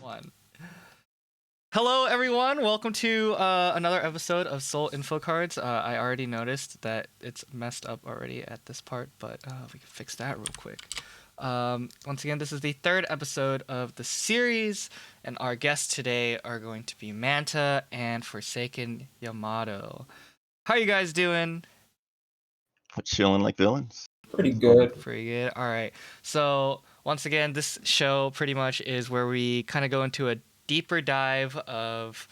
One. Hello, everyone. Welcome to another episode of Soul Info Cards. I already noticed that it's messed up already at this part, but we can fix that real quick. Once again, this is the third episode of the series, and our guests today are going to be Manta and ForsakenYamato. How are you guys doing? Chilling like villains. Pretty good. Pretty good. All right. So once again, this show pretty much is where we kind of go into a deeper dive of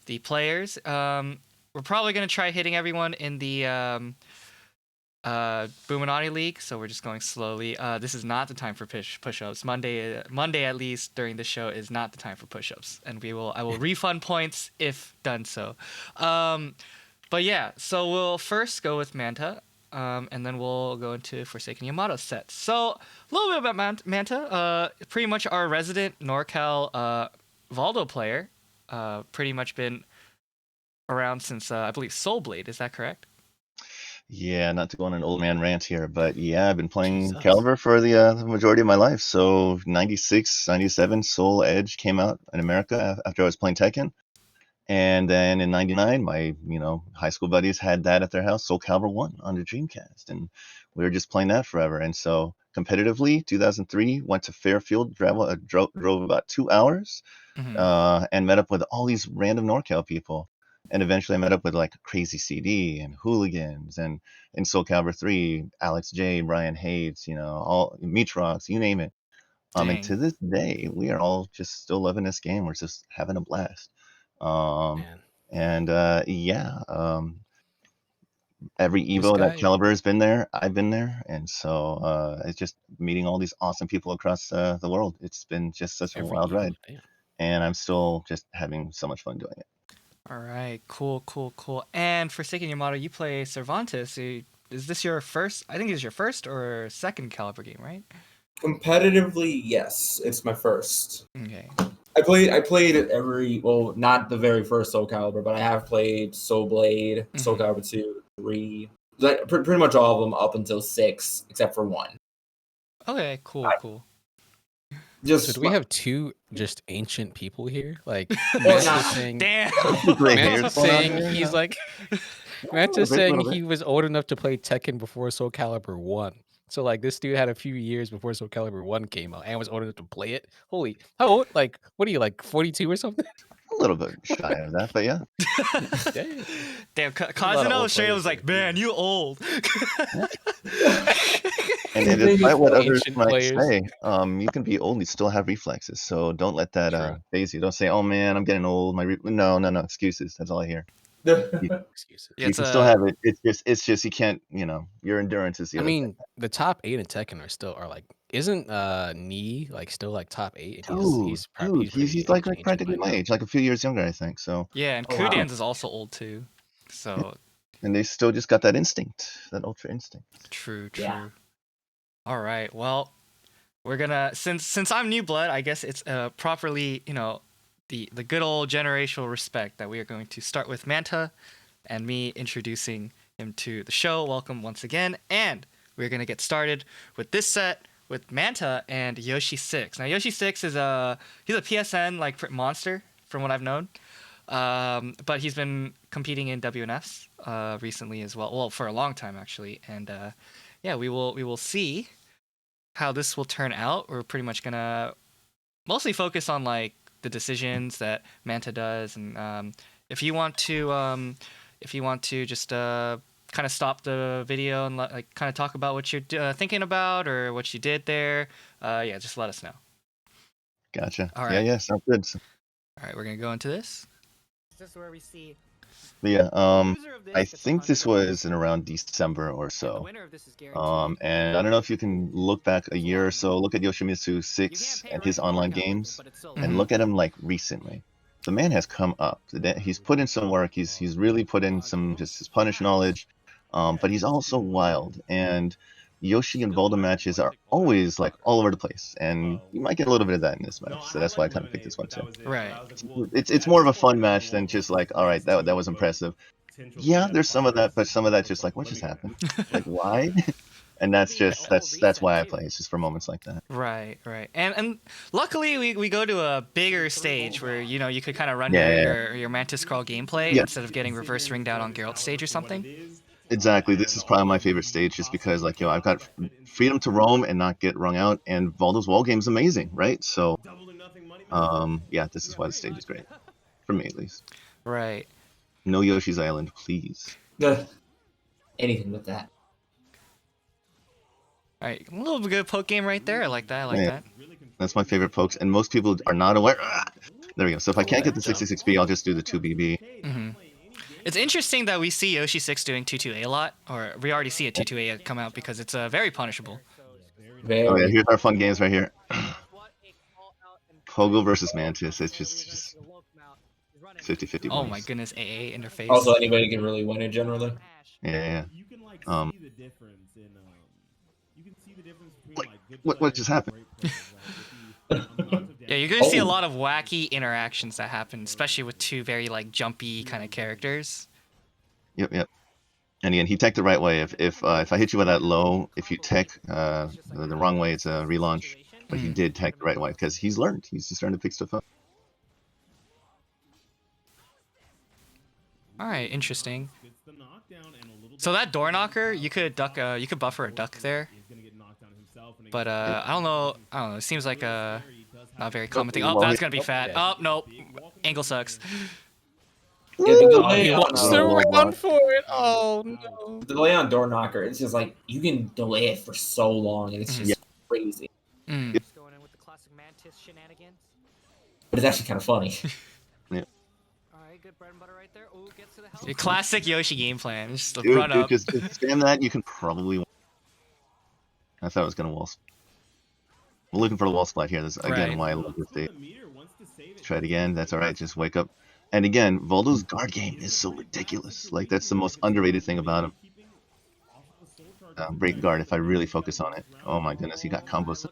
the players. We're probably going to try hitting everyone in the Buminati League, so we're just going slowly. This is not the time for push-ups. Monday at least during the show is not the time for push-ups, and I will refund points if done so. But yeah, so we'll first go with Manta. And then we'll go into ForsakenYamato sets. So a little bit about Manta. Pretty much our resident NorCal Valdo player. Pretty much been around since I believe Soul Blade. Is that correct? Yeah, not to go on an old man rant here, but yeah, I've been playing Caliber for the majority of my life. So 96, 97, Soul Edge came out in America after I was playing Tekken. And then in 99, my high school buddies had that at their house, Soul Calibur 1 on the Dreamcast. And we were just playing that forever. And so competitively, 2003, went to Fairfield, drove about 2 hours, and met up with all these random NorCal people. And eventually I met up with like Crazy CD and Hooligans and in Soul Calibur 3, Alex J, Brian Hayes, all Meatrox, you name it. And to this day, we are all just still loving this game. We're just having a blast. Every Evo that Caliber has been there, I've been there, and so it's just meeting all these awesome people across the world. It's been just such a wild ride, and I'm still just having so much fun doing it. All right, cool. And ForsakenYamato, you play Cervantes. Is this your first? I think it's your first or second Caliber game, right? Competitively, yes, it's my first. Okay. I played not the very first Soul Calibur, but I have played Soul Blade, Soul Calibur 2, 3, pretty much all of them up until 6, except for 1. Okay, cool. So do we have two just ancient people here? Like, Manta's saying he was old enough to play Tekken before Soul Calibur 1. So, like, this dude had a few years before Soul Calibur 1 came out and was old enough to play it. Holy, how old? Like, what are you, like, 42 or something? A little bit shy of that, but yeah. Damn, Kazano straight was like, man, you old. And despite what others might say, you can be old and still have reflexes. So don't let that phase you. Don't say, oh, man, I'm getting old. No, excuses. That's all I hear. Excuses. You can still have it. It's just you can't. Your endurance is. The top 8 in Tekken are like. Isn't Ni like still like top 8? He's like practically my age, like a few years younger, I think. So yeah, and Kudan's is also old too. So. And they still just got that instinct, that ultra instinct. True. Yeah. All right. Well, we're gonna since I'm new blood, I guess it's properly the good old generational respect that we are going to start with Manta and me introducing him to the show. Welcome once again. And we're going to get started with this set with Manta and Yoshi 6. Now, Yoshi 6 is he's a PSN like monster from what I've known. But he's been competing in WNFs recently as well. Well, for a long time, actually. And we will see how this will turn out. We're pretty much going to mostly focus on like the decisions that Manta does, and if you want to just kind of stop the video and like kind of talk about what you're thinking about or what you did there, just let us know. Gotcha. All right. Yeah, sounds good. All right, we're gonna go into this. This is where we see. Yeah, I think this was in around December or so. And I don't know if you can look back a year or so, look at Yoshimitsu 6 and his online games, and look at him like recently. The man has come up. He's put in some work. He's really put in some just his punish knowledge, but he's also wild. And Yoshi and Volda matches are always like all over the place, and you might get a little bit of that in this match. So that's why I kind of picked this one too. Right. It's more of a fun match than just like, all right, that was impressive. Yeah, there's some of that, but some of that just like, what just happened? Like, why? And that's why I play. It's just for moments like that. Right. And luckily we go to a bigger stage where you could kind of run Yeah. your Mantis Crawl gameplay Yeah. instead of getting reverse ring down on Geralt stage or something. Exactly. This is probably my favorite stage, just because like I've got freedom to roam and not get wrung out, and Voldo's wall game is amazing, right? So, yeah, this is why the stage is great, for me at least. Right. No Yoshi's Island, please. Anything with that. All right, a little good poke game right there. I like that. That. That's my favorite pokes, and most people are not aware. There we go. So if I can't get the 66B, I'll just do the 2BB. Mm-hmm. It's interesting that we see Yoshi 6 doing 2-2A a lot, or we already see a 2-2A come out because it's very punishable. Oh yeah, here's our fun games right here. Pogo versus Mantis. It's just 50-50. Oh my goodness, AA interface. Also, anybody can really win it generally. Yeah. What just happened? Yeah, you're gonna see a lot of wacky interactions that happen, especially with two very jumpy kind of characters. Yep. And again, he teched the right way. If I hit you with that low, if you tech the wrong way, it's a relaunch. But he did tech the right way because he's learned. He's just starting to pick stuff up. All right, interesting. So that door knocker, you could duck. You could buffer a duck there. But I don't know. It seems like not very common thing. Oh, that's gonna be fat. Oh, nope. Angle sucks. Yeah, the delay He wants to run for it. Oh no. The delay on door knocker, it's just like you can delay it for so long, and it's just crazy. Mm. Going in with the classic Mantis shenanigans. But it's actually kind of funny. Alright, good bread and butter right there. Ooh, gets to the house. Your classic Yoshi game plan. Just Dude, run up. just spam that. You can probably. I thought I was gonna wall. We're looking for the wall splat here. That's again why I love this state. Try it again. That's all right. Just wake up. And again, Voldo's guard game is so ridiculous. Like that's the most underrated thing about him. Break guard. If I really focus on it. Oh my goodness, he got combos.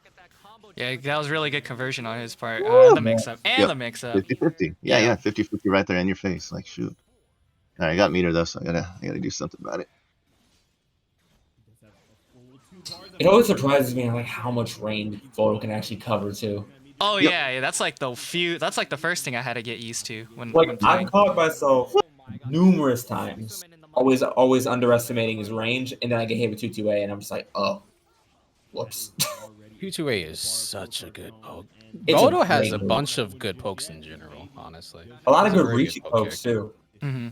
Yeah, that was really good conversion on his part. And the mix-up. The mix-up. 50-50. Yeah, 50-50 right there in your face. Like shoot. All right, I got meter though, so I gotta do something about it. It always surprises me how much range Voldo can actually cover too. Oh yeah, that's like the first thing I had to get used to when I've playing. caught myself numerous times always underestimating his range, and then I get hit with 2-2A, and I'm just like, oh, whoops. 2-2A is such a good poke. It's Voldo has great a move. bunch of good pokes in general, honestly. A lot of He's a good very reaching poke pokes character. too. Mm-hmm.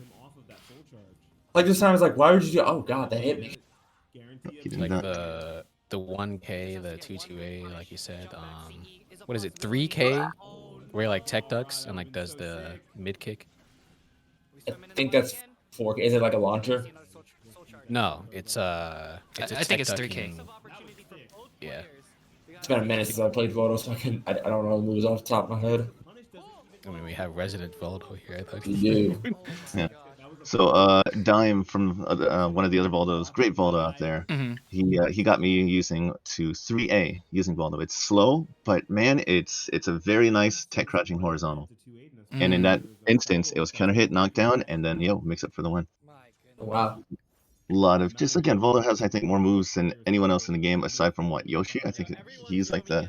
Like this time, I was like, why would you do? Oh god, that hit me. Like the 1K, the 2-2A, like you said. What is it? 3K, where he tech ducks and does the mid kick. I think that's 4K. Is it like a launcher? No, it's a I think it's 3K. tech-ducking- Yeah. It's been a minute since I played Voldo, so I don't know the moves off the top of my head. I mean, we have Resident Voldo here. I thought You do. Yeah. So Dime from one of the other Voldos, great Voldo out there. Mm-hmm. He got me using to 3A using Voldo. It's slow, but man, it's a very nice tech crouching horizontal. And in that instance, it was counter hit, knockdown, and then mix up for the win. Wow. A lot of just again, Voldo has I think more moves than anyone else in the game aside from Yoshi. I think he's like the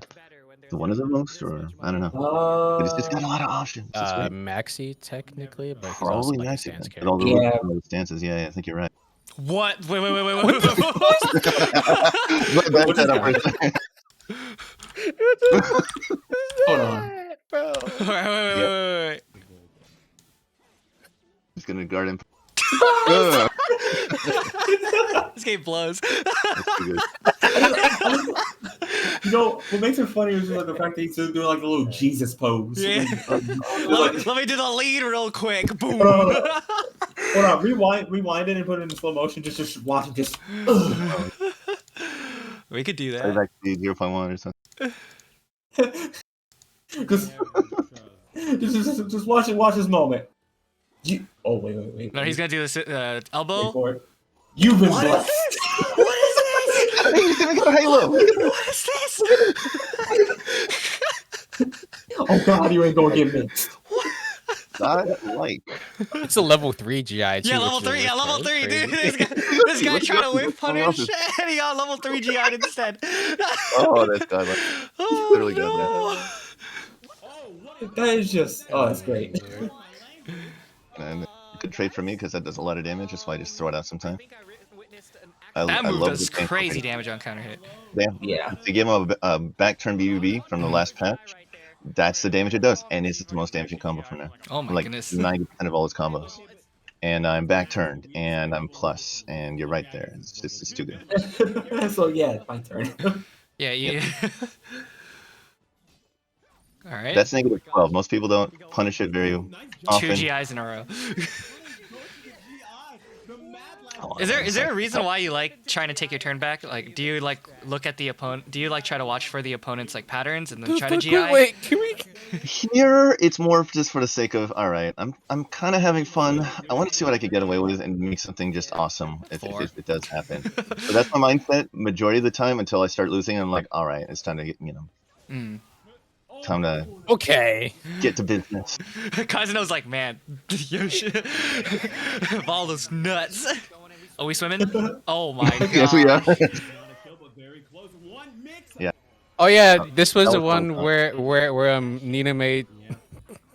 one of the most, or I don't know. But it's just got a lot of options. It's great. Maxi technically, but he's Probably also a Maxi. stance With all character. the stances, yeah, I think you're right. What? Wait. Back that up right there. Hold on. Bro. Wait. He's gonna guard him. This game blows. That's too good. What makes it funny is the fact that he's doing the little Jesus pose. Yeah. Let me do the lead real quick. Boom. Hold on, rewind it and put it in slow motion. Just watch it. Just. We could do It's that. actually 0.1 or something. just watch this moment. Wait. No, he's gonna do this Wait elbow. for it. You've been blessed. What is this? He's gonna go Halo. What is this? Oh God, you ain't gonna get me. godlike. It's a level 3 GI too. Yeah, level which is 3. Yeah, worse level part. 3, dude. Crazy. This guy Look tried to at whiff something punish, else. and he got level 3 GI instead. Oh, that's godlike. Literally godlike. Oh, That is just. Oh, that's great. Lord. And you could trade for me because that does a lot of damage. That's why I just throw it out sometimes. no! That I move love does the painful crazy hit. damage on counter hit. Damn. Yeah. If you give him a back turn BBB from the last patch, that's the damage it does, and it's the most damaging combo from now. Oh my Like goodness. 90% of all his combos. And I'm back turned, and I'm plus, and you're right there. It's too good. So yeah, my turn. Yeah, you. All right. That's negative 12. Most people don't punish it very 2 often. GIs in a row. Oh, Is there a reason why you like trying to take your turn back? Like, do you like look at the opponent? Do you like try to watch for the opponent's like patterns and then try to GI? Wait, can we? Here, it's more just for the sake of, all right, I'm kind of having fun. I want to see what I could get away with and make something just awesome if it does happen. So that's my mindset majority of the time until I start losing. I'm like, all right, it's time to get, time to Okay. get to business. Kazano's like, man, Yoshi, Valdo's nuts. Are we swimming? Oh my god. Yes, we are. Yeah. Oh yeah, this was That the was fun. one where Ninomae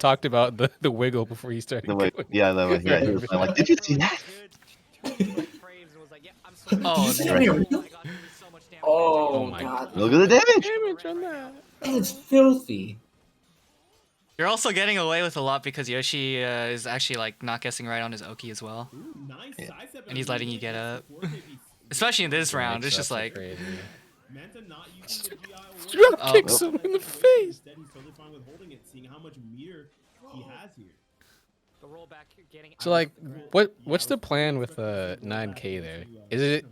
talked about the wiggle before he started. The way, going. yeah, that was, yeah. He was like, did you see that? Oh, Right. Oh my god. Look at the damage. Damage on that. It's filthy. You're also getting away with a lot because Yoshi is actually like not guessing right on his Oki as well, Yeah. and he's letting you get up. Especially in this round, it's just like, Drop Oh. kicks him in the face. So like, what's the plan with 9K there? Is it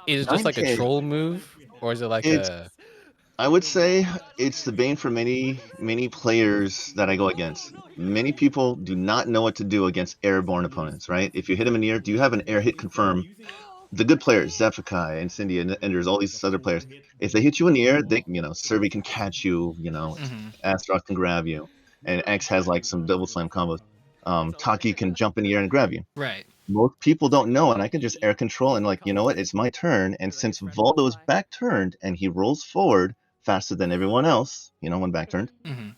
just like a 9K. troll move, or is it like It's- I would say it's the bane for many players that I go against. Many people do not know what to do against airborne opponents, right? If you hit them in the air, do you have an air hit confirm? The good players, Zephykai and Cindy and there's all these other players. If they hit you in the air, they, Survey can catch you, Astaroth can grab you, and X has like some double slam combos. Taki can jump in the air and grab you. right. Most people don't know, and I can just air control and like, you know what? It's my turn, and since Valdo is back turned and he rolls forward faster than everyone else, when back turned, Hmm.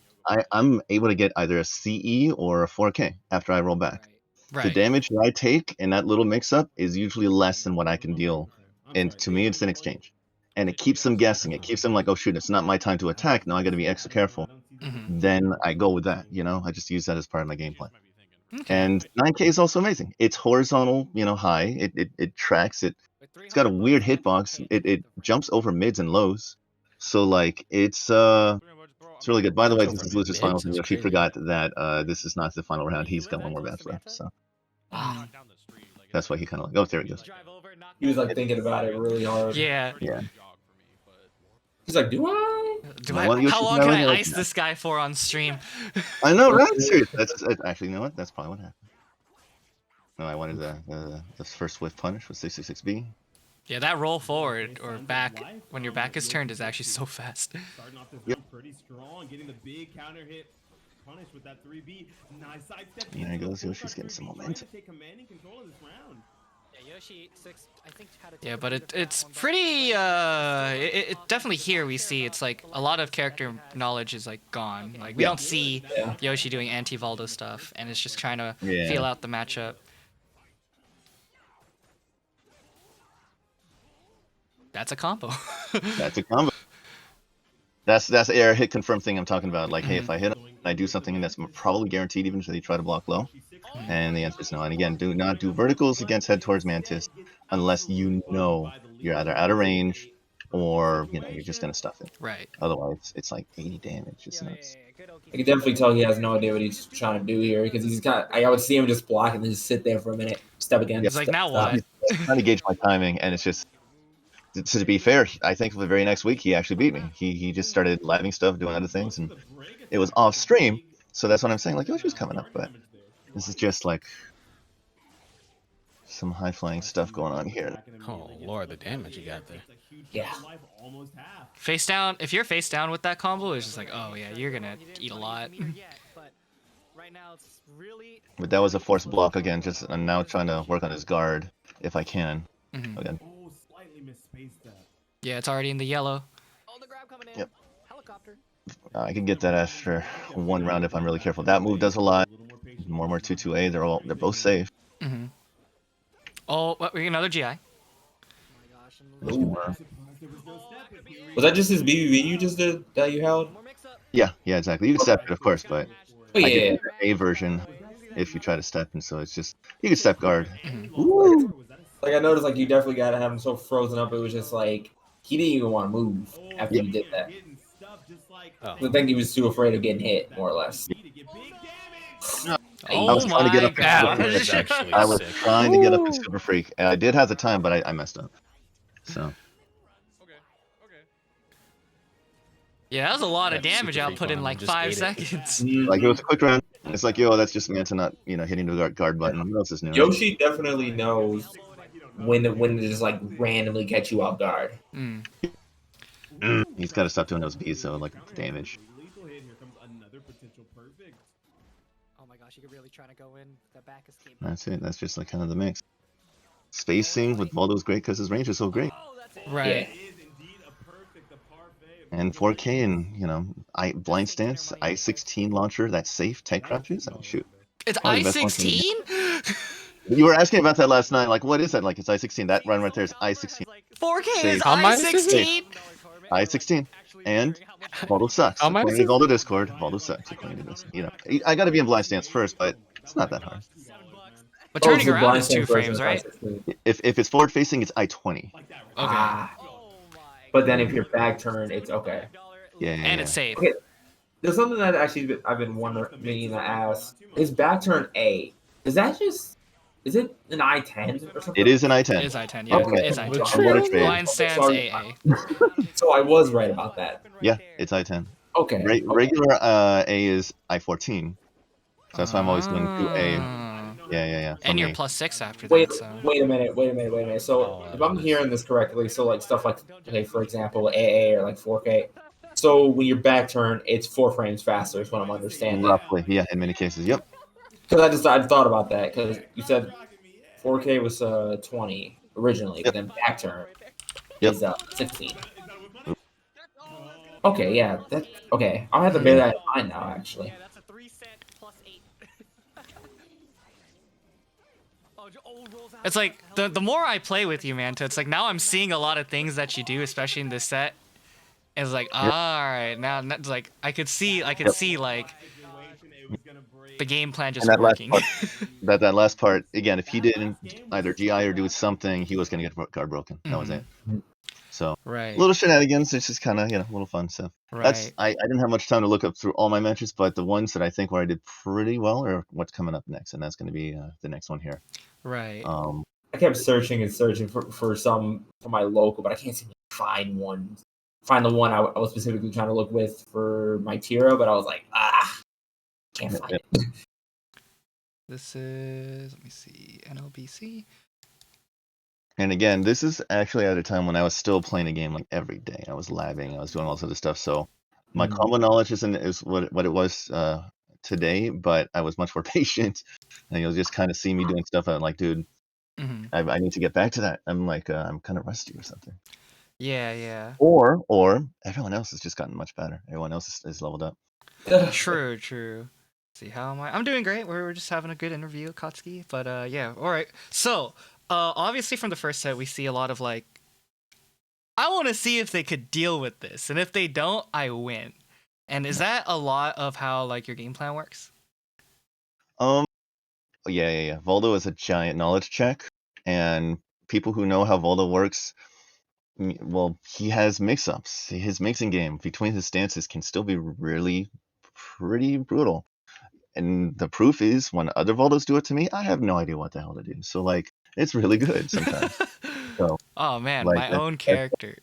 I'm able to get either a CE or a 4K after I roll back. The Right. damage that I take in that little mix-up is usually less than what I can deal, and to me, it's an exchange, and it keeps them guessing. It keeps them like, oh shoot, it's not my time to attack. Now I got to be extra careful. Hmm. Then I go with that. I just use that as part of my gameplay. Okay. And 9K is also amazing. It's horizontal, high. It tracks it. It's got a weird hitbox. It jumps over mids and lows. So like it's really good. By the way, Jumps this over is losers mids, finals, and that's Yoshi crazy. forgot that this is not the final round. He's got one more match left, so that's why he kind of like. Oh, there he goes. He was like thinking about it really hard. Yeah. Yeah. He's like, do I? How long can I ice this guy for on stream? I know, right? Seriously, that's actually, you know what? That's probably what happened. No, I wanted the first swift punish with 666B. Yeah, that roll forward or back when your back is turned is actually so fast. Starting off this Yep. round pretty strong, getting the big counter hit punished with that 3B. Nice sidestep. There he goes. Yoshi's getting some momentum. Trying to take command and control of this round. Yeah, Yoshi, I think had a Yeah, but it's pretty. It definitely here we see it's like a lot of character knowledge is like gone. Like we Yeah. don't see Yeah. Yoshi doing anti-Valdo stuff, and it's just trying to Yeah. feel out the matchup. That's a combo. That's a combo. That's the air hit confirm thing I'm talking about. Like, hey, if I hit him, I do something that's probably guaranteed, even if they try to block low. And the answer is no. And again, do not do verticals against head towards Mantis unless you know you're either out of range or you're just gonna stuff it. Right. Otherwise, it's like 80 damage. It's nuts. I can definitely tell he has no idea what he's trying to do here because he's got. I would see him just block and then just sit there for a minute, step again. He's like, step, now stop. what? He's trying to gauge my timing, and it's just. To be fair, I think the very next week he actually beat me. He just started living stuff, doing other things, and it was off stream. So that's what I'm saying. Like, Yoshi's coming up, but this is just like some high flying stuff going on here. Oh lord, the damage you got there. Yeah. Face down. If you're face down with that combo, it's just like, oh yeah, you're gonna eat a lot. right now. It's really. But that was a forced block again. Just I'm now trying to work on his guard if I can. Again. Oh, slightly misspaced that. Yeah, it's already in the yellow. Oh, the grab coming in. Yep. Helicopter. I can get that after one round if I'm really careful. That move does a lot. More 2-2A. They're both safe. Oh, another GI. Oh my gosh. I'm Ooh. There was no step, but here Was that just his BBB you just did that you held? More mix up. Yeah, exactly. You can step it, of course, but Oh, I yeah. did the A version if you try to step, and so it's just you can step guard. Like I noticed, like you definitely gotta have him so frozen up. It was just like he didn't even want to move after you did that. Oh. I think he was too afraid of getting hit, more or less. Oh was trying to get my up gosh. to That's actually I was sick. trying to get up in Super Freak, and I did have the time, but I messed up. So Yeah, that was a lot of Yeah, damage Super output Freak in on him like and just 5 ate it. seconds. like it was a quick round. It's like, yo, that's just Manta not hitting the guard button. What else is new? Right? Yoshi definitely knows when to just like randomly catch you off guard. He's got to stop doing those beats, so like damage. Oh my gosh, you could really try to go in with that back escape. That's it. That's just like kind of the mix. Spacing with Voldo's great because his range is so great. Oh, that's it. Right. And 4K and blind stance, I-16 launcher, that's safe, tech crouches. I mean, shoot. It's Probably the best one for me. I-16? You were asking about that last night. Like, what is that? Like, it's I-16. That run right there is I-16. 4K is Safe. How minus is it? I-16? I-16. And Voldo sucks. How According minus to is Voldo Discord, Voldo sucks. According to this, I got to be in blind stance first, but it's not that hard. But turning so around blind is 2 stance version frames, is right? I-16. If it's forward facing, it's I-20. Okay. Ah, Oh my. but then if you're back turn, it's okay. Yeah. And it's safe. Okay. There's something that actually I've been meaning to ask. Is back turn A? Is it an I-10 or something? It is an It I-10. is I-10, yeah. Okay. It is I'm I-10. gonna trade. Blind stance AA. So I was right about that. Yeah, it's I-10. Okay. Regular A is I-14. So that's why I'm always doing 2A. Ah. Yeah. And you're me. +6 after Wait, that, so. wait a minute. So Oh, if I'm hearing this correctly, so like stuff like, okay, for example, AA or like 4K. So when you're back turn, it's 4 frames faster is what I'm understanding. Roughly, yeah, in many cases. Yep. Because I thought about that because you said 4K was 20 originally, but then back turn is 16. Okay, yeah, okay. I'll have to bear that in mind now, actually. Yeah, that's a 3-cent +8. It's like, the more I play with you, Manta, it's like now I'm seeing a lot of things that you do, especially in this set. It's like, alright, now, it's like, I could see, like, the game plan just And that working. that last part, again, if he didn't either GI or do something, he was going to get guard broken. That was it. So, Right. little shenanigans. It's just kind of, a little fun stuff. Right. I didn't have much time to look up through all my matches, but the ones that I think where I did pretty well are what's coming up next, and that's going to be the next one here. Right. I kept searching for some for my local, but I can't seem to find one. Find the one I was specifically trying to look with for my Tira, but I was like, can't find it. This is, let me see, NLBC. And again, this is actually at a time when I was still playing a game like every day. I was labbing, I was doing all this other stuff. So my combo knowledge is what it was today, but I was much more patient. And you'll just kind of see me doing stuff. I'm like, dude, I need to get back to that. I'm like, I'm kind of rusty or something. Yeah. Or everyone else has just gotten much better. Everyone else is leveled up. True. See, how am I? I'm doing great. We're just having a good interview, Kotsky. But yeah, all right. So, obviously from the first set, we see a lot of like, I want to see if they could deal with this, and if they don't, I win. And is that a lot of how like your game plan works? Yeah. Voldo is a giant knowledge check, and people who know how Voldo works, well, he has mix-ups. His mixing game between his stances can still be really pretty brutal. And the proof is when other Voldos do it to me, I have no idea what the hell to do. So like, it's really good sometimes. So, oh man, like, my own character.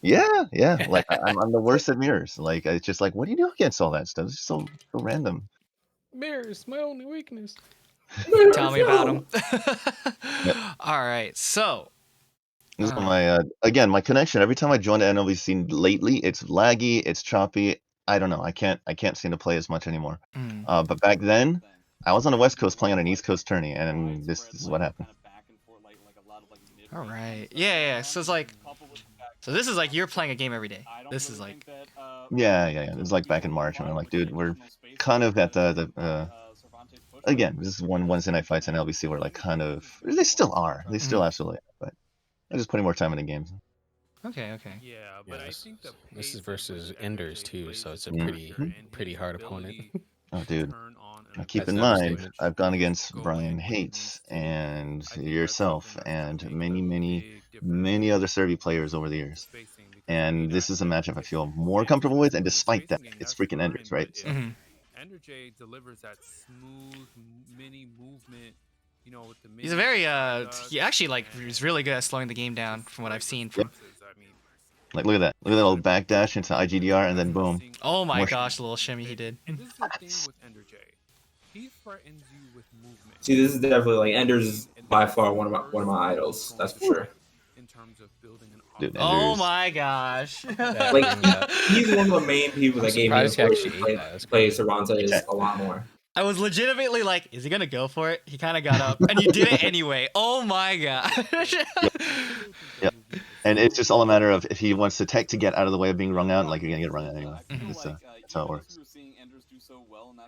Yeah. Like I'm the worst at mirrors. Like it's just like, what do you do against all that stuff? It's just so random. Mirrors, my only weakness. Tell me about them. All right, so This is my again my connection. Every time I join the NLVC lately, it's laggy, it's choppy. I don't know. I can't seem to play as much anymore. Mm. But back then, I was on the West Coast playing on an East Coast tourney, and this is what happened. All right. Yeah. So it's like, so this is like you're playing a game every day. This is like, Yeah. It was like back in March, and I'm like, dude, we're kind of at the again, this is one Wednesday night fights in LBC. We're like kind of, they still are. They still absolutely are, but I'm just putting more time in the games. okay. Yeah, but I think the this is pace at versus which Enders Enders too, plays so it's a his Mhm. pretty his hard opponent. ability Oh, to dude. turn on Now an keep That's in an mind, understatement. I've gone against Go Brian in when he Hates needs to. and I think that's yourself something that's gonna and make many a big difference other Serbi players over the years. spacing because And this is a matchup I if feel more Enders comfortable with, has and a smooth despite that, spacing game, it's that's freaking fine. Enders, right? But So, if Mhm. Ender J delivers that smooth mini movement, you know, with the He's a mini very ducks he actually like and he's really good at slowing the game down just from what I've great seen from. responses, I mean, like, look at that. Look at that little backdash into IGDR, and then boom. Oh my More gosh, the little shimmy he did. And this is the thing with Ender J. He threatens you with movement. See, this is definitely like Ender's is by far one of my idols. That's for sure. In terms of building an Dude, offense. Oh Enders. my gosh. That Like thing, he's one of the main people I'm that gave me the surprised he push to actually ate that. That's play crazy. Cervantes a lot more. I was legitimately like, is he gonna go for it? He kind of got up, and you did it anyway. Oh my gosh. Yep. And it's just all a matter of if he wants to tech to get out of the way of being rung out, like you're gonna get rung out anyway. That's how it works.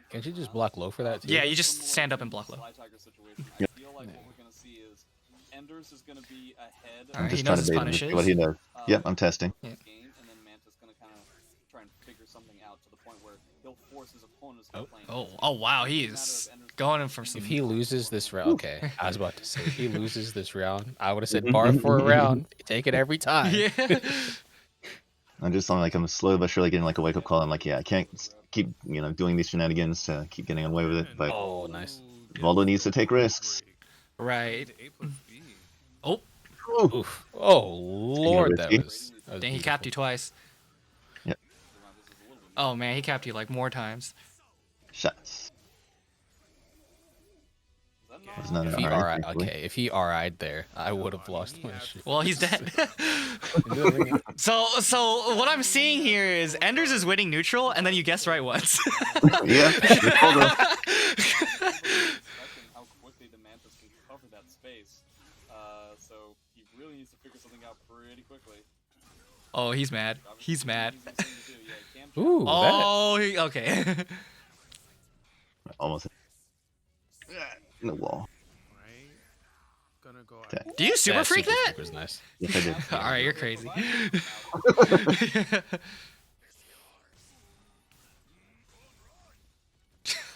Can't you just block low for that too? Yeah, you just stand up and block low. Yep. Enders is going to be ahead. I'm Alright, he just knows trying to his bait him punishes. to see what he does. Yep, I'm testing. Yeah. Game, and then Manta's going to kind of try and figure something out to the point where he'll force his opponents to play. Oh wow, he is going in for some. If he loses this round, okay, I was about to say, if he loses this round, I would have said Mhm. bar for a round. Take it every time. Yeah. I'm just on like I'm slowly but surely getting like a wake up call. I'm like, yeah, I can't keep doing these shenanigans to keep getting away with it. But Oh, nice. Valdo needs to take risks. Right. Ooh. Oof. Oh Lord, that risky. was Dang, he capped you twice. Yep. Oh man, he capped you like more times. Shots. Was not an If he RI, RI, thankfully. okay, if he RI'd there, I would have lost my shit. Well, he's dead. So what I'm seeing here is Enders is winning neutral, and then you guess right once. Yeah. Hold on. How quickly the Mantas can cover that space. So he really needs to figure something out pretty quickly. Oh, he's mad. He's mad. Ooh, that. Oh, okay. Almost. In the wall. Gonna go Okay. Do you super freak that? Was nice. Yes, I did. All right, you're crazy.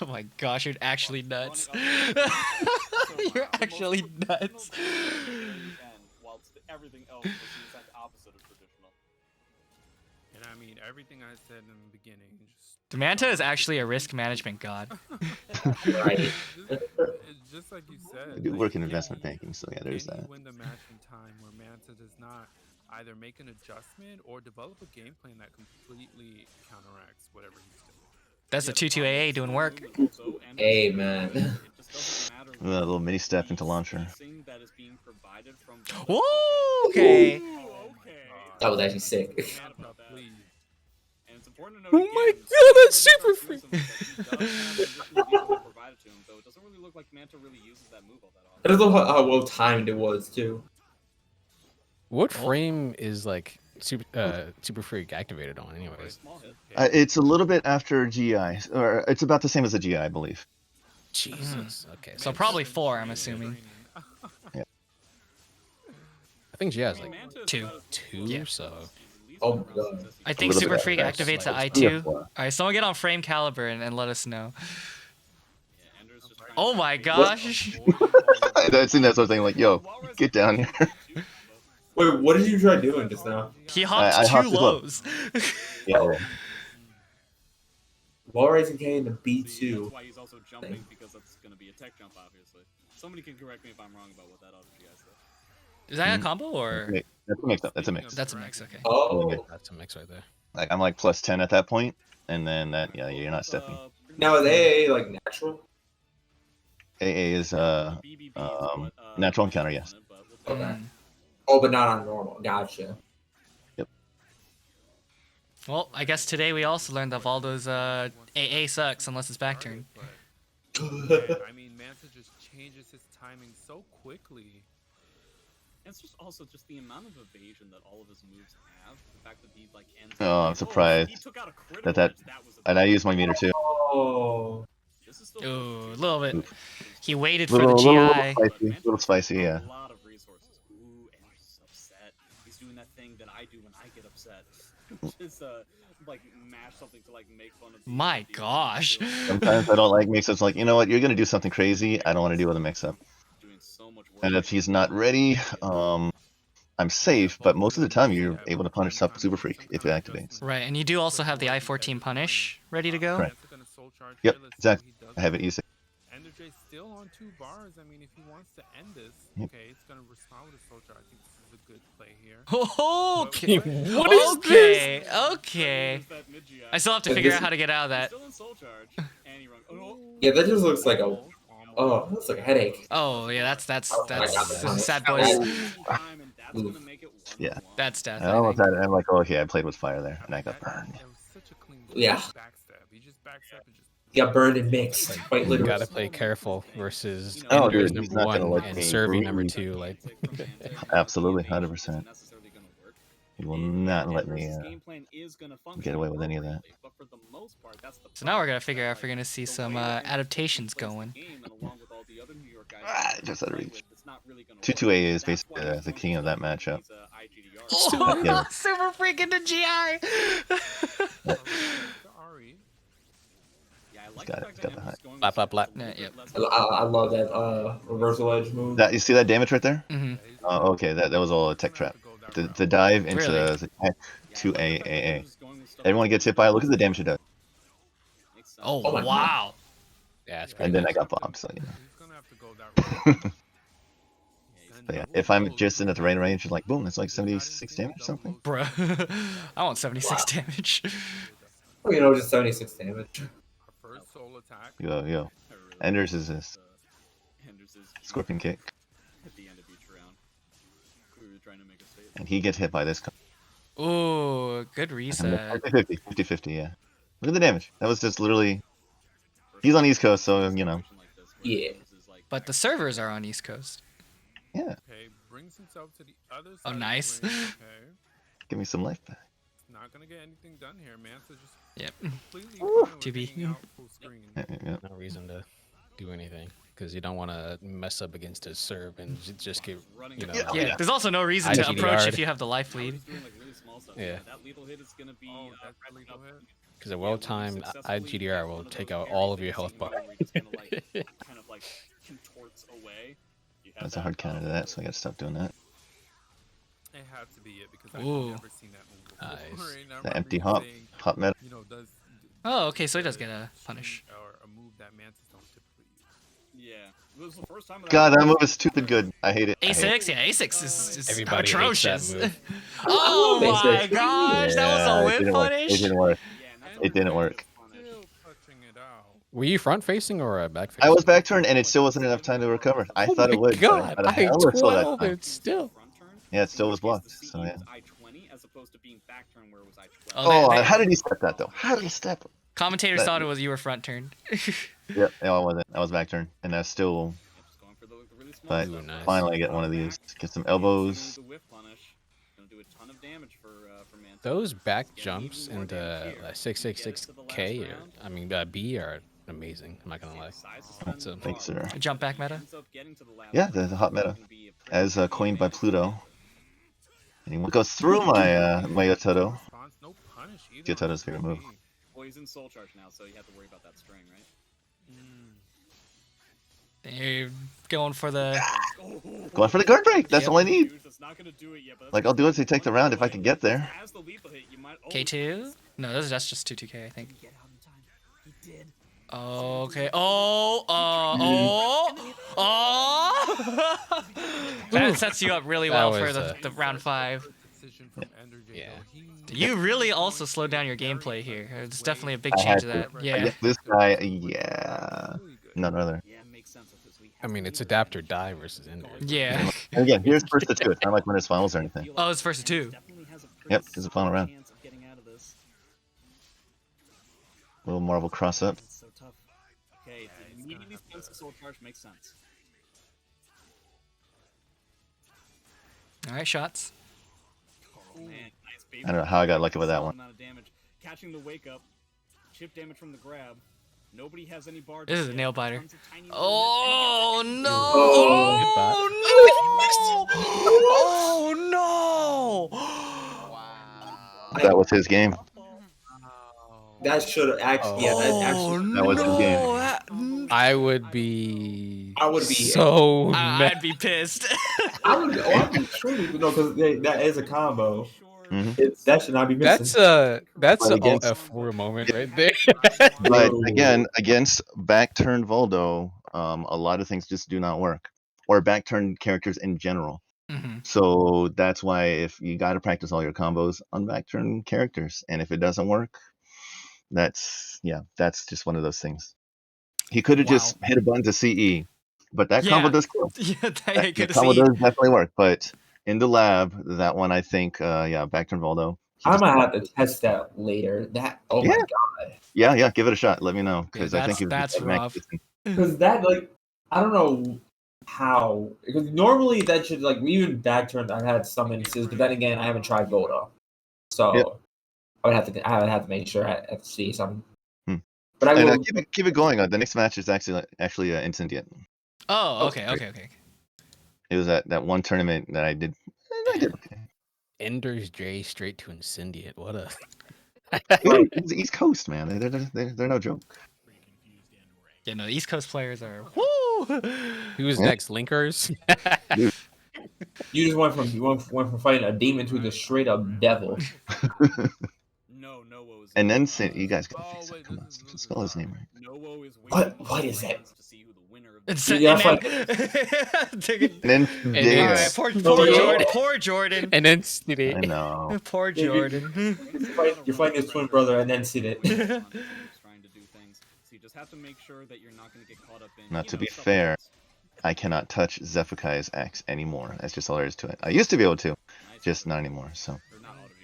Oh my gosh, you're actually nuts. You're actually nuts. Whilst everything else was the exact opposite of traditional. And I mean, everything I said in the beginning. Just Manta is actually a risk management god. Right. It's just like you said. I do like, work in yeah, investment banking, so yeah, there's can he that. win the match in time where Manta does not either make an adjustment or develop a game plan that completely counteracts whatever he's doing. That's the 2-2 AA doing work. Hey, man. A little mini step into launcher. Whoa, okay. That was actually sick. Manta, please. Oh my god, that's super free. I just love how well timed it was too. What frame is like super freak activated on, anyways? It's a little bit after GI, or it's about the same as a GI, I believe. Jesus. Okay, So probably 4, I'm assuming. Yeah. I think she has like 2. 2, Yeah. so Oh my god. I think little bit Super Freak after. activates at Yeah, I2. 4. Alright, someone get on frame caliber and let us know. Oh my gosh. I seen that sort of thing, like, yo, get down here. Wait, what did you try doing just now? He hopped I 2 hopped as well. lows. Yeah. Wall raising K into That's B2. why he's also jumping, because that's going to be a tech jump, obviously. Somebody can correct me if I'm wrong about what that other GI said. Is that a combo or? That's a mix up. That's a mix. That's a mix, okay. Oh, that's a mix right there. Like, I'm like plus 10 at that point, and then that, yeah, you're not stepping. now is AA like natural? AA is natural encounter, yes. Okay. Mm. Oh, but not on normal. Gotcha. Well, I guess today we also learned that Valdo's AA sucks unless it's back turn. Man, I mean, Manta just changes his timing so quickly. And it's just also just the amount of evasion that all of his moves have. The fact that he like ends. Oh, I'm surprised he took out a critical that edge. That was and I use my meter too. Oh, This is still Ooh, a little bit. Oof. He waited for the Little GI. spicy, little spicy, yeah. A lot of resources. Ooh, and he's upset. He's doing that thing that I do when I get upset. Just like mash something to like make fun of. My gosh. Sometimes I don't like mix-ups. Like, you know what? You're gonna do something crazy. I don't want to deal with a mix-up. Doing so much work. And if he's not ready, I'm safe. But most of the time, you're able to punish Super Freak if it activates. Right, and you do also have the I-14 punish ready to go. Right. Yep, exactly. I have it easy. EnderJ's still on 2 bars. I mean, if he wants to end this, Yep. okay, it's gonna respond with a soul charge. I think this is a good play here. Okay. What is Okay. Okay. There's that mid-GI. I still have to figure out how to get out of that. Still in soul charge. And he runs. Oh, no. yeah, that just looks like a. Oh, that's like a headache. Oh yeah, that's God. sad boys. Time, and that's gonna make it Yeah. 1-1. That's death. I I almost think. had it. I'm like, oh, okay, I played with fire there, and I got burned. That was such a clean Yeah. backstab. He just backstab and just. He got burned and mixed. Quite You literally. gotta play careful versus Oh, Ender's dude, he's number not gonna 1 let and me serving number breathe. 2. Like, Absolutely, 100%. He will not let me get away with any of that. So now we're gonna figure out if we're gonna see some adaptations going. Just out of reach. 2-2A is basically the king of that matchup. Oh, Yeah. Super Freak into GI. Ari. Got the high. Blap, blap, blap. Yeah, yep. I love that reversal edge move. That you see that damage right there? Mhm. Oh, okay, that was all a tech trap. The dive into Really? the 2AAA. Everyone gets hit by it. Look at the damage it does. Oh, Oh my wow. yeah, it's And pretty then I nice. got bombed, so you know. He's gonna have to go that route. But yeah, if I'm just in at the right range, like boom, it's like 76 damage or something. Bruh. I want 76 damage. Oh, you know, just 76 damage. Our first soul attack. Yo. Ender's is this scorpion kick, At the end of each round. We were trying to make a statement. and he gets hit by this. Ooh, good reset. 50-50, yeah. Look at the damage. That was just literally. He's on East Coast, so you know. Yeah. But the servers are on East Coast. Yeah, Okay, brings himself to the other side. Oh, of the nice. ring, Okay. give me some life back. Not gonna get anything done here, man. So just Yep. completely fine with To be. hanging out full screen. Yeah. No reason to do anything because you don't want to mess up against his serve and just get, you know. Yeah, there's also no reason to IGDR. approach if you have the life lead. Yeah. That lethal hit is gonna be Oh, that's the lethal hit. Because a well-timed IGDR will take out all of your health bar. kind of like contorts away. You have That's a hard counter to that, so I gotta stop doing that. It had to be it because I've Ooh. never seen that move before. Nice. And I The remember empty you hop, saying, hop meta. you know, does Oh, okay, so he does get a punish. or a move that Mantas don't typically use. Yeah. It was the first time God, that move is stupid good. I hate it. I hate it. A6, yeah, A6 is Everybody hates atrocious. that move. Oh I love my A6. gosh, that was Yeah, a it whip didn't work. punish. It didn't work. Yeah, It didn't work. Still touching it out. Were you front-facing or back facing? I was back turned, and it still wasn't enough time to recover. I Oh thought my it would. God, but I I almost saw that 12 time. and still. Yeah, it still was blocked. So yeah. I-20 as opposed to being back turn where it was I-12. Oh, Oh, they- how did he step that though? How did he step? Commentators That- thought it was you were front turned. Yeah, no, I wasn't. I was back turn, and that's still. Just going for the really small But stuff. nice. finally, I get one of these. Get some elbows. The whiff punish. Gonna do a ton of damage for Manta. Those back jumps into 666K, or, I mean, B are amazing. I'm not gonna lie. That's a, Thanks, sir. Jump back meta. Yeah, the hot meta, as coined by Pluto. And he goes through my my Yototo. Response, no punish either Yototo's on the favorite full move. game. Well, he's in soul charge now, so you have to worry about that string, right? They're going for the. Going for the guard break. That's Yep. all I need. That's not gonna do it yet, but Like I'll do it to take the round if I can get there. as the lethal hit, you might K2? No, that's just 2-2K, I think. Okay. Oh. That sets you up really That well for was, the round 5. Decision from EnderJ, Yeah. though. He You really also slowed down your gameplay here. It's definitely a big I change had of to. that. Yeah. This guy, yeah, really good. none other. Yeah, it makes sense because we I mean, it's adapt or die versus Ender. Yeah. And again, here's first to two. It's not like winners finals or anything. Oh, it's first to 2. Yep, it's the final round. Little Marvel cross up. It's so tough. Okay, immediately spends the soul charge makes sense. All right, shots. Oh man, nice baby. I don't know how I got lucky with that Solid one. amount of damage. Catching the wake up, chip damage from the grab. Nobody has any bar. This is a nail biter. Tons of tiny little Oh nets. no! Oh. Oh no! That was his game. That should have actually. Yeah, that actually. That was his game. I would be. I would be so. I'd be pissed. I'd be extremely because that is a combo. That should not be missing. That's But a against- F4 moment right there. But again, against back turn Voldo, a lot of things just do not work, or back turn characters in general. So that's why if you got to practice all your combos on back turn characters, and if it doesn't work, that's just one of those things. He could have just hit a button to CE, but that combo does kill. Yeah, That combo does definitely work, but in the lab, that one I think, back turn Voldo. I might have to test that later. My god. Yeah, give it a shot. Let me know because I think that's rough. Because that I don't know how, because normally that should even back turns I've had some instances, but then again I haven't tried Voda, so I would have to make sure I have to see something. But I will keep it going. The next match is actually Incendiate. Oh, okay. It was that one tournament that I did. I did okay. Ender's J straight to Incendiate. What a. It's East Coast, man. They're no joke. Yeah, no, the East Coast players are. Woo! Who's next? Linkers. You just went from fighting a demon to the straight up devil. No, what was And then you guys can fix it. Come on, spell his name right. What is that? It's And then all right, poor Jordan. And then Steve. I know. Poor Jordan. You're fighting his twin brother and then see it. trying to do things. So you just have to make sure that you're not going to get caught up in. Now, to be fair, I cannot touch Zephyrkai's axe anymore. That's just all there is to it. I used to be able to, just not anymore. So.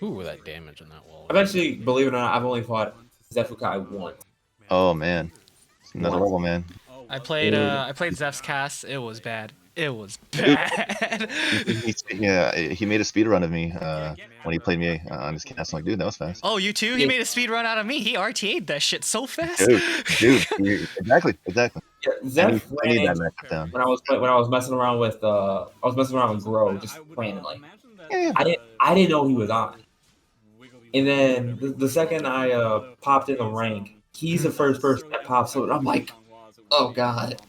Ooh, that damage on that wall. I've actually, believe it or not, I've only fought Zephyrkai once. Oh man, it's another level, man. I played Zeph's cast. It was bad. It was bad. He made a speed run of me when he played me on his cast. I'm like, dude, that was fast. Oh, you too? He made a speed run out of me. He RTA'd that shit so fast. Dude, exactly. Yeah, Zeph I need that matchup down. when I was messing around with Grow just randomly. Yeah. I didn't know he was on. And then the second I popped in the rank, he's the first person that pops up, and I'm like, oh god.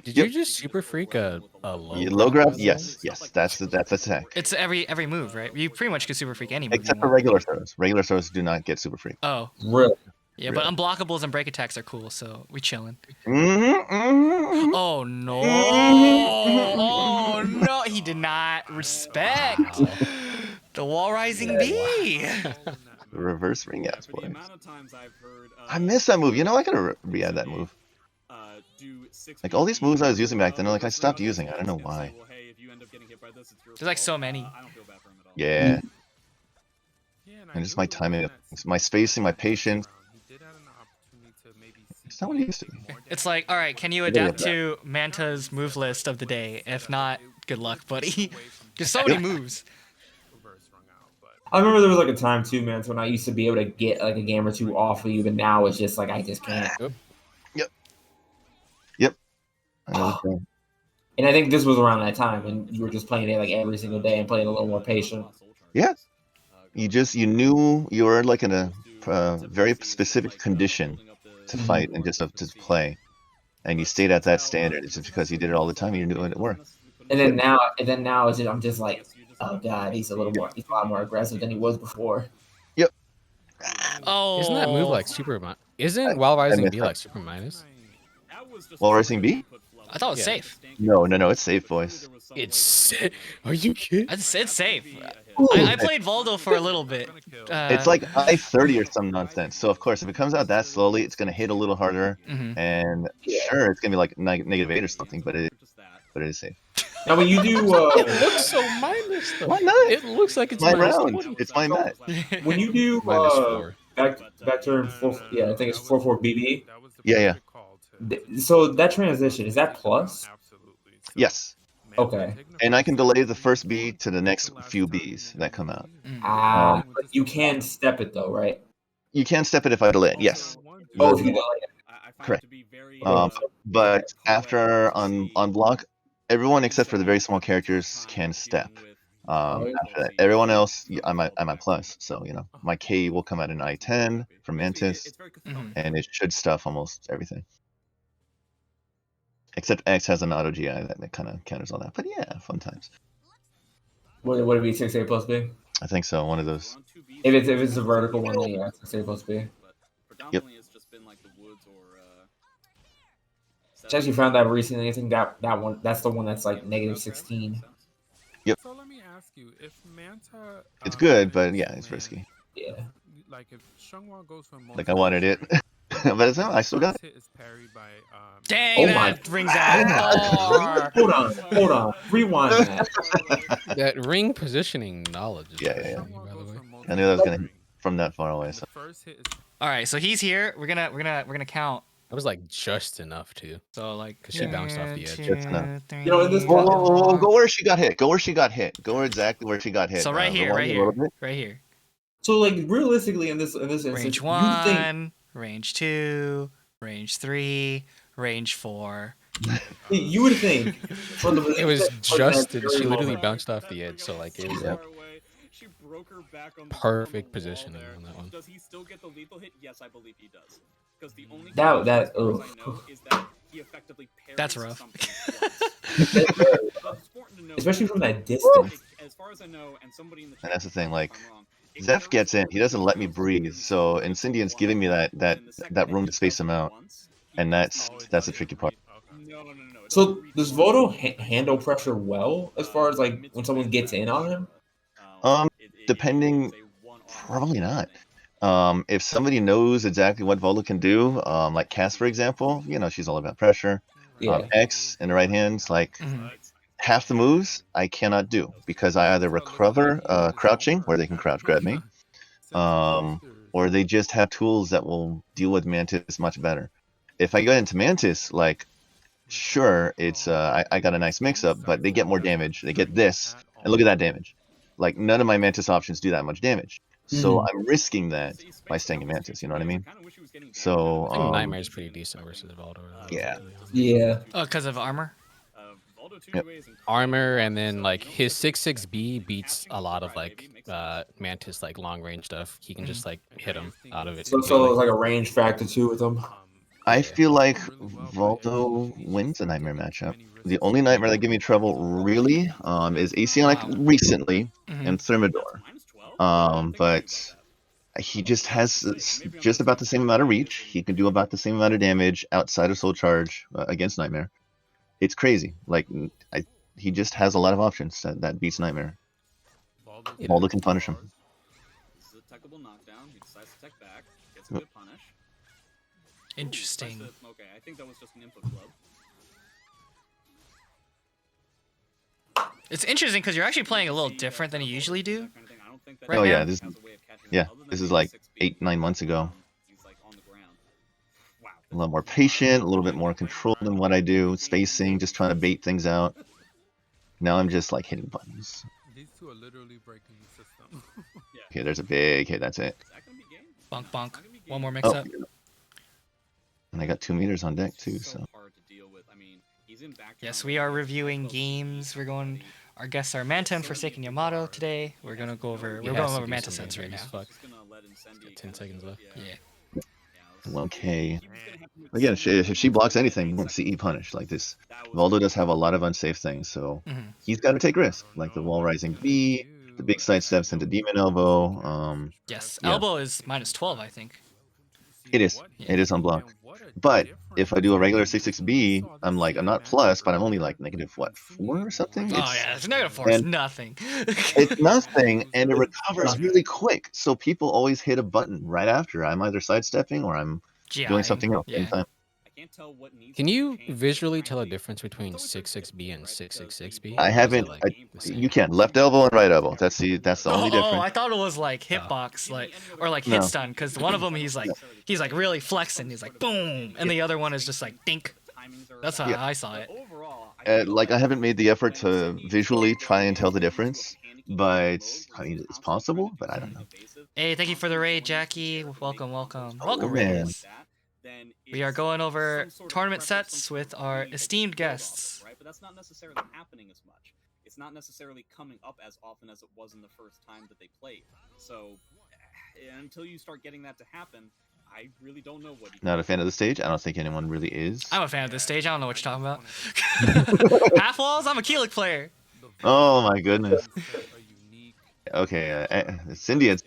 Did you just super freak a low grab? Yes. That's attack. It's every move, right? You pretty much get super freak any move. Except for regular throws. Regular throws do not get super freak. Oh, Really? yeah, but unblockables and break attacks are cool, so we chilling. Mm-hmm. Oh no! Oh no! He did not respect the wall rising B. The reverse ring outs, boys. I've heard, I miss that move. You know, I gotta re-add that move. Like all these moves I was using back then, I stopped using. I don't know why. There's like so many. Yeah. And just my timing, my spacing, my patience. It's not what it used to be. It's like, all right, can you adapt to Manta's move list of the day? If not, good luck, buddy. There's so many moves. I remember there was a time too, man, when I used to be able to get a game or two off of you, but now it's just I just can't. Yep. And I think this was around that time when you were just playing it every single day and playing a little more patient. Yeah. You knew you were in a very specific condition to fight and just to play, and you stayed at that standard. It's just because you did it all the time. You knew it worked. And then now it's I'm just like, oh god, he's a lot more aggressive than he was before. Yep. Oh, isn't that move super? Isn't Wild Rising B super minus? Wild Rising B? I thought it was safe. No, it's safe, boys. It's. Are you kidding? It's safe. I played Voldo for a little bit. It's like I-30 or some nonsense. So of course, if it comes out that slowly, it's gonna hit a little harder, and sure, it's gonna be -8 or something, but it is safe. Now when you do, it looks so minus though. Why not? It looks like it's my minus round. 20. It's my match. When you do Vector and I think it's 4/4 BB. That was the Yeah, yeah. perfect call to So that transition, is that plus? Absolutely. So Yes. Manta Okay. taking the And I first can hit, delay the first B going to the for next last few turn, Bs and that come out. But with this you one. can step it though, right? You can step it if I delay it. Yes. Oh, The- if you delay it. I find Correct. it to be very But poetic after to see on block, everyone except for the very small Inside at characters time can step. dealing with After that, difficulty everyone else, from I'm at developing plus. So my K will come out in I10 from Mantis, It's very cathartic. and it should stuff almost everything. Except X has an auto GI that kind of counters all that. But yeah, fun times. Would it be 6A plus B? I think so. One of those. If it's a vertical one, then yeah, 6A plus B. But predominantly it's just been like the woods or I actually found that recently. I think that's the one that's like -16. Yep. So let me ask you, if Manta It's good, but is yeah, it's land, risky. Yeah. Like if Shunghua goes for Like I wanted it, but it's not. I still got it. hit is parried by Dang, Oh that my brings out far. Hold on. Rewind that. That ring positioning knowledge is Yeah, pretty yeah, funny, by the way. I knew that was gonna hit from that far away. So First hit is All right, so he's here. We're gonna count. That was like just enough too. So like, 'Cause she bounced off the edge. That's enough. You know, in this whoa, Whoa, whoa, whoa, whoa, go where she got hit. Go where she got hit. Go exactly where she got hit. So right here, rewind right a little here, bit. right here. So like realistically in this instance, Range you think 1, range 2, range 3, range 4. you would think from the It was just very she literally moment. bounced off the edge, so like it was like She broke her back on the perfect wall positioning there. on that one. Does he still get the lethal hit? Yes, I believe he does. Because the only That- condition, as that- far as ugh. I know, is that he effectively parries That's rough. something once. But it's important to note Especially that from that distance. as far as I know, and somebody in the And chat that's the thing. correct me Like if I'm wrong, it Zeph carries gets in, he doesn't let me once breathe. within So the and zone Cindian's of giving me one. that Within the second room hit to space him does it out, once, he and gets that's the the tricky part. No. It's So three does twice. Vodo handle pressure well as far as like when someone gets in on him? Depending, probably not. If somebody knows exactly what Vola can do, like Cass, for example, she's all about pressure. Yeah. X in the right hands, like Mhm. half the moves I cannot do because I either recover crouching, where they can crouch grab me, or they just have tools that will deal with Mantis much better. If I go into Mantis, like, sure, it's I got a nice mix-up, but they get more damage. They get this, and look at that damage. Like, none of my Mantis options do that much damage. So I'm risking that by staying in Mantis, you know what I mean? So, I think Nightmare's pretty decent versus Valdo. Yeah. Yeah. Oh, because of armor? Yep. Armor, and then like his 6/6B beats a lot of like Mantis like long range stuff. He can just like hit him out of it. So it's like a range factor too with them. I feel like Valdo wins a Nightmare matchup. The only Nightmare that gave me trouble really is Asionic recently and Thermidor. But he just has just about the same amount of reach. He can do about the same amount of damage outside of Soul Charge against Nightmare. It's crazy. Like he just has a lot of options that beats Nightmare. Valdo can punish him. This is a techable knockdown. He decides to tech back. Gets a good punish. Interesting. Okay, I think that was just an input club. It's interesting because you're actually playing a little different than you usually do. Right Oh now. yeah, this is like 8-9 months ago. A lot more patient, a little bit more controlled in what I do, spacing, just trying to bait things out. Now I'm just like hitting buttons. These two are literally breaking the system. Okay, there's a big hit. That's it. Bonk, bonk. One more mix-up. And I got 2 meters on deck too. So. Yes, we are reviewing games. We're going. Our guests are Manta and ForsakenYamato today. We're gonna go over. We're going over Manta sets right now. Fuck. 10 seconds left. Yeah. 1K. Again, if she blocks anything, CE punish like this. Valdo does have a lot of unsafe things, so he's got to take risks, like the wall rising B, the big side steps into demon elbow. Yes, yeah. elbow is -12, I think. It is. It is on block. But if I do a regular 6/6B, I'm not plus, but I'm only like -4 or something. Oh yeah, it's -4 is nothing. It's nothing, and it recovers really quick. So people always hit a button right after. I'm either sidestepping or I'm doing something else anytime. can't tell what needs. Can to you change, visually tell a frankly, difference between it's always hard to 6-6B and right? Because 6-6-6B? I the haven't. goal of like the game the plan You same? can left elbow and right elbow. That's the only Oh, difference. I thought it was like Oh. hitbox, like or like No. hit stun, because one of them he's like really flexing, he's like boom, and the other one is just like dink. That's how Yeah. I saw it. Like I haven't made the effort to visually try and tell the difference, but I mean it's possible. But I don't know. Hey, thank you for the raid, Jackie. Welcome, welcome, welcome, man. raiders. We are going over tournament sets with our esteemed guests. Right, but that's not necessarily happening as much. It's not necessarily coming up as often as it was in the first time that they played. So until you start getting that to happen, I really don't know what. Not a fan of the stage. I don't think anyone really is. I'm a fan of this stage. I don't know what you're talking about. Half walls. I'm a Keelik player. Oh my goodness. Okay, Cindy, he's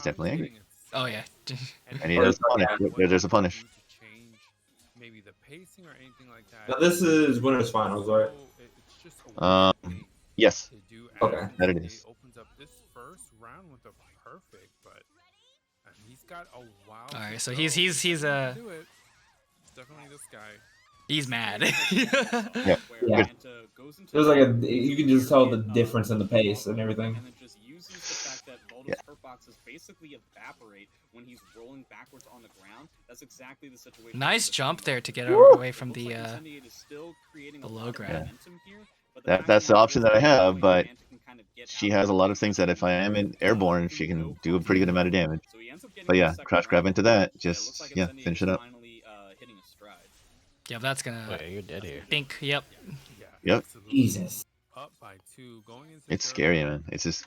definitely angry. Oh yeah. And he does punish. There's a punish. Maybe the pacing or anything like that. Now this is winners finals, right? Yes. Okay. That it is. Opens up this first round with a perfect, but he's got a while. All right, to so go. he's Do it. It's definitely this guy. He's mad. Yeah. Yeah. There's like you can just tell the difference in the pace and everything. And it just uses the fact that Voldo's hurt boxes basically evaporate when he's rolling backwards on the ground. That's exactly the situation. Nice jump there to get away from the low grab. That's the option that I have, but she has a lot of things that if I am in airborne, she can do a pretty good amount of damage. But yeah, crash grab into that, just finish it up. Yeah, that's gonna. Wait, you're dead here. Think. Yep. Yep. Jesus. Up by 2, going into It's third. scary, man. It's just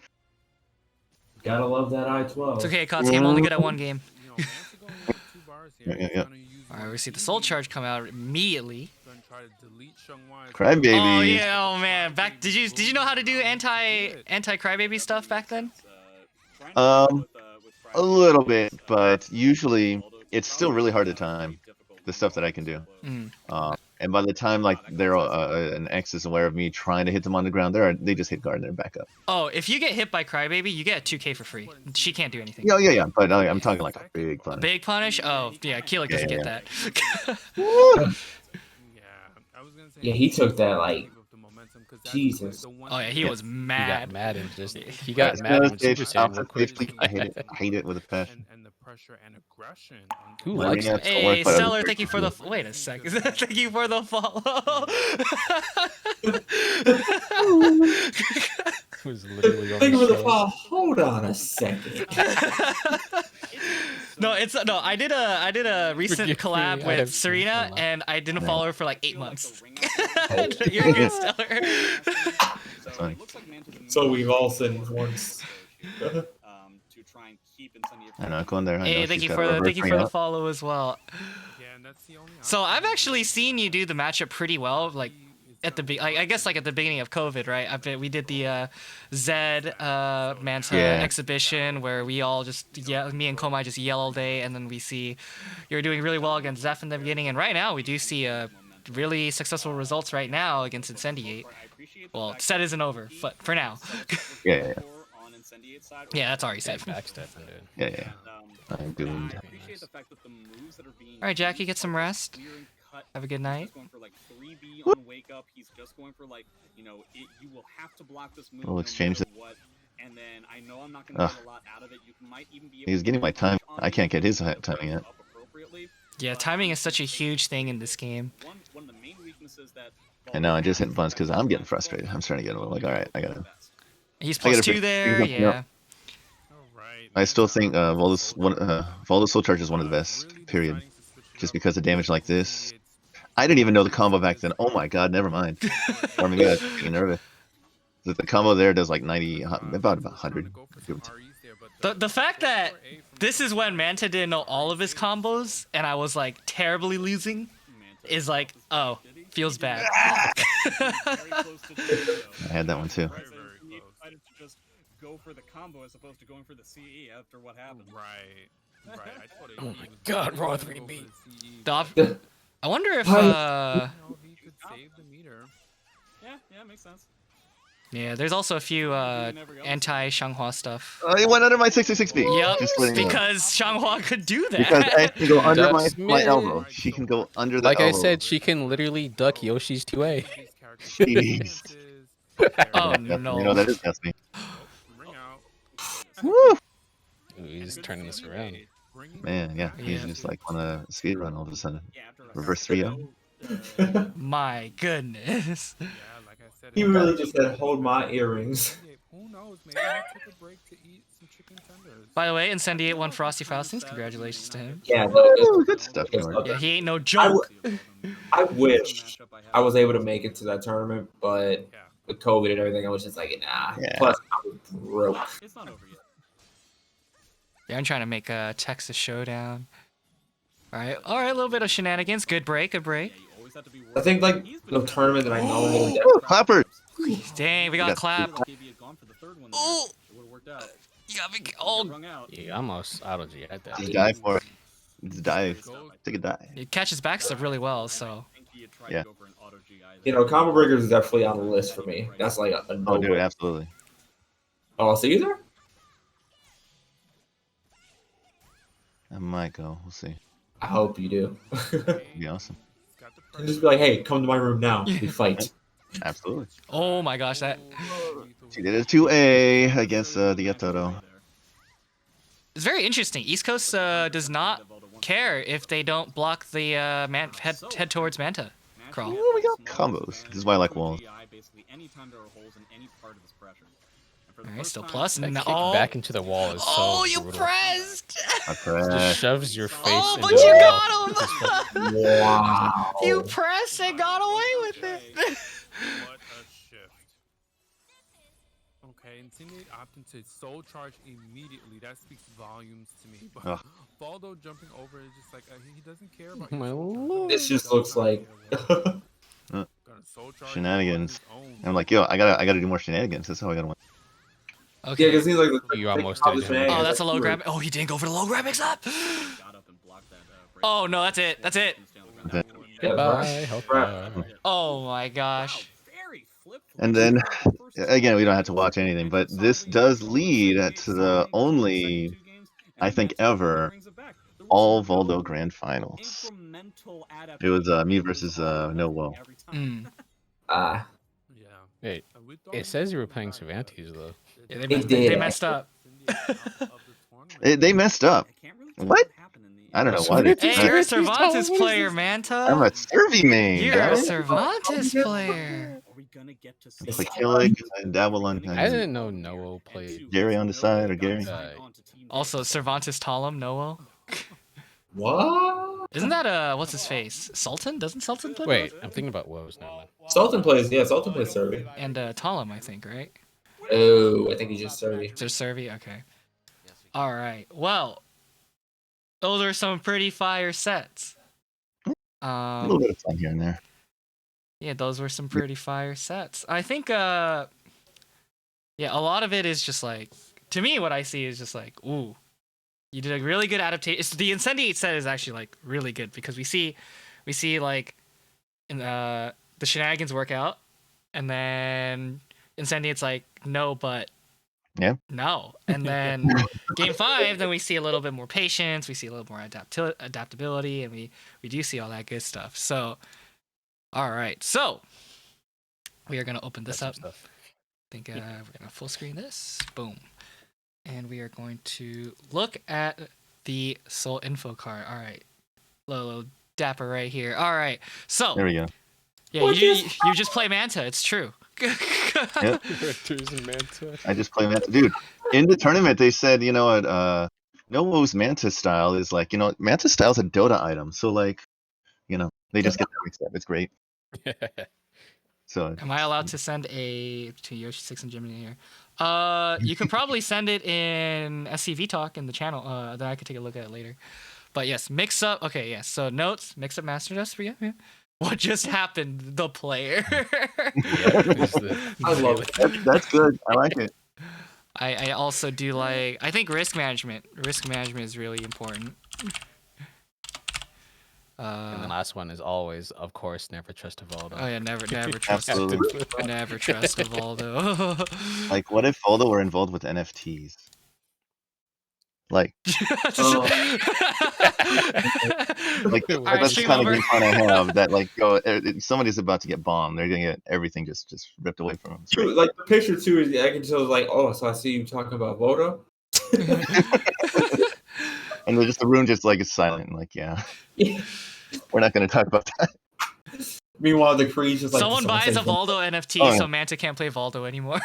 Gotta love that I-12. It's okay, Kotsky. I'm only good at one game. You know, Manta going with 2 bars here. Yeah. He's gonna use All right, we see the one soul speed. charge come out immediately. Gonna try to delete Shunghua. Crybaby. Oh yeah, oh man. Back. Did you know how to do anti crybaby stuff back then? A little bit, but usually it's still really hard to time the stuff that I can do. Mm. And by the time like they're an X is aware of me trying to hit them on the ground, they just hit guard and they're back up. Oh, if you get hit by crybaby, you get a 2K for free. She can't do anything. Yeah. But I'm talking like a big punish. Big punish? Oh yeah, Keelik doesn't get that. Yeah, I was gonna say. Yeah, he took that like With the momentum, 'cause that's Jesus. the one Oh yeah, thing he that- was He got mad. mad and just he Yeah, got mad when stage, Super Saiyan real alpha quick. 50, I hate it with a passion. and the pressure and aggression. Who Well, likes yeah, that? it's the worst Hey, part of the Stellar, stage. thank you for the. Wait a second. Thank you for the follow. It was literally on Think the of the show. fall. Hold on a second. No, I did a recent Forgive me, collab I with have Serena, seen a lot. and I didn't follow her for like 8 months. You're You're good, Stellar. Funny. So we've all sinned once. To try and keep Incendiary. I know, go in there. I know Hey, thank she's you got a for the reverse ring out. follow as well. Yeah, and that's the only So option. I've actually seen you do the matchup pretty well, like at the I guess like at the beginning of COVID, right? We did the Zed Manta Yeah. exhibition where we all just me and Komai just yell all day, and then we see you're doing really well against Zeph in the beginning, and right now we do see really successful results right now against Incendiate. Well, set isn't over, but for now. Yeah. Yeah, that's already said. Backstepping, dude. Yeah. I'm doomed. All right, Jackie, get some rest. Have a good night. Going for like 3B on wake up. He's just going for like, you will have to block this move. We'll no exchange matter what. And then I know I'm not going to get a lot out of it. You might even be able He's to getting my push time. on I can't get his the timing yet. up appropriately. Yeah, timing is such a huge thing in this game. One of the main weaknesses that And now I just hit buttons because I'm getting frustrated. I'm starting to get a little like, all right, I gotta. He's I gotta +2 fix- there, yeah. yeah. Alright, I still think Voldo's Soul Charge is one of the best. really Period. deciding to switch it Just up. because of damage like this. I didn't even know the combo back then. Oh my god, never mind. Or maybe I was getting nervous. The combo there does like 90, about 100. The fact that this is when Manta didn't know all of his combos, and I was like terribly losing, is like, oh, feels bad. I had that one too. Right, so he decided to just go for the combo as opposed to going for the CE after what happened. Right. I thought it Oh was my even God, better raw to 3B. go for the CE, I wonder if but, he could save the meter. Yeah, makes sense. Yeah, there's also a few anti-Xianghua stuff. He went under my 66B. Yep, Just letting you know. because Xianghua could do that. Because I can go under Duck my Smith. elbow. She can go under the Like elbow. I said, she can literally duck Yoshi's 2A. Jeez. Oh You know no. that is Destiny. Ring out. Woo! Ooh, he's turning this around. Man, yeah. He's Yeah. just like on a speed run all of a sudden. Yeah, after a Reverse second, 3-0. My goodness. Yeah, like I said, He it- really just said, "Hold my earrings." Who knows? Maybe he took a break to eat some chicken tenders. By the way, Incendiate won Frosty Faustings. Congratulations to him. Yeah, Woo! Good stuff, Good George. stuff. Yeah, he ain't no joke. I wish I was able to make it to that tournament, but Yeah. with COVID and everything, I was just like, nah. Yeah. Plus, I was broke. It's not over yet. Yeah, I'm trying to make a Texas Showdown. All right, a little bit of shenanigans. Good break, good break. Yeah, you always have to be I think like the tournament that I know. Woo! Clappers! Dang, we got Got- clapped. Like if he had gone for the third one there, Oh. it would have worked out. You got me. Get Oh, rung out. Yeah, I'm almost out of G at that. Just dive for it. Just dive. Take a dive. it catches back stuff really well. So I think he had tried Yeah. to go for an auto GI there. You know, Combo Breakers is definitely on the list for me. That's like a Oh, no. dude, absolutely. Oh, I'll see you there. I might go. We'll see. I hope you do. It'd be awesome. And just be like, hey, come to my room now. We fight. Absolutely. oh my gosh, that She did a 2A against the Yatoro. is very interesting. East Coast does not care if they don't block the head towards Manta crawl. Oh, we got combos. This is why I like walls. Basically, anytime there are holes in any part of this pressure. And for the All right, first still time plus. since- That No. kick back into the wall is so Oh, you brutal. pressed! I Just press. shoves your face Oh, into but the you wall. got him! Wow. You pressed and got away with it. What a shift. Okay, Incendiate opting to soul charge immediately. That speaks volumes to me. But Ugh. Baldo jumping over is just like he doesn't care about My your soul charge. lord. This just looks like. Gonna soul charge Shenanigans. on his own. And I'm like, yo, I gotta do more shenanigans. That's how I gotta win. Yeah, Okay. because he's like. You almost did him. Oh, that's a low grab. Oh, he didn't go for the low grab mix up. Got up and blocked that, break. Oh no, that's it. That's it. Okay. Goodbye. Help Right. you. Oh my gosh. Very flip-flop. And then, First again, we don't have to watch anything, but this does lead to the only, I think, ever, all Voldo Grand Finals. It was me versus Noel. Mm. Ah. Yeah. Wait, And we thought it says you were playing Cervantes though. Yeah, It they did. messed up. They messed up. What? I don't know why they Hey, you're a Cervantes player, Manta. I'm a Servi main. You're a guys. Cervantes player. Are we gonna get to see Play Killick and dabble on I didn't know Noel played. Gary on the side, or Gary? Also, Cervantes Talum, Noel. What? Isn't that what's his face? Sultan? Doesn't Sultan play? Wait, I'm thinking about woes now. Sultan plays. Yeah, Sultan plays Survey. And Talum, I think, right? Oh, I think he's just Survey. Is there Servi? Okay. All right. Well, those are some pretty fire sets. A little bit of fun here and there. Yeah, those were some pretty fire sets. I think yeah, a lot of it is just like, to me, what I see is just like, ooh, you did a really good adaptation. The Incendiate set is actually like really good because we see like in the shenanigans work out, and then Incendiate's like, no, but Yeah. no, and then game 5, then we see a little bit more patience, we see a little more adaptability, and we do see all that good stuff. So, all right, so we are gonna open this up. I think we're gonna full screen this. Boom. And we are going to look at the Soul Info card. All right. Little dapper right here. All right. So, There we go. yeah, you just play Manta. It's true. Yep. Characters in Manta. I just play Manta. Dude, in the tournament, they said, you know what, Novo's Manta style is like, Manta style is a Dota item. So, like, they just get that mixed up. It's great. So, Am I allowed to send to Yoshi 6 and Jimmy here? You could probably send it in SCV Talk in the channel. Then I could take a look at it later. But yes, mix up. Okay, yes. So notes, mix up master dust for you. Yeah. What just happened? The player. I love it. that's good. I like it. I also do like, I think risk management. Risk management is really important. And the last one is always, of course, never trust Evaldo. Oh yeah, never trust Absolutely. never trust Evaldo. Like, what if Voldo were involved with NFTs? Like, Oh. like All right, that's the stream kind of over. game plan I have. That like, somebody's about to get bombed. They're gonna get everything just ripped away from them. It's great. Like the picture too is I can tell like, oh, so I see you talking about Vodo. And just the room just like is silent. Like, yeah, Yeah. we're not gonna talk about that. Meanwhile, the Creed's just like Someone buys say a Valdo NFT, Oh, yeah. so Manta can't play Valdo anymore.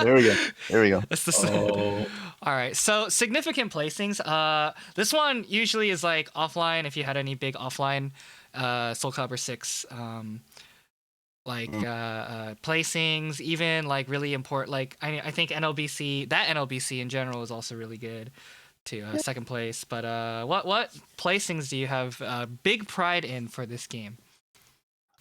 There we go. There we go. That's the Oh. All right, so significant placings. This one usually is like offline. If you had any big offline, Soul Calibur 6, placings, even like really important. Like I think NLBC, that NLBC in general is also really good to second place. But what placings do you have big pride in for this game?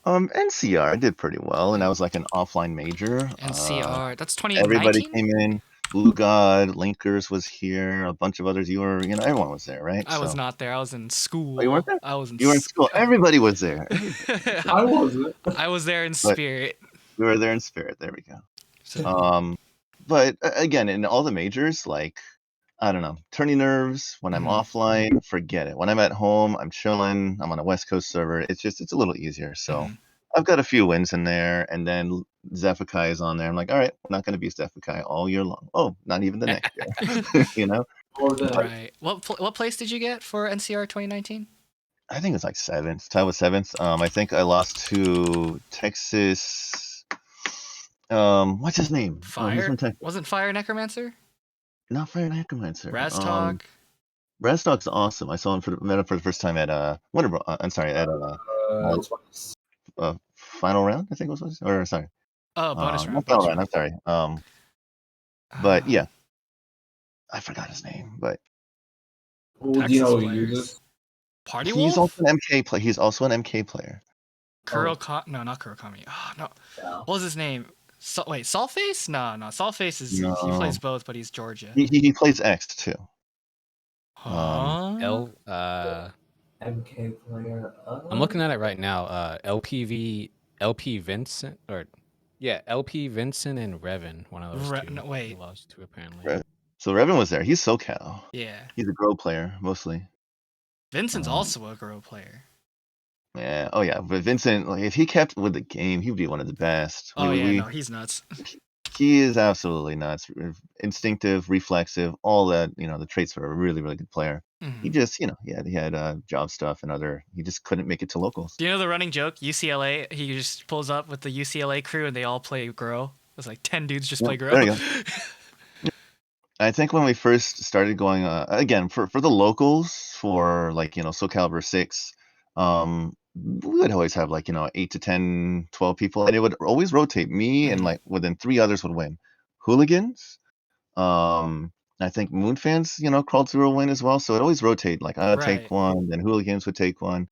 NCR did pretty well, and I was like an offline major. NCR, that's Everybody 2019. came in. Blue God, Linkers was here. A bunch of others. Everyone was there, right? I was not there. I was in school. Oh, you weren't there? I was in. You were in school. Everybody was there. I wasn't. I was there in But- spirit. We were there in spirit. There we go. So, But again, in all the majors, like, I don't know, turning nerves when I'm Mhm. offline, forget it. When I'm at home, I'm chilling. I'm on a West Coast server. It's a little easier. So Mhm. I've got a few wins in there, and then Zephikai is on there. I'm like, all right, we're not going to be Zephikai all year long. Oh, not even the next year. You know, Right. What place did you get for NCR 2019? I think it's like seventh. Ty was seventh. I think I lost to Texas. What's his name? He's Fire? from Texas. Wasn't Fire Necromancer? Not Fire Necromancer. Raztalk? Raztalk's awesome. I saw him met him for the first time at Wonder. I'm sorry, at final round. I think it was. Or sorry. Oh, bonus round. Not final round. I'm sorry. But yeah, I forgot his name. But Who do you know who players. uses? Party he's Wolf? also an MK player. He's also an MK player. No, not Kurokami. Oh, no. Yeah. What was his name? Wait, Saltface? No, Saltface is he No. plays both, but he's Georgia. He plays X too. Huh? MK player. I'm looking at it right now. LP Vincent LP Vincent and Revan. One of those two. No, wait. The lost two apparently. Right. So Revan was there. He's SoCal. Yeah. He's a Grow player mostly. Vincent's also a Grow player. Yeah. Oh yeah. But Vincent, like, if he kept with the game, he would be one of the best. Oh no, he's nuts. He is absolutely nuts. Instinctive, reflexive, all that. The traits for a really, really good player. Mhm. He just, he had job stuff and he just couldn't make it to locals. Do you know the running joke? UCLA, he just pulls up with the UCLA crew and they all play Grow. It's like 10 dudes just play Grow. There you go. I think when we first started going, again, for the locals, for like, Soul Calibur 6, we would always have like, 8 to 10, 12 people, and it would always rotate. Me and like within 3 others would win. Hooligans, I think Moonfans, crawled through a win as well. So it always rotate. Like I would take one, then Hooligans would take one.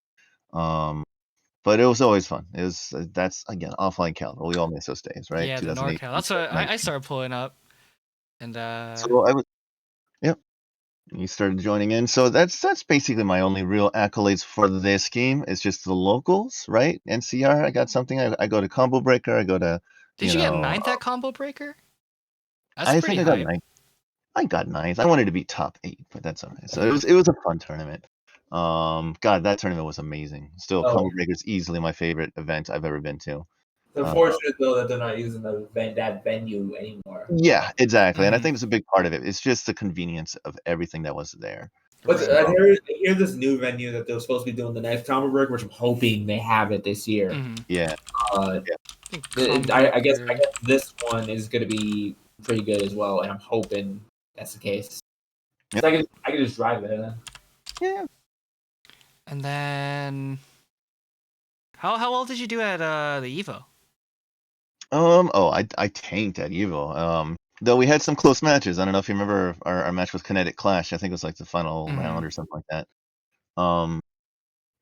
But it was always fun. That's again offline Calibur. We all miss those days, right? Yeah, the NorCal. That's what I started pulling up. And so I was, yep. You started joining in. So that's basically my only real accolades for this game. It's just the locals, right? NCR, I got something. I go to Combo Breaker. I go to. Did you get 9th at Combo Breaker? That's I pretty think I got high. 9th. I got 9th. I wanted to be top 8, but that's all right. So it was a fun tournament. God, that tournament was amazing. Still, Combo Breaker is easily my favorite event I've ever been to. It's unfortunate though that they're not using that venue anymore. Yeah, exactly. And I think it's a big part of it. It's just the convenience of everything that was there. But I hear this new venue that they're supposed to be doing the next Combo Break, which I'm hoping they have it this year. Yeah. I guess this one is going to be pretty good as well, and I'm hoping that's the case. Yep. I can just drive it then. Yeah. And then, how well did you do at the Evo? I tanked at Evo. Though we had some close matches. I don't know if you remember our match with Kinetic Clash. I think it was like the final round or something like that.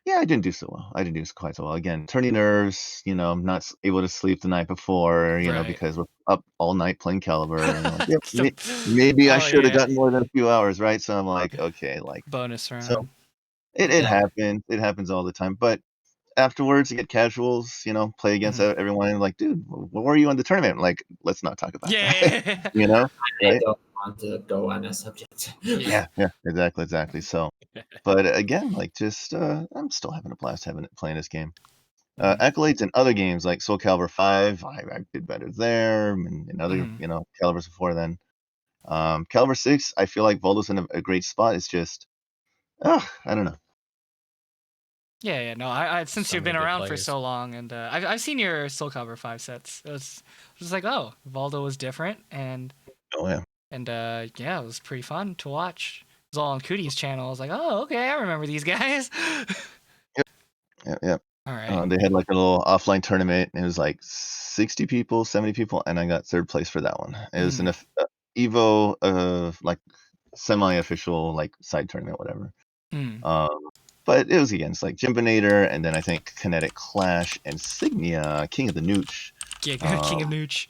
Yeah, I didn't do so well. I didn't do quite so well. Again, turning nerves, not able to sleep the night before, because we're up all night playing Calibur. And maybe I should have gotten more than a few hours, right? So I'm like, okay, like bonus round. So, It happens. It happens all the time. But afterwards, you get casuals, play against everyone, and like, dude, where were you in the tournament? Like, let's not talk about that. Yeah. I Right? don't want to go on a subject. Yeah, exactly. So, but again, like, just I'm still having a blast playing this game. Accolades in other games like Soul Calibur 5, I did better there, and in other calibers before then. Calibur 6, I feel like Voldo's in a great spot. It's just, I don't know. Yeah. No, I since So you've many been good around for players. so long, and I've seen your Soul Calibur 5 sets. It was like, oh, Voldo was different, and Oh yeah. yeah, it was pretty fun to watch. It was all on Cootie's channel. I was like, oh, okay, I remember these guys. Yeah. All right. They had like a little offline tournament. And it was like 60 people, 70 people, and I got third place for that one. It was an Evo, like semi-official, like side tournament, whatever. But it was against like Jimbinator, and then I think Kinetic Clash and Signia, King of the Nooch. Yeah, King of Nooch.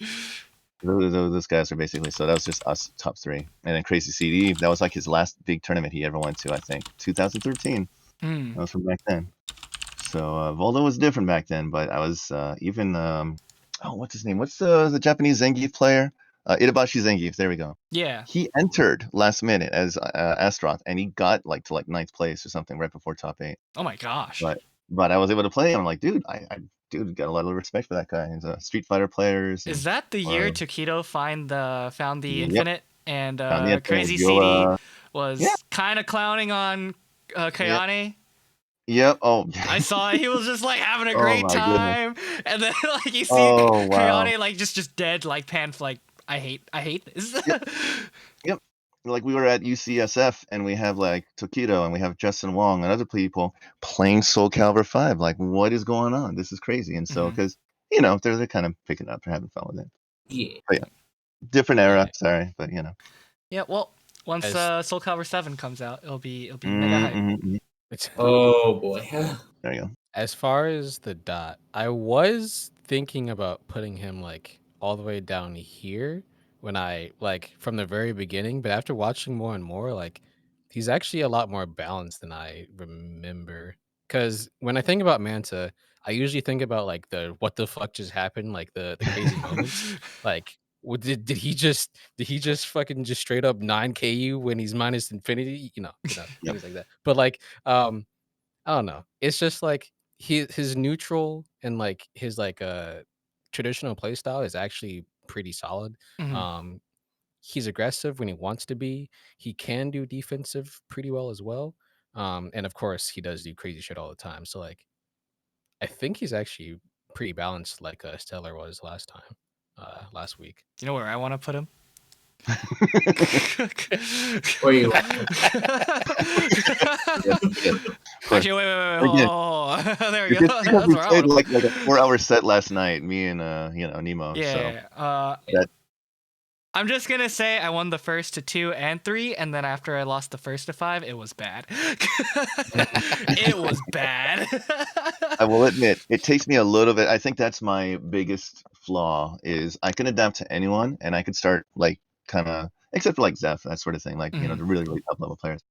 Those guys are basically, so that was just us top 3. And then Crazy CD, that was like his last big tournament he ever went to, I think 2013. That was from back then. So Voldo was different back then, but I was even what's his name? What's the Japanese Zangief player? Itabashi Zangief. There we go. Yeah. He entered last minute as Astroth, and he got like to like 9th place or something right before top 8. Oh my gosh. But I was able to play him. I'm like, dude, I got a lot of respect for that guy. He's a Street Fighter players. Is that the year Tokido found the Yep. Infinite, and Found the Infinite. Crazy CD was kind of clowning on Kayane? Yep. Oh, I saw it. He was just like having a Oh great my time, and then like you see Oh, wow. Kayane like just dead, like Panth, like I hate this. Yep. Like we were at UCSF, and we have like Tokido, and we have Justin Wong and other people playing Soul Calibur 5. Like, what is going on? This is crazy. And so, because they're kind of picking up, they're having fun with it. Yeah. But yeah, different era. Yeah. Sorry, but Yeah. Well, once As- Soul Calibur 7 comes out, it'll be mega hype. Mhm. Oh boy. There you go. As far as the dot, I was thinking about putting him like all the way down here when I like from the very beginning, but after watching more and more, like he's actually a lot more balanced than I remember. Because when I think about Manta, I usually think about like the what the fuck just happened, like the crazy moments. Like, did he just fucking just straight up 9K you when he's minus infinity? Things like that. But like, I don't know. It's just like his neutral and like his like traditional play style is actually pretty solid. Um he's aggressive when he wants to be. He can do defensive pretty well as well. And of course he does do crazy shit all the time. So like I think he's actually pretty balanced like Stellar was last week. Do you know where I want to put him? Where you? Actually, wait. Again, Oh, there we Because go. because That's we where I played want to. like a 4-hour set last night, me and Nemo. So Yeah. that I'm just gonna say I won the first to 2 and 3, and then after I lost the first to 5, it was bad. It was bad. I will admit, it takes me a little bit. I think that's my biggest flaw is I can adapt to anyone, and I could start like kind of, except for like Zeph, that sort of thing, like the really really top level players.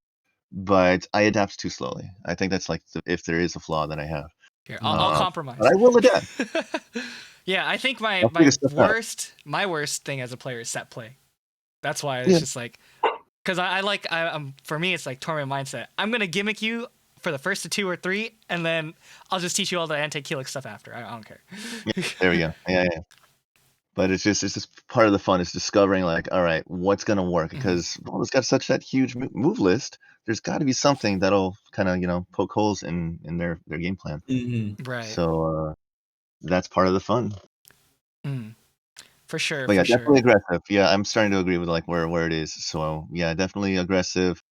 But I adapt too slowly. I think that's like if there is a flaw that I have. Here, I'll compromise. But I will adapt. Yeah, I think my I'll figure stuff out. worst thing as a player is set play. That's why it's just like, because for me it's like tournament mindset. I'm gonna gimmick you for the first to 2 or 3, and then I'll just teach you all the anti-Keelix stuff after. I don't care. Yeah, there we go. Yeah. But it's just part of the fun is discovering like, all right, what's gonna work? Because it's got such that huge move list. There's got to be something that'll kind of poke holes in their game plan. Right. So that's part of the fun. For sure. But yeah, for sure. definitely aggressive. Yeah, I'm starting to agree with like where it is. So yeah, definitely aggressive,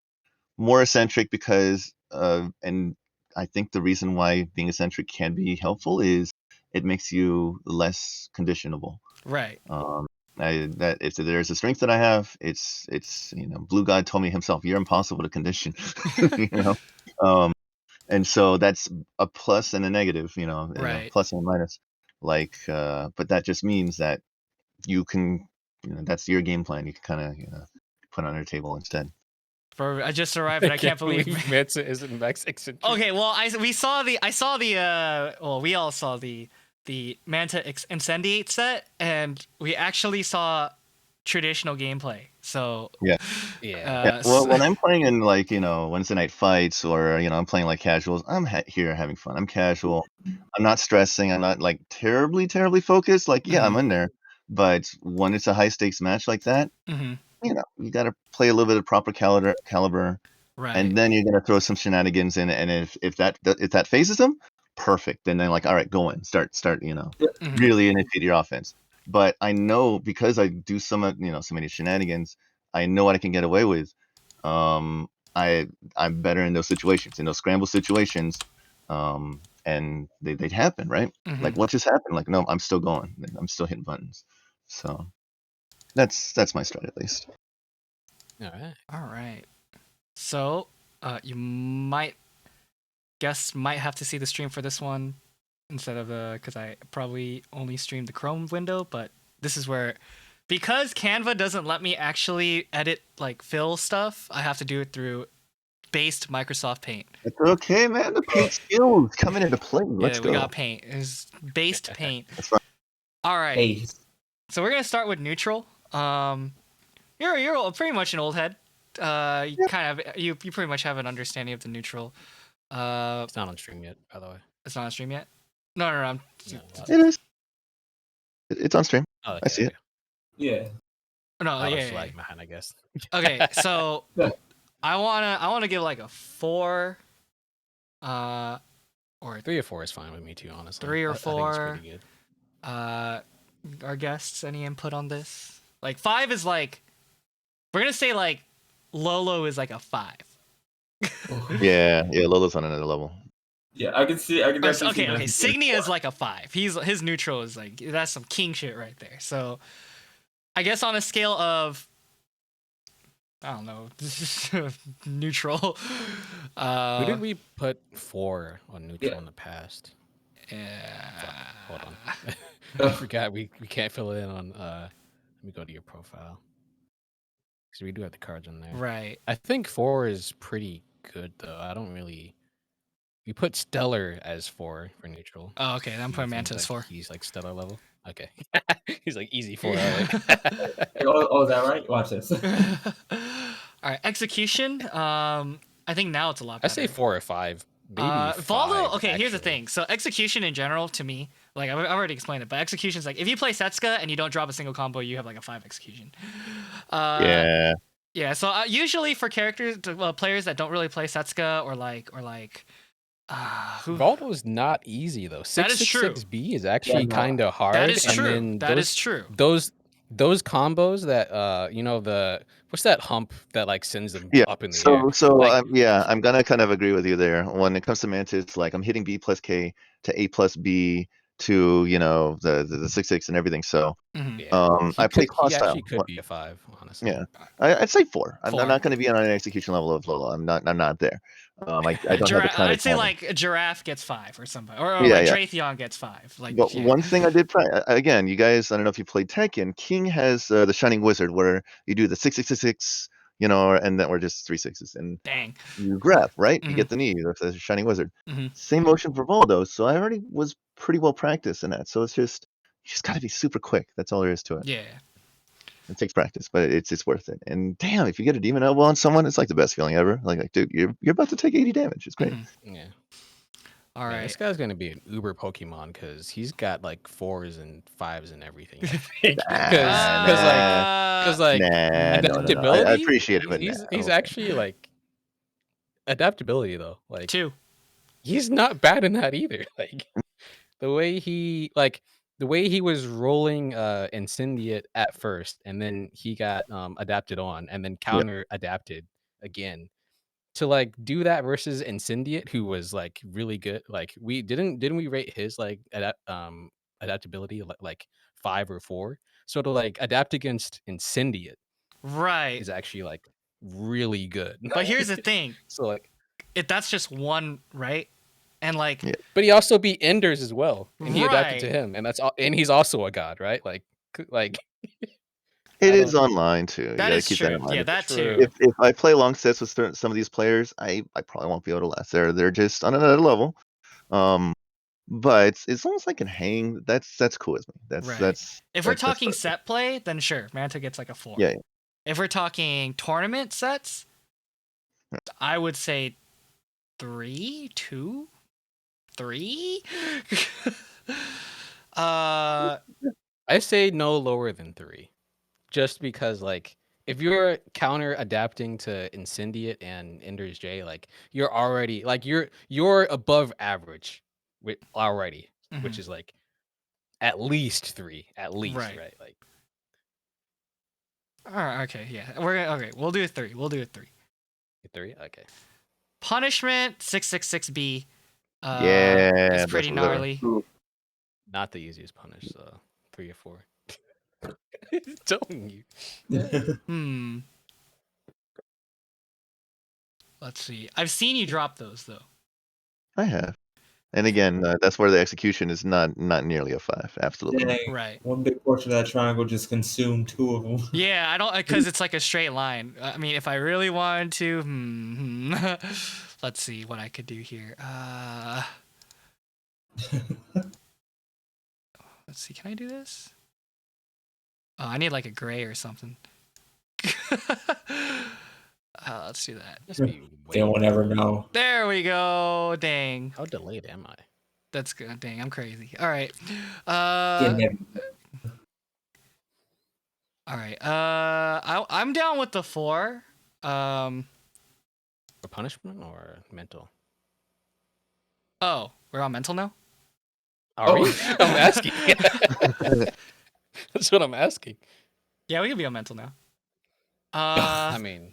more eccentric because and I think the reason why being eccentric can be helpful is it makes you less conditionable. Right. That if there's a strength that I have, it's Blue God told me himself, you're impossible to condition. And so that's a plus and a negative, Right. plus and minus. Like, but that just means that you can, that's your game plan. You can kind of, put on your table instead. I just arrived and I can't believe. Manta isn't Vex eccentric. Okay, well, we all saw the Manta Incendiate set, and we actually saw traditional gameplay. So Yeah. Well, when I'm playing in like Wednesday night fights, or I'm playing like casuals, I'm here having fun. I'm casual. I'm not stressing. I'm not like terribly focused. Like I'm in there, but when it's a high stakes match like that, you got to play a little bit of proper caliber. Right. And then you're gonna throw some shenanigans in, and if that phases them, perfect. Then like, all right, go in, start, really initiate your offense. But I know, because I do so many shenanigans, I know what I can get away with. I'm better in those situations, in those scramble situations, and they'd happen, right? Like what just happened? Like, no, I'm still going. I'm still hitting buttons. So that's my strat, at least. All right. So, you might have to see the stream for this one instead of because I probably only streamed the Chrome window, but this is where, because Canva doesn't let me actually edit like fill stuff, I have to do it through based Microsoft Paint. It's okay, man. The paint skills coming into play. Let's go. We got Paint. It's based Paint. That's fine. All right. So we're gonna start with neutral. You're pretty much an old head. You pretty much have an understanding of the neutral. It's not on stream yet, by the way. It's not on stream yet? No. It is. It's on stream. Oh, okay, I see it. Yeah. No, I was yeah. lagging behind, I guess. Okay, so I wanna give like a 4. Or 3 or 4 is fine with me too, honestly. 3 or I 4. think it's pretty good. Our guests, any input on this? Like 5 is like, we're gonna say like Lolo is like a 5. Yeah, Lolo's on another level. Yeah, I can see. Okay. Signia is like a 5. His neutral is like, that's some king shit right there. So, I guess on a scale of, I don't know, neutral. Who did we put 4 on neutral in the past? Hold on. I forgot we can't fill it in on. Let me go to your profile. Because we do have the cards on there. Right. I think 4 is pretty good though. I don't really. We put Stellar as 4 for neutral. Oh, okay. I'm putting Manta as 4. He's like Stellar level. Okay. He's like easy 4. Oh, is that right? Watch this. All right. Execution. I think now it's a lot better. I say 4 or 5. Maybe Valdo. Okay, actually. here's the thing. So execution in general, to me, like I've already explained it, but execution is like, if you play Setsuka and you don't drop a single combo, you have like a 5 execution. Yeah. So usually for players that don't really play Setsuka or like Valdo is not easy though. 666B is actually kind of hard. That is true. And that is true. Those combos that the what's that hump that like sends them up in the air. So I'm gonna kind of agree with you there. When it comes to Manta, it's like I'm hitting B plus K to A plus B to the 6/6 and everything. So I play class style. He could be a 5, honestly. Yeah, I'd say 4. I'm not going to be on an execution level of Lolo. I'm not there. I don't have the kind I'd say like a Giraffe gets 5 or something, or Dratheon gets 5. Like, but one thing I did try again, you guys, I don't know if you played Tekken. King has the Shining Wizard, where you do the 6/6/6, and then we're just 3 6s, and dang, you grab right. You get the knee. That's the Shining Wizard. Same motion for Valdo, so I already was pretty well practiced in that. So it's just you just got to be super quick. That's all there is to it. Yeah. It takes practice, but it's worth it. And damn, if you get a demon elbow on someone, it's like the best feeling ever. Like dude, you're about to take 80 damage. It's great. Yeah. All right. This guy's gonna be an uber Pokemon because he's got like 4s and 5s and everything. Because adaptability. I appreciate it, but he's actually like adaptability though. Like 2. He's not bad in that either. Like the way he was rolling Incendiate at first, and then he got adapted on, and then counter adapted again. To like do that versus Incendiate, who was like really good. Like we didn't we rate his like adaptability like 5 or 4? So to like adapt against Incendiate, right, is actually like really good. But here's the thing. So like, that's just one, right? And like, but he also beat Enders as well, and he adapted to him, and that's all. And he's also a god, right? Like. It is online too. You That gotta is keep that true. in mind. Yeah, that True. too. If I play long sets with some of these players, I probably won't be able to last. They're just on another level. But as long as I can hang, that's cool with me. Right. That's If we're that's talking perfect. set play, then sure, Manta gets like a 4. Yeah. If we're talking tournament sets, I would say 3, 2, 3. I say no lower than 3, just because like if you're counter adapting to Incendiate and Ender's J, like you're already like you're above average with already, which Mhm. is like at least 3, at least, Right. right? Like All right, okay, yeah. Okay, we'll do a 3. We'll do a 3. 3, okay. Punishment 666B. Yeah, Is best pretty was ever. gnarly. Not the easiest punish, so 3 or 4. Telling you. Hmm. Let's see. I've seen you drop those though. I have. And again, that's where the execution is not nearly a 5. Absolutely. Dang, Right. one big portion of that triangle just consumed 2 of them. Yeah, I don't because it's like a straight line. I mean, if I really wanted to, let's see what I could do here. Let's see. Can I do this? Oh, I need like a gray or something. Let's do that. Must be way They won't ever know. There we go. Dang. How delayed am I? That's good. Dang, I'm crazy. All right. Didn't All right. I'm down with the 4. For punishment or mental? Oh, we're on mental now? Are we? I'm asking. That's what I'm asking. Yeah, we can be on mental now. I mean,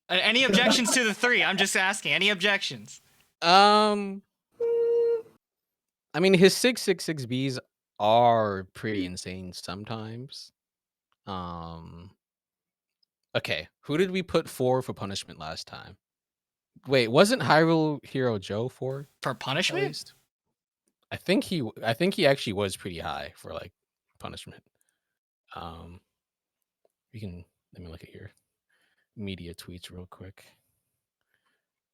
Any objections to the 3? I'm just asking. Any objections? I mean, his 666Bs are pretty insane sometimes. Okay, who did we put 4 for punishment last time? Wait, wasn't Hyrule Hero Joe 4 For at punishment? least? I think he actually was pretty high for like punishment. We can let me look at your media tweets real quick.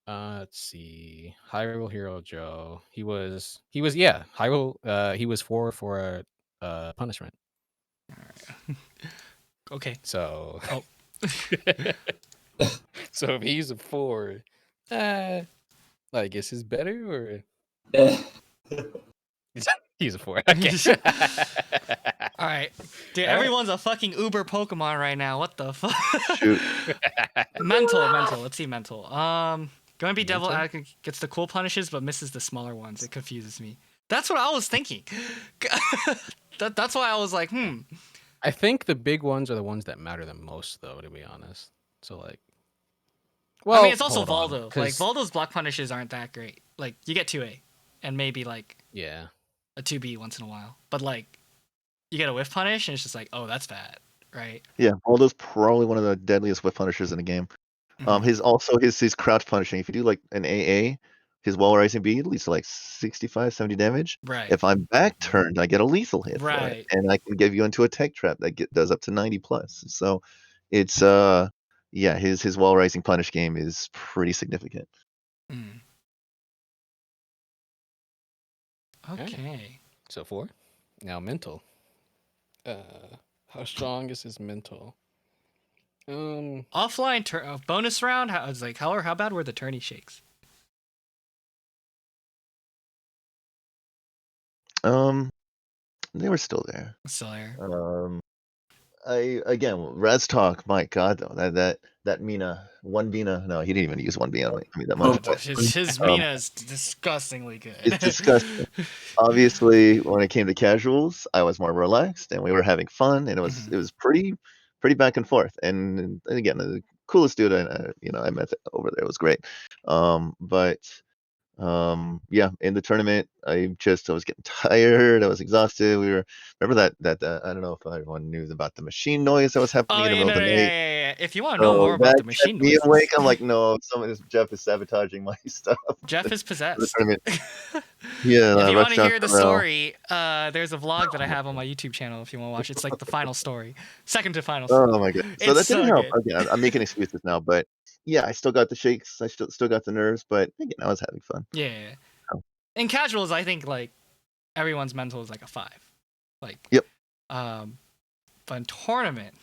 Let's see. Hyrule Hero Joe. He was yeah, Hyrule he was 4 for punishment. Okay. So Oh. so if he's a 4, I guess is better or he's a 4. Okay. All right. Dude, All right. everyone's a fucking Uber Pokemon right now. What the fuck? Shoot. mental. Let's see mental. Going to be devil Mental? advocate gets the cool punishes but misses the smaller ones. It confuses me. That's what I was thinking. That's why I was like, I think the big ones are the ones that matter the most, though, to be honest. So, like, well, I mean, it's also hold on, Voldo. 'cause- Like, Voldo's block punishes aren't that great. Like, you get 2A and maybe, like, yeah, a 2B once in a while. But, like, you get a whiff punish and it's just like, oh, that's bad, right? Yeah, Waldo's probably one of the deadliest whip punishers in the game. His crouch punishing. If you do like an AA, his wall rising bead leads to like 65, 70 damage. Right. If I'm back turned, I get a lethal hit for Right. it, and I can give you into a tech trap that does up to 90 plus. So it's yeah, his wall rising punish game is pretty significant. Okay. so 4. Now, mental. How strong is his mental? Offline bonus round. How bad were the tourney shakes? They were still there. Still there. Raz talk. My God, though that Mina 1 Bina. No, he didn't even use 1 Bina. I mean that much. But His Mina is disgustingly good. it's disgusting. Obviously, when it came to casuals, I was more relaxed, and we were having fun, and it was pretty back and forth. And again, the coolest dude I met over there. It was great. But Yeah, in the tournament, I was getting tired. I was exhausted. Remember that I don't know if everyone knew about the machine noise that was happening Oh, in the yeah, middle no, of the no, night. yeah. If you want to know So more about that the kept machine me noises, awake. I'm like, no, Jeff is sabotaging my stuff Jeff is for the possessed. tournament. Yeah, If you want to restaurant hear the Corral. story, there's a vlog that I have on my YouTube channel if you want to watch. It's like the final story, second to final Oh story. my god! So It's that didn't so help. good. Again, I'm making excuses now, but yeah, I still got the shakes. I still got the nerves, but again, I was having fun. Yeah. Oh. In casuals, I think like everyone's mental is like a 5. Like, Yep. But in tournament,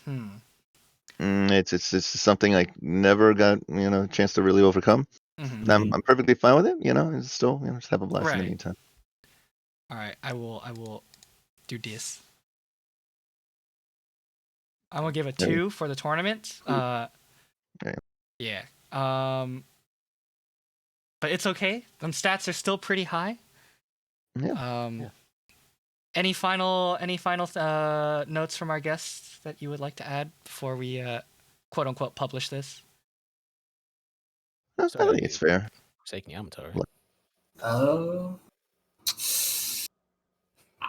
It's something I never got a chance to really overcome. Mhm. I'm perfectly fine with it. It's still just have a blast in the Right. meantime. All right, I will do this. I'm gonna give a 2 for the tournament. Okay. Yeah. But it's okay. Them stats are still pretty high. Yeah. Any final notes from our guests that you would like to add before we quote unquote publish this? I think it's fair. ForsakenYamato, right? Oh.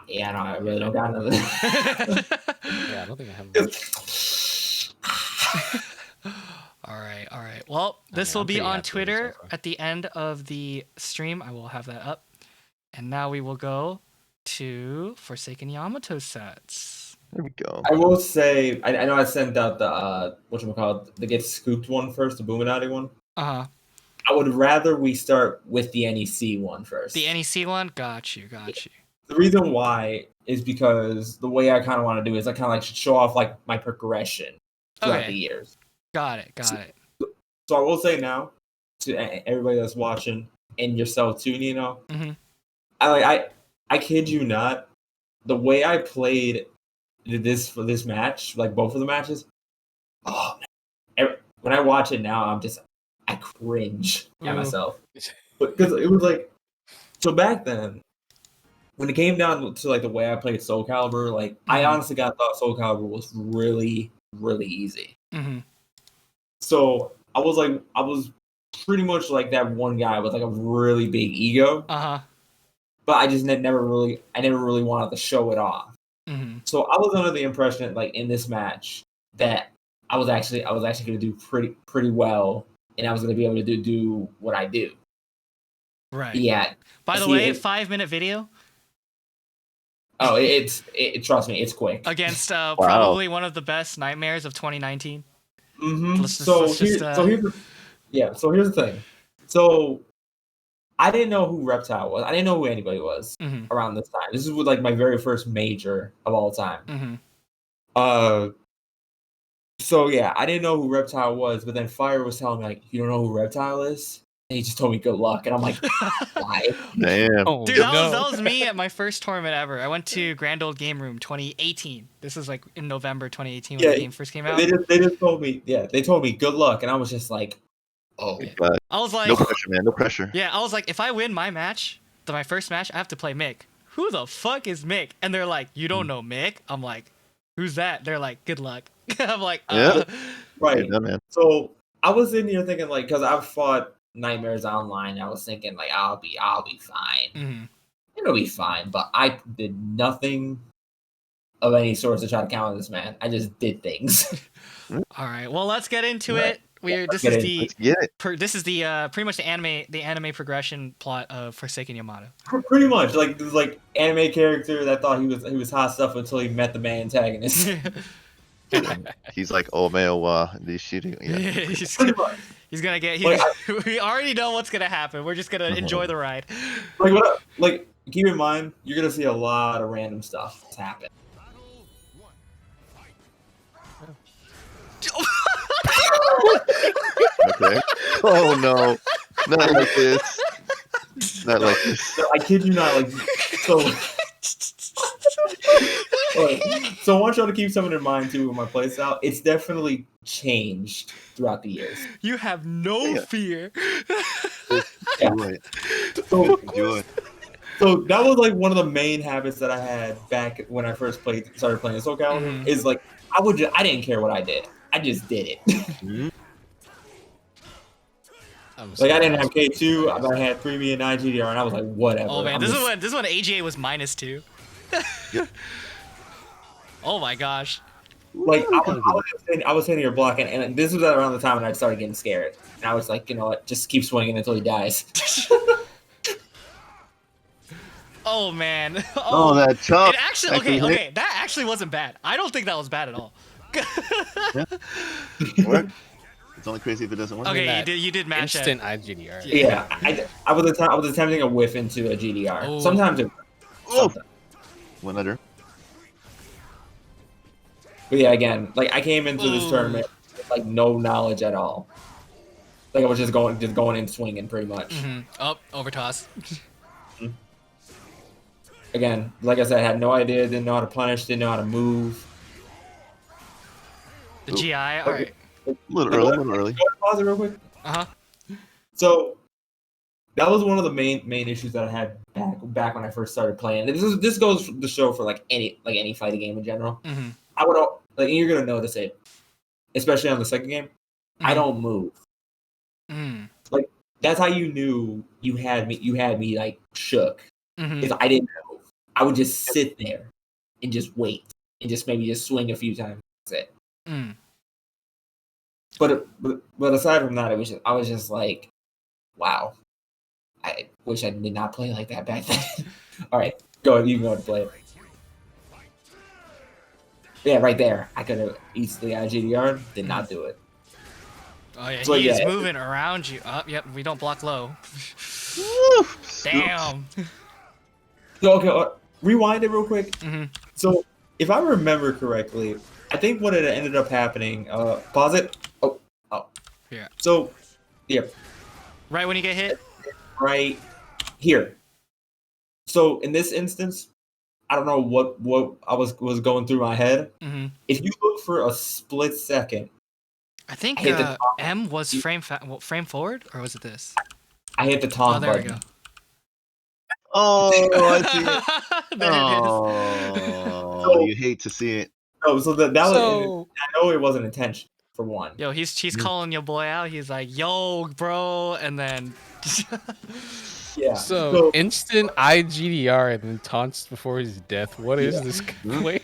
Yeah, no, I really don't got nothing. Yeah, I don't think I have much. All right. Well, this will I'm be pretty on happy with it so Twitter far. at the end of the stream. I will have that up. And now we will go to Forsaken Yamato sets. There we go. I will say, I know I sent out the whatchamacallit, the get scooped one first, the Boominati one. Uh-huh. I would rather we start with the NEC one first. The NEC one? Got you. The reason why is because the way I kind of want to do is I kind of like should show off like my progression throughout the years. Got it. So I will say now to everybody that's watching and yourself too, Nino. Mhm. I kid you not, the way I played for this match, like both of the matches. Oh man, when I watch it now, I cringe at myself because it was like so back then. When it came down to like the way I played Soul Calibur, like I honestly thought Soul Calibur was really, really easy. Mm-hmm. So I was pretty much like that one guy with like a really big ego. But I just never really wanted to show it off. Mm-hmm. So I was under the impression that like in this match that I was actually going to do pretty well, and I was going to be able to do what I do. Right. Yeah. By the way, 5-minute video. Oh, trust me, it's quick. Against probably one of the best nightmares of 2019. Mm-hmm. So here's the thing. So I didn't know who Reptile was. I didn't know who anybody was around this time. This is like my very first major of all time. So yeah, I didn't know who Reptile was, but then Fire was telling me like, "You don't know who Reptile is?" And he just told me good luck, and I'm like, "Why?" Damn. Dude, that was me at my first tournament ever. I went to Grand Old Game Room 2018. This was like in November 2018 when the game first came out. They just told me, they told me good luck, and I was just like, oh. But I was like, no pressure, man. No pressure. Yeah, I was like, if I win my match, my first match, I have to play Mick. Who the fuck is Mick? And they're like, you don't know Mick? I'm like, who's that? They're like, good luck. I'm like, Yeah. Right. Yeah, man. So I was in here thinking like, because I've fought Nightmares online, I was thinking like, I'll be fine. It'll be fine. But I did nothing of any sort to try to counter this man. I just did things. All right. Well, let's get into it. This is the pretty much the anime progression plot of Forsaken Yamato. Pretty much like this anime character that thought he was hot stuff until he met the main antagonist. He's like, oh man, these shooting. Yeah. He's gonna get. We already know what's gonna happen. We're just gonna enjoy the ride. Like keep in mind, you're gonna see a lot of random stuff happen. Okay. Oh no, not like this. Not like this. I kid you not. Like so. So I want y'all to keep something in mind too with my playstyle. It's definitely changed throughout the years. You have no fear. Enjoy it. Enjoy it. So that was like one of the main habits that I had back when I first started playing Soul Calibur. Is like I didn't care what I did. I just did it. Like I didn't have K2, but I had 3B and 9 GDR, and I was like, whatever. Oh man, I'm this just- is when AGA was -2. Yep. Oh my gosh. Like I was hitting your block, and this was around the time when I started getting scared, and I was like, you know what, just keep swinging until he dies. Oh man. Oh, that chop. It actually Actually hit. okay. That actually wasn't bad. I don't think that was bad at all. Work. It's only crazy if it doesn't work. Okay, you did mash it. Instant IGDR. Yeah, I was attempting a whiff into a GDR. Oh. Sometimes it. Oh. Sometimes. One letter. But yeah, again, like I came into this Ooh. tournament with like no knowledge at all. Like I was just going in swinging pretty much. Oh, overtoss. Again, like I said, I had no idea, didn't know how to punish, didn't know how to move. The GI. All right. A little early. Pause it real quick. Uh-huh. So that was one of the main issues that I had back when I first started playing. This goes to show for like any fighting game in general. Mhm. I would like, and you're gonna notice it, especially on the second game. I don't move. Mm. Like that's how you knew you had me like shook. Mhm. Is I didn't move. I would just sit there and just wait and just maybe just swing a few times. That's it. Mm. But aside from that, I was just like, wow. I wish I did not play like that back then. All right, go ahead. You can go and play it. Yeah, right there. I could have easily IGDR. Did not do it. Oh yeah, So, he's yeah. moving around you. Oh, yep, we don't block low. Woo. Damn. So, okay, rewind it real quick. Mhm. So, if I remember correctly, I think what had ended up happening. Pause it. Oh. Yeah. So, yeah, Right when you get hit. right here. So in this instance, I don't know what I was going through my head. Hmm. If you look for a split second, I think I hit the top. M was frame forward, or was it this? I hit the Oh, taunt there we button. go. Oh, I see it. There it is. Oh, So- you hate to see it. Oh, so that was. So I know it wasn't intentional for one. Yo, he's calling your boy out. He's like, "Yo, bro," and then. Yeah. so instant IGDR and then taunts before his death. What is Yeah. this? Yeah. Wait.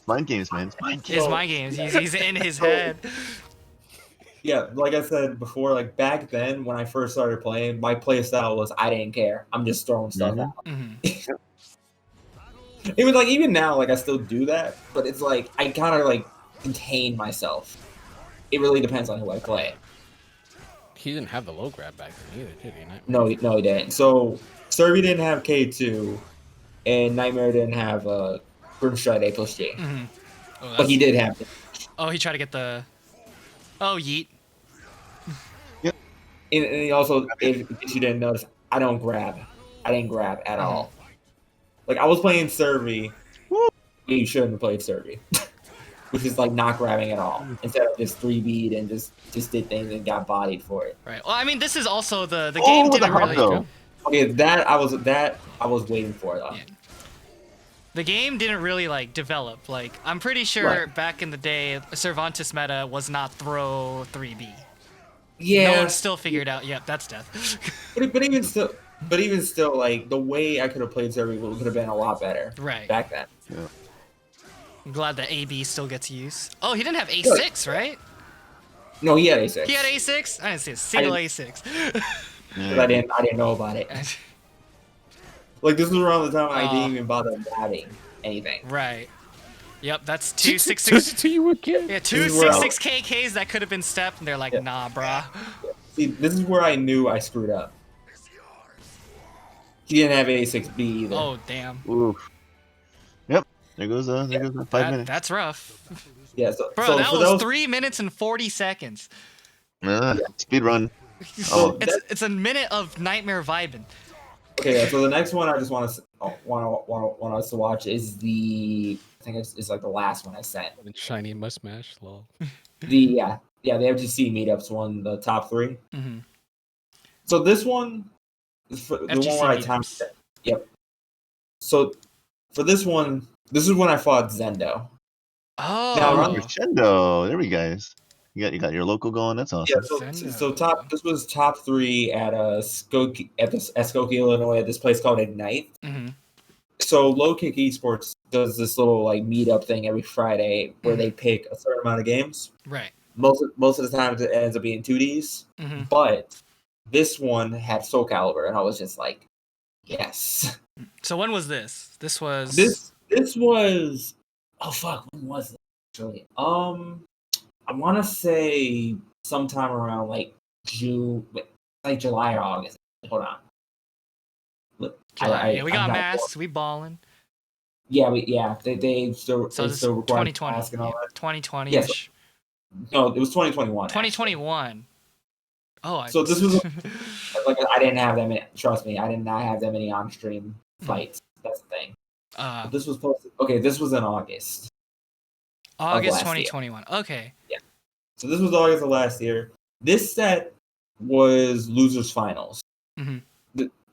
Mind games, man. It's mind games. It's my games. He's in his head. Yeah, like I said before, like back then when I first started playing, my play style was I didn't care. I'm just throwing stuff Mhm. out. Mhm. It was like even now, like I still do that, but it's like I kind of like contain myself. It really depends on who I play. He didn't have the low grab back then either, did he? No, he didn't. So Serby didn't have K2, and Nightmare didn't have Grimstride A plus G, Mhm. Oh, but he that's- did have it. Oh, he tried to get the. Oh, yeet. And he also, if you didn't notice, I didn't grab at all. Like I was playing Serby, you shouldn't have played Serby, which is like not grabbing at all. Instead of just 3B'd and just did things and got bodied for it. Right. Well, I mean, this is also the Oh, game the didn't hop really. though. Okay, I was waiting for though. Yeah. The game didn't really like develop. Like I'm pretty sure Right. back in the day, Cervantes meta was not throw 3B. Yeah, No one still figured out. Yep, that's death. but even still, like the way I could have played Serby could have been a lot better Right. back then. I'm glad that AB still gets used. Oh, he didn't have A6, right? No, he had A6. He had A6. I didn't see a single A6. But I didn't know about it. Like this was around the time I didn't even bother grabbing anything. Right. Yep, that's 266. To you again. Yeah, This is where I- 266 KKs that could have been stepped, and they're like, Yeah. nah, brah. See, this is where I knew I screwed up. He didn't have A6B either. Oh, damn. Oof. Yep. There goes that 5 minutes. That's rough. Yeah, so Bro, so that for was those, 3 minutes and 40 seconds. Speed run. So It's a minute of nightmare vibing. okay. Yeah, so the next one I just want us to watch is I think it's like the last one I sent. Shiny must smash. Lol. The the FGC meetups won the top 3. Mm-hmm. So this one, the one FGC where I meetups. timed. Yep. So for this one, this is when I fought Zendo. Oh. Now, Crescendo. There we guys. You got your local going. That's Yeah, awesome. so this was top 3 at Skokie at Skokie, Illinois, at this place called Ignite. Mm-hmm. So Low Kick Esports does this little like meetup thing every Friday where they pick a certain amount of games. Right. Most of the time it ends up being 2Ds, but this one had Soul Calibur, and I was just like, yes. So when was this? This was this was when was it actually? I want to say sometime around like June, like July or August. Hold on. July. We got masks. We balling. Yeah, they still So this is require 2020. mask and all that. 2020ish. Yes. No, it was 2021. 2021. Oh, so this was like I didn't have that many. Trust me, I did not have that many on stream fights. That's the thing. But this was posted. Okay, this was in August. August 2021. Year. Okay. Yeah. So this was August of last year. This set was losers finals.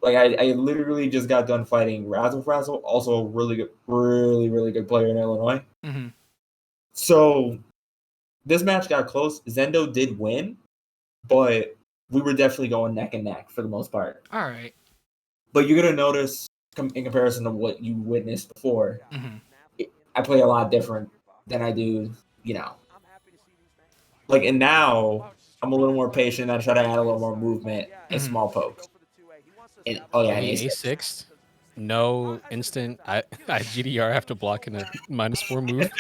Like I literally just got done fighting Razzle Frazzle, also a really good player in Illinois. So this match got close. Zendo did win, but we were definitely going neck and neck for the most part. All right. But you're gonna notice, in comparison to what you witnessed before, I play a lot different than I do, Like, and now I'm a little more patient. I try to add a little more movement and small pokes. And, A6. No instant IGDR after blocking a -4 move.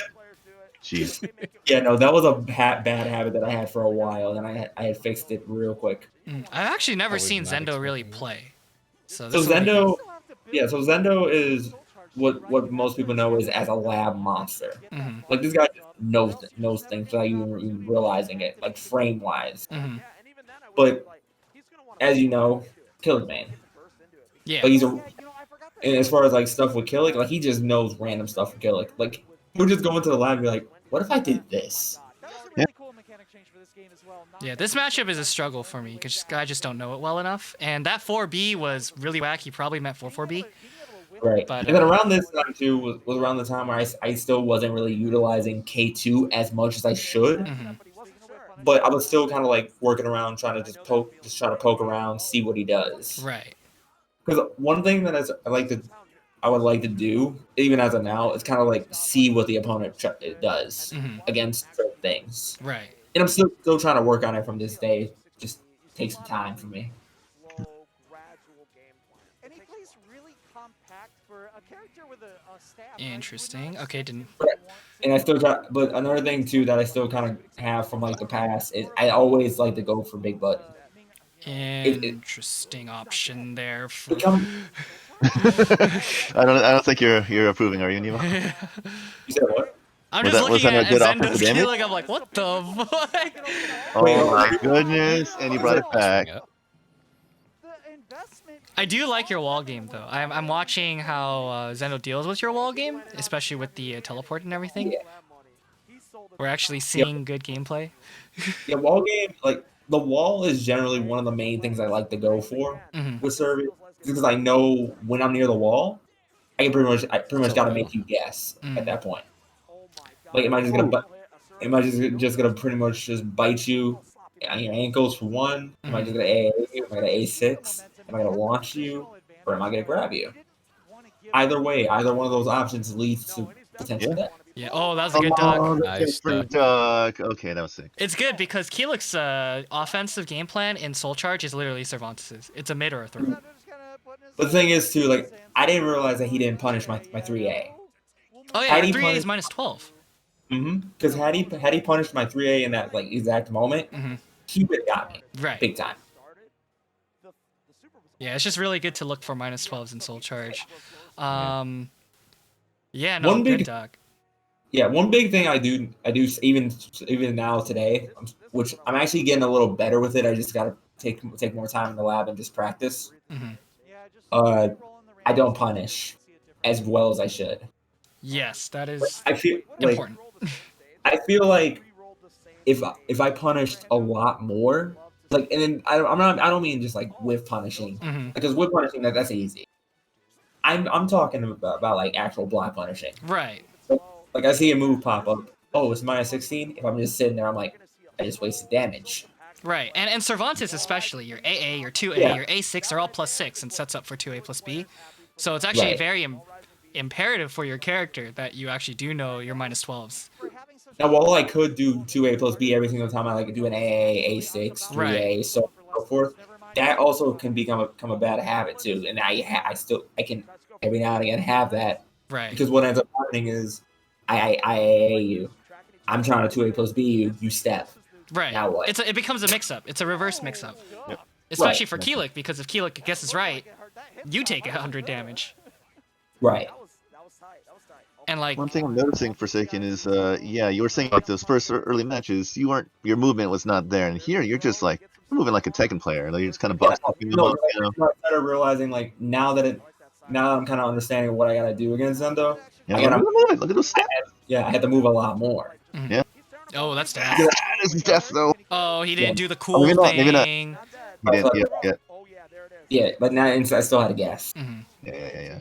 Jeez. Yeah, no, that was a bad habit that I had for a while, and I had fixed it real quick. I've actually never seen Zendo really play. So Zendo is what most people know is as a lab monster. Like this guy just knows things without even realizing it, like frame wise. But as you know, Killick man. Yeah. Like and as far as like stuff with Killick, like he just knows random stuff with Killick. Like he'll just go into the lab and be like, "What if I did this?" Yeah, this matchup is a struggle for me because I just don't know it well enough. And that 4B was really whack. He probably meant 4-4B. Right. But, and then around this time too was around the time where I still wasn't really utilizing K2 as much as I should. But I was still kind of like working around trying to just try to poke around, see what he does. Right. Because one thing that I would like to do, even as of now, is kind of like see what the opponent does against certain things. Right. And I'm still trying to work on it from this day. Just takes some time for me. Interesting. Okay, didn't. And I still try, but another thing too that I still kind of have from like the past is I always like to go for big button. Interesting option there. I don't think you're approving, are you, Nemo? You said what? I'm just looking at Zendo's skill, like I'm like, what the fuck? Oh my goodness! And you brought it back. I do like your wall game though. I'm watching how Zendo deals with your wall game, especially with the teleport and everything. We're actually seeing good gameplay. Yeah, wall game, like the wall is generally one of the main things I like to go for with service because I know when I'm near the wall, I pretty much got to make you guess at that point. Like, am I just gonna pretty much just bite you on your ankles for one? Am I just gonna AA you? Am I gonna A6? Am I gonna launch you? Or am I gonna grab you? Either way, either one of those options leads to potential death. Yeah. Oh, that was a good duck. Nice duck. Okay, that was sick. It's good because Keelik's offensive game plan in Soul Charge is literally Cervantes's. It's a mid or a throw. But the thing is too, like I didn't realize that he didn't punish my 3A. Oh yeah, 3A is -12. Because had he punished my 3A in that like exact moment, he would have got me big time. Yeah, it's just really good to look for -12s in Soul Charge. Yeah, no, good duck. Yeah, one big thing I do even now today, which I'm actually getting a little better with it. I just gotta take more time in the lab and just practice. I don't punish as well as I should. Yes, that is I feel important. I feel like if I punished a lot more, like, and then I don't mean just like whiff punishing, because whiff punishing that's easy. I'm talking about like actual block punishing. Right. Like I see a move pop up. Oh, it's -16. If I'm just sitting there, I'm like, I just wasted damage. Right, and Cervantes especially, your AA, your 2A, Yeah. your A6 are all +6 and sets up for 2A plus B. So it's actually Right. very imperative for your character that you actually do know your -12s. Now, while I could do 2A plus B every single time I like do an AA, A6, 3A, Right. so on and so forth, that also can become a bad habit too. And I can every now and again have that Right. because what ends up happening is I AA you, I'm trying to 2A plus B you step. Right. Now what? It becomes a mix-up. It's a reverse mix-up. Yep. Especially Right. for Keelik, because if Keelik guesses right, you take 100 damage. Right. And like, One thing I'm noticing, Forsaken, is yeah, you were saying like those first early matches, your movement was not there, and here you're just like moving like a Tekken player. Like you're just kind of box talking them up, you know. I started realizing like now that I'm kind of understanding what I gotta do against Zendo. Yeah, I gotta look at those stats. I had to move a lot more. Yeah. oh, that's death. This is death though. Oh, he didn't do the Oh, cool maybe not, maybe not. thing. He didn't. Yeah. Yeah, but now I still had to guess. Yeah.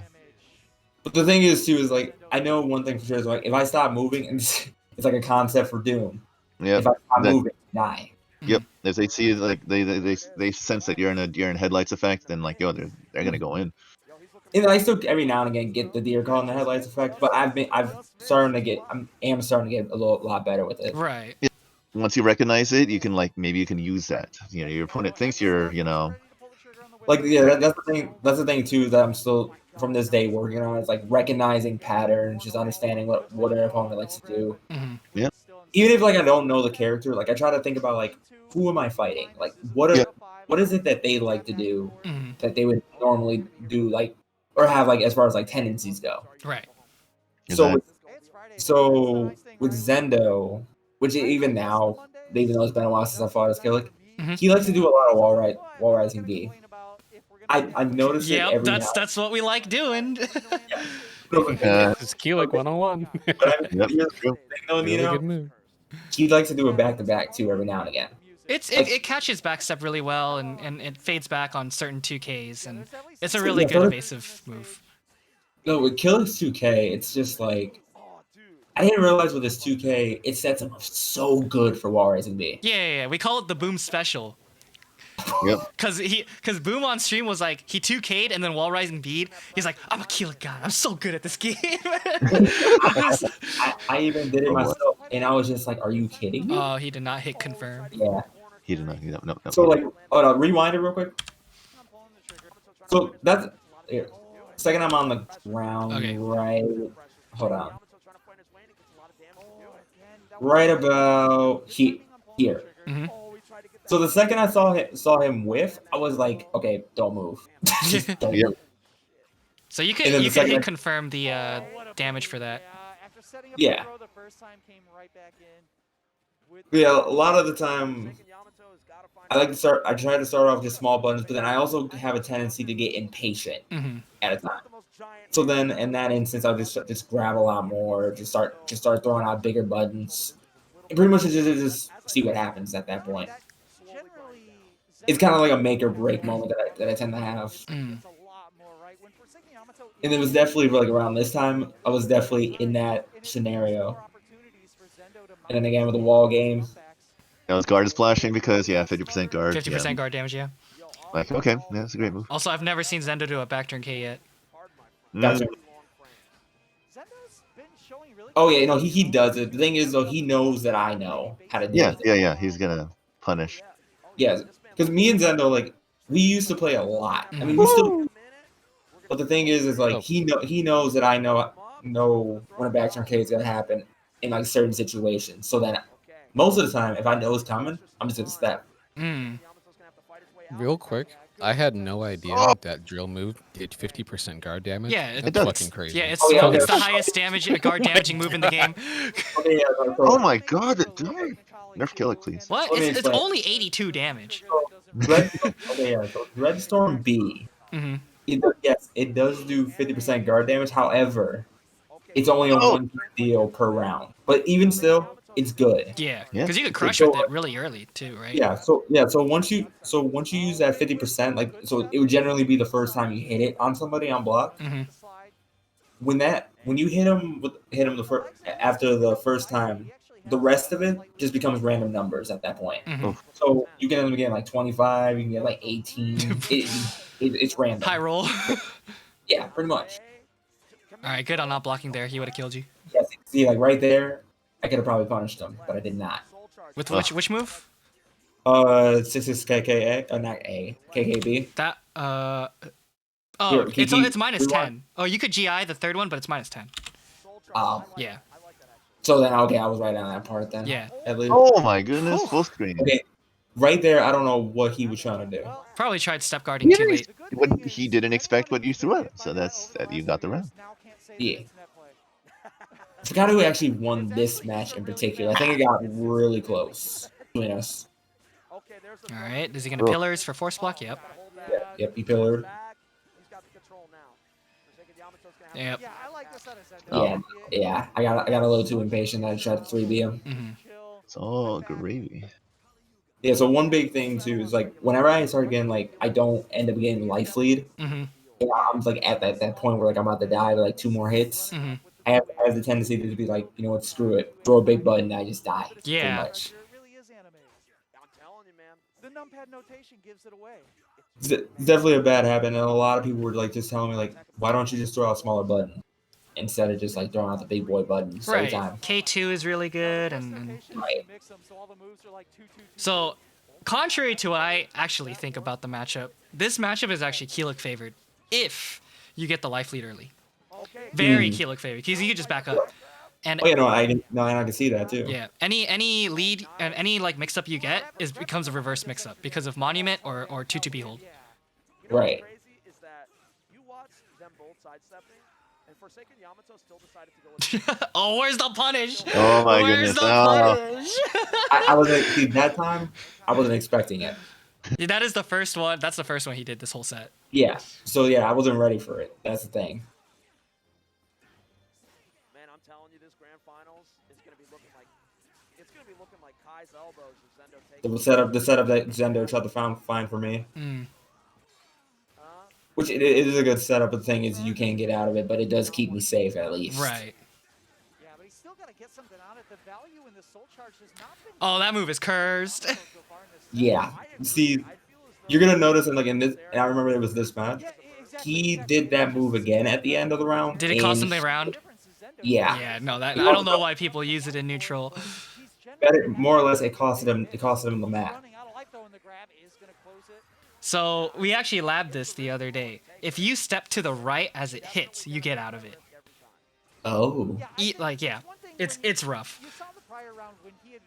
But the thing is too is like I know one thing for sure is like if I stop moving, and it's like a concept for Doom. Yep. If I stop moving, I die. Yep. If they see like they sense that you're in headlights effect, then like yo, they're gonna go in. And I still every now and again get the deer caught in the headlights effect, but I'm starting to get a lot better with it. Right. Once you recognize it, you can maybe you can use that. You know, your opponent thinks you're Like yeah, that's the thing. That's the thing too that I'm still from this day working on. It's like recognizing patterns, just understanding what an opponent likes to do. Yeah. Even if like I don't know the character, like I try to think about like who am I fighting? Like what is it that they like to do that they would normally do like or have like as far as like tendencies go. Right. So with Zendo, which even now, even though it's been a while since I fought as Killick, he likes to do a lot of wall rising B. I noticed it every now. That's what we like doing. It's Keelik 101. Really good move. He likes to do a back to back too every now and again. It catches backstep really well and it fades back on certain 2Ks and it's a really good evasive move. No, with Killick's 2K, it's just like I didn't realize with this 2K, it sets him up so good for wall rising B. Yeah. We call it the Boom special. Yep. Cause Boom on stream was like he 2K'd and then wall rising B'd. He's like, I'm a Keelik god. I'm so good at this game. I even did it myself, and I was just like, "Are you kidding me?" Oh, he did not hit confirm. Yeah. He did not. No. So like, hold on, rewind it real quick. So that's second. I'm on the ground, Okay. right? Hold on. Right about here. So the second I saw him whiff, I was like, "Okay, don't move." Just don't move. So you And then can the second hit confirm the damage for that. Yeah. Yeah, a lot of the time, I try to start off with small buttons, but then I also have a tendency to get impatient at a time. So then, in that instance, I'll just grab a lot more, just start throwing out bigger buttons. And pretty much just see what happens at that point. It's kind of like a make or break moment that I tend to have. And it was definitely like around this time, I was definitely in that scenario. And then again with the wall game. His guard is flashing because 50% guard. 50% guard damage, yeah. Like okay, yeah, that's a great move. Also, I've never seen Zendo do a back turn K yet. Gotcha. Oh yeah, no, he does it. The thing is though, he knows that I know how to do it. Yeah. He's gonna punish. Yeah, because me and Zendo, like, we used to play a lot. I mean, we still. But the thing is like he knows that I know when a back turn K is gonna happen in like certain situations. So then, most of the time, if I know it's coming, I'm just gonna step. Real quick, I had no idea that drill move did 50% guard damage. Yeah, That's fucking crazy. Yeah, it's the highest guard damaging move in the game. Oh my god, dude. Nerf kill it, please. What? It's only 82 damage. So Dreadstorm B. It does do 50% guard damage. However, it's only a one deal per round. But even still, it's good. Yeah, because you could crush with it really early too, right? Yeah. So once you use that 50%, like so, it would generally be the first time you hit it on somebody on block. When you hit him after the first time, the rest of it just becomes random numbers at that point. Mhm. So you can end up getting like 25, you can get like 18. It's random. High roll. Yeah, pretty much. All right, good on not blocking there. He would have killed you. Yes, see, like right there, I could have probably punished him, but I did not. With which move? 6 KKA, not A, KKB. That oh, Here, it's minus rewind. 10. Oh, you could GI the third one, but it's minus 10. Yeah. So then, okay, I was right on that part then. Yeah. At least. Oh my goodness, full screen. Okay, right there, I don't know what he was trying to do. Probably tried step guarding too late. He didn't expect what you threw at him, so that you got the round. Yeah. I forgot who actually won this match in particular. I think it got really close between us. All right, is he gonna pillars for force block? Yep. Yep, he pillared. Yep. Yeah. I got a little too impatient. I tried to 3B him. Mhm. It's all gravy. Yeah, so one big thing too is like whenever I start getting like I don't end up getting life lead. Mhm. You know, I'm like at that point where like I'm about to die with like 2 more hits. Mhm. I have the tendency to be like, you know what, screw it, throw a big button, I just die. Yeah. Pretty much. The numpad notation gives it away. It's definitely a bad habit, and a lot of people were like just telling me like, why don't you just throw out a smaller button instead of just like throwing out the big boy buttons every Right. time. K2 is really good, and Right. so contrary to what I actually think about the matchup, this matchup is actually Keelik favored if you get the life lead early. Very Keelik favored because you could just back up. And Oh yeah, no, I can see that too. yeah, any lead and any like mix up you get becomes a reverse mix up because of monument or 2-2 hold. Right. Is that you watch them both sidestepping, and ForsakenYamato still decided to go with Oh, where's the punish? Oh my Where's goodness. the Oh. punish? I wasn't see that time. I wasn't expecting it. Yeah, that is the first one. That's the first one he did this whole set. Yeah. So yeah, I wasn't ready for it. That's the thing. Man, I'm telling you, this grand finals is gonna be looking like Kai's elbows as Zendo takes. The setup that Zendo tried to find for me, Mm. which it is a good setup. But the thing is, you can't get out of it, but it does keep me safe at least. Right. Yeah, but he's still gotta get something out of it. The value in the soul charge has not been. Oh, that move is cursed. Yeah. See, you're gonna notice in this, and I remember it was this match. He did that move again at the end of the round. Did it cost him and the round? Yeah. Yeah, no, that I don't know why people use it in neutral. More or less, it costed him the map. So we actually labbed this the other day. If you step to the right as it hits, you get out of it. Oh. Yeah, it's rough. You saw the prior round when he had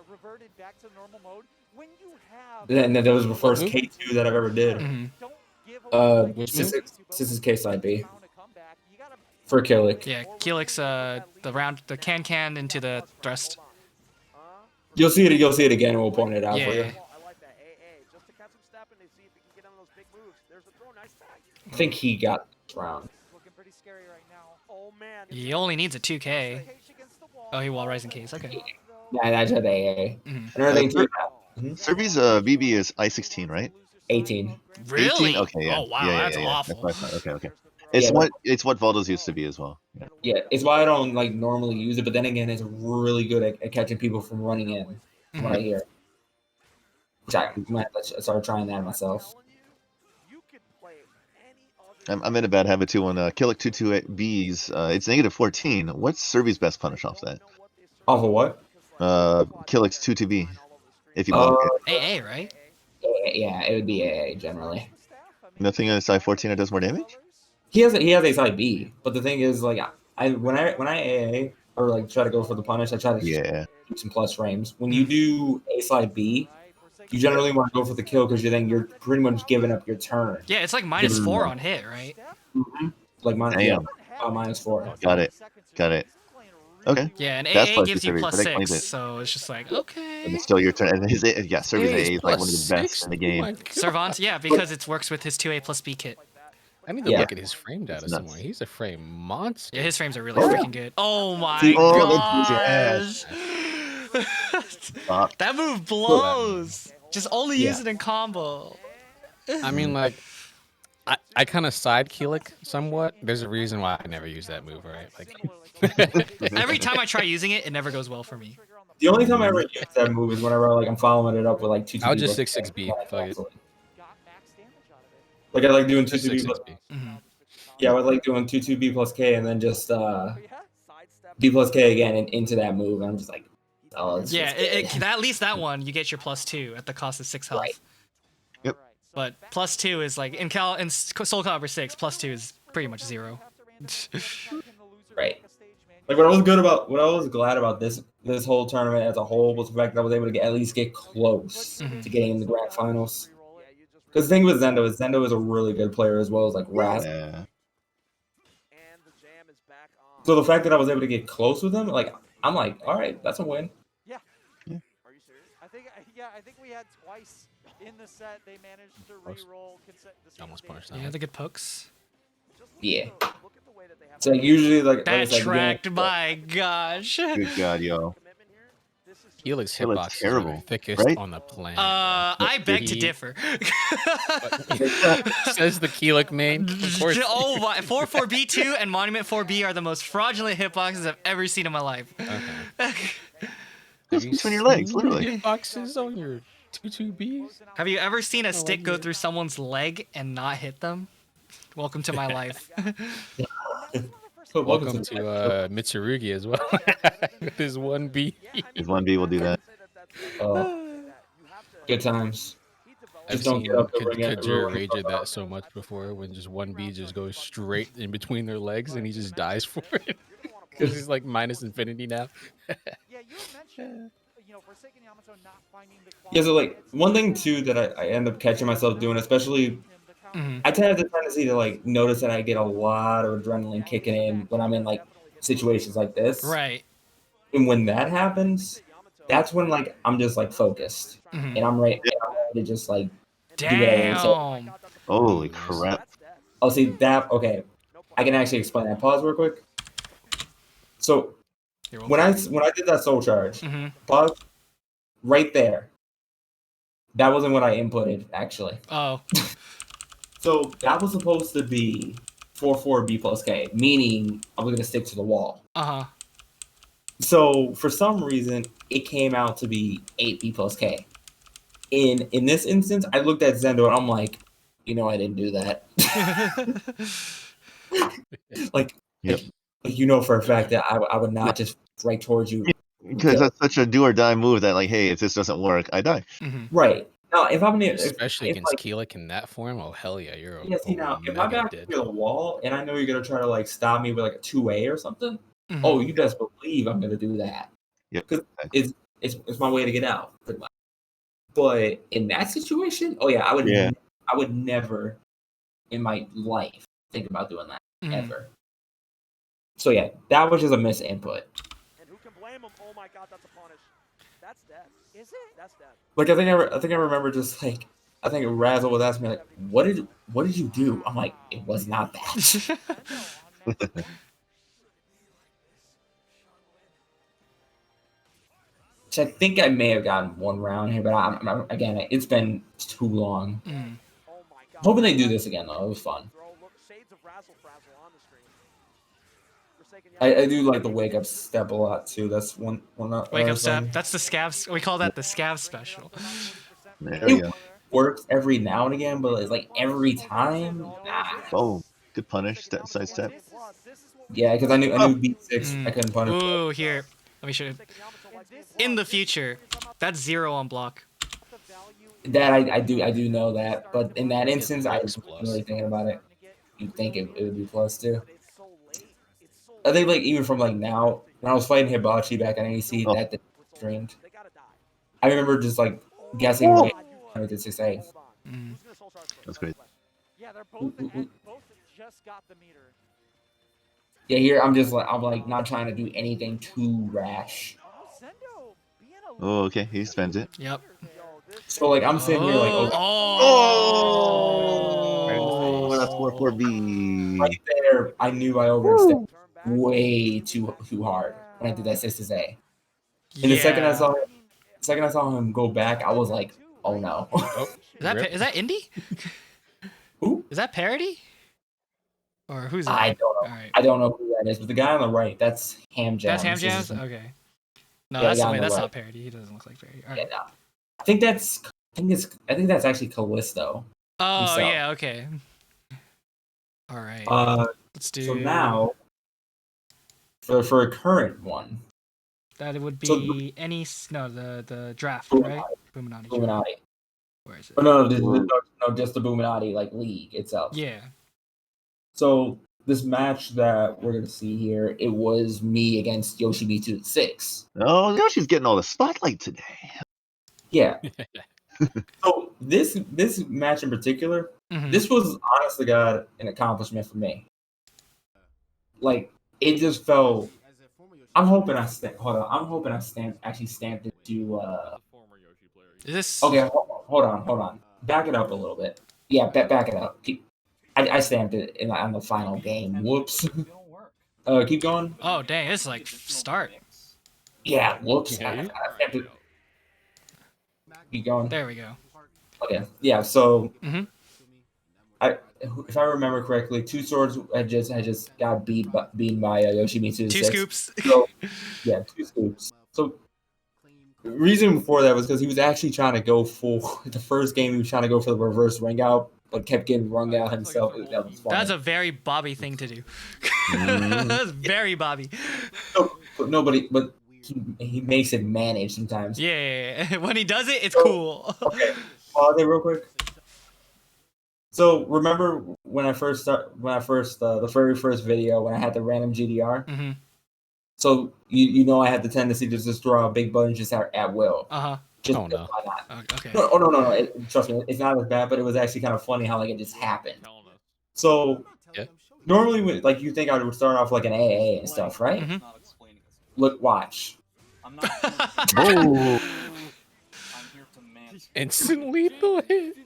reverted back to normal mode. When you have. And then that was the first K2 that I've ever did. Mhm. This is K side B. For Killick. Yeah, Keelik's the can into the thrust. You'll see it again, and we'll point it out for you. Yeah. I think he got this round. He only needs a 2K. Oh, he wall rising case. Okay. Yeah, that's at AA. Mhm. Another thing too. Serbi's VB is I-16, right? 18. Really? 18? Okay, yeah. Oh wow, Yeah, that's yeah. awful. That's what I thought. Okay. It's Yeah, what Valdo's used to be as well. Yeah. Yeah, it's why I don't like normally use it, but then again, it's really good at catching people from running in. From what I hear. Which I might start trying that myself. I'm in a bad habit too on Killick 228Bs. It's negative 14. What's Serbi's best punish off that? Off of what? Killick's 2-2B. If you block it. AA, right? Yeah, it would be AA generally. Nothing on side 14 that does more damage? He has a side B, but the thing is, like, when I AA or like try to go for the punish, I try to keep some plus frames. When you do a side B, you generally want to go for the kill because you're pretty much giving up your turn. Yeah, it's like -4 on hit, right? Mm-hmm. Like -4. Got it. Okay. Yeah, and That's AA gives Serbi, you but that explains +6, it. so it's just like, okay. And it's still your turn. And Serbi's AA is like one of the best in the game. Servant, yeah, because it works with his 2A plus B kit. I need to look at his frame data somewhere. He's a frame monster. Yeah, his frames are really freaking good. Oh my gosh. That move blows. Just only use it in combo. I mean, like, I kind of side Keelik somewhat. There's a reason why I never use that move, right? Like Every time I try using it, it never goes well for me. The only time I ever use that move is whenever like I'm following it up with like 2-2. I'll just 6-6B. Fuck it. Like I like doing Just 2-2B. 6-6B. Yeah, I would like doing 2-2B plus K and then just B plus K again and into that move. And I'm just like, oh, it's Yeah, just at least that one you get your +2 at the cost of 6 health. Right. Yep. But +2 is like in Soul Calibur 6, +2 is pretty much 0. Right. Like what I was glad about this whole tournament as a whole was the fact that I was able to at least get close to getting in the grand finals. Because the thing with Zendo is a really good player as well as like Raz. Yeah. So the fact that I was able to get close with him, like I'm like, all right, that's a win. Yeah. Are you serious? I think we had twice in the set they managed to re-roll Almost punished Yeah, the good pokes. Yeah. So like, usually like That I said, tracked, my gosh. Good God, yo. Keelik's It looks hitbox is terrible, the thickest right? on the planet. I beg to He- differ. Says the Keelik main. Of course. Oh my, 4-4B2 and Monument 4B are the most fraudulent hitboxes I've ever seen in my life. Just between your legs, literally. Hitboxes on your 2-2Bs? Have you ever seen a stick go through someone's leg and not hit them? Welcome to my life. Welcome to Mitsurugi as well. With his 1B. His 1B will do that. Good times. I've Just don't seen get up to bring it. Kajir rage at that so much before when just 1B just goes straight in between their legs and he just dies for it. Because he's like minus infinity now. Yeah, so like one thing too that I end up catching myself doing, especially I tend to have the tendency to like notice that I get a lot of adrenaline kicking in when I'm in like situations like this. Right. And when that happens, that's when like I'm just like focused and I'm ready to just like do whatever. So, Damn. Holy crap. oh, see that? Okay, I can actually explain that. Pause real quick. So when I did that soul charge, pause right there. That wasn't what I inputted actually. Oh. So that was supposed to be 4-4B plus K, meaning I was gonna stick to the wall. So for some reason, it came out to be 8B plus K. In this instance, I looked at Zendo and I'm like, you know, I didn't do that. like, you know for a fact that I would not just right towards you. Because that's such a do or die move that, like, hey, if this doesn't work, I die. Right. Now, if I'm near, Especially if, against like, Keelik in that form, oh hell yeah, you're yeah, see now, if I'm back to the wall and I know you're gonna try to like stop me with like a 2A or something, oh, you best believe I'm gonna do that. Yeah, because it's my way to get out. Pretty much. But in that situation, oh yeah, I would never in my life think about doing that ever. So yeah, that was just a misinput. And who can blame him? Oh my god, that's a punish. That's dead. Is it? That's dead. Like I think I remember just like I think Razzle was asking me like, what did you do? I'm like, it was not that. Which I think I may have gotten one round here, but I'm again, it's been too long. Hoping they do this again though. It was fun. I do like the wake up step a lot too. That's one. Wake up step. That's the scavs. We call that the scav special. It works every now and again, but it's like every time. Nah. Oh, good punish. Side step. Yeah, because I knew B6. I couldn't punish. Ooh, here. Let me show you. In the future, that's 0 on block. That I do know that, but in that instance, I was really thinking about it. You'd think it would be plus too. I think like even from like now, when I was fighting Hibachi back on AC, that streamed. I remember just like guessing right when I did 6A. That's great. Yeah, they're both just got the meter. Yeah, here I'm like not trying to do anything too rash. Oh, okay. He spends it. Yep. So like I'm sitting here like, that's 4-4B. Right there, I knew I overextended way too hard when I did that 6A. And the second I saw him go back, I was like, oh no. Is that Indy? Who? Is that Parody? Or who's that? I don't know. All right. I don't know who that is, but the guy on the right, that's Ham Jams. That's Ham This is Jams? his- Okay. No, Yeah, that's the guy on wait, the that's right. not Parody. He doesn't look like Parody. All Yeah, right. no. I think that's actually Callisto. Oh himself. yeah, okay. All right. Let's do So now for a current one, that it would so- be the draft, Illuminati. right? Illuminati. Illuminati. Where is it? Oh, no, just the Illuminati like league itself. Yeah. So this match that we're gonna see here, it was me against Yoshimitsu 6. Oh, Yoshi's getting all the spotlight today. Yeah. So this match in particular, Mhm. this was honest to God an accomplishment for me. Like it just felt. I'm hoping I stamped it to. Is this Okay, hold on. Back it up a little bit. Yeah, back it up. I stamped it on the final game. Whoops. Keep going. Oh dang, this is like start. Yeah, whoops. Yeah, I you- stamped it. Keep going. There we go. Okay. Yeah. So, Mhm. if I remember correctly, Two Swords had just got beaten by Yoshimitsu. 2 6. scoops. So, yeah, 2 scoops. So, the reason for that was because he was actually trying to go for the first game. He was trying to go for the reverse ring out, but kept getting rung out himself. That was funny. That's a very Bobby thing to do. Mhm. That's very Bobby. But he makes it manage sometimes. Yeah. When he does it, it's So- cool. Okay, pause it real quick. So remember when I first the very first video when I had the random GDR. Mhm. So you know I had the tendency to just throw out big buttons just at will. Uh-huh. Just Oh, no. why not? Okay. No. Trust me, it's not as bad, but it was actually kind of funny how like it just happened. So Yeah. normally, like you think I would start off like an AA and stuff, right? Mhm. Not explaining this. Look, watch. I'm not. Oh, I'm here to man. Instant lethal hit.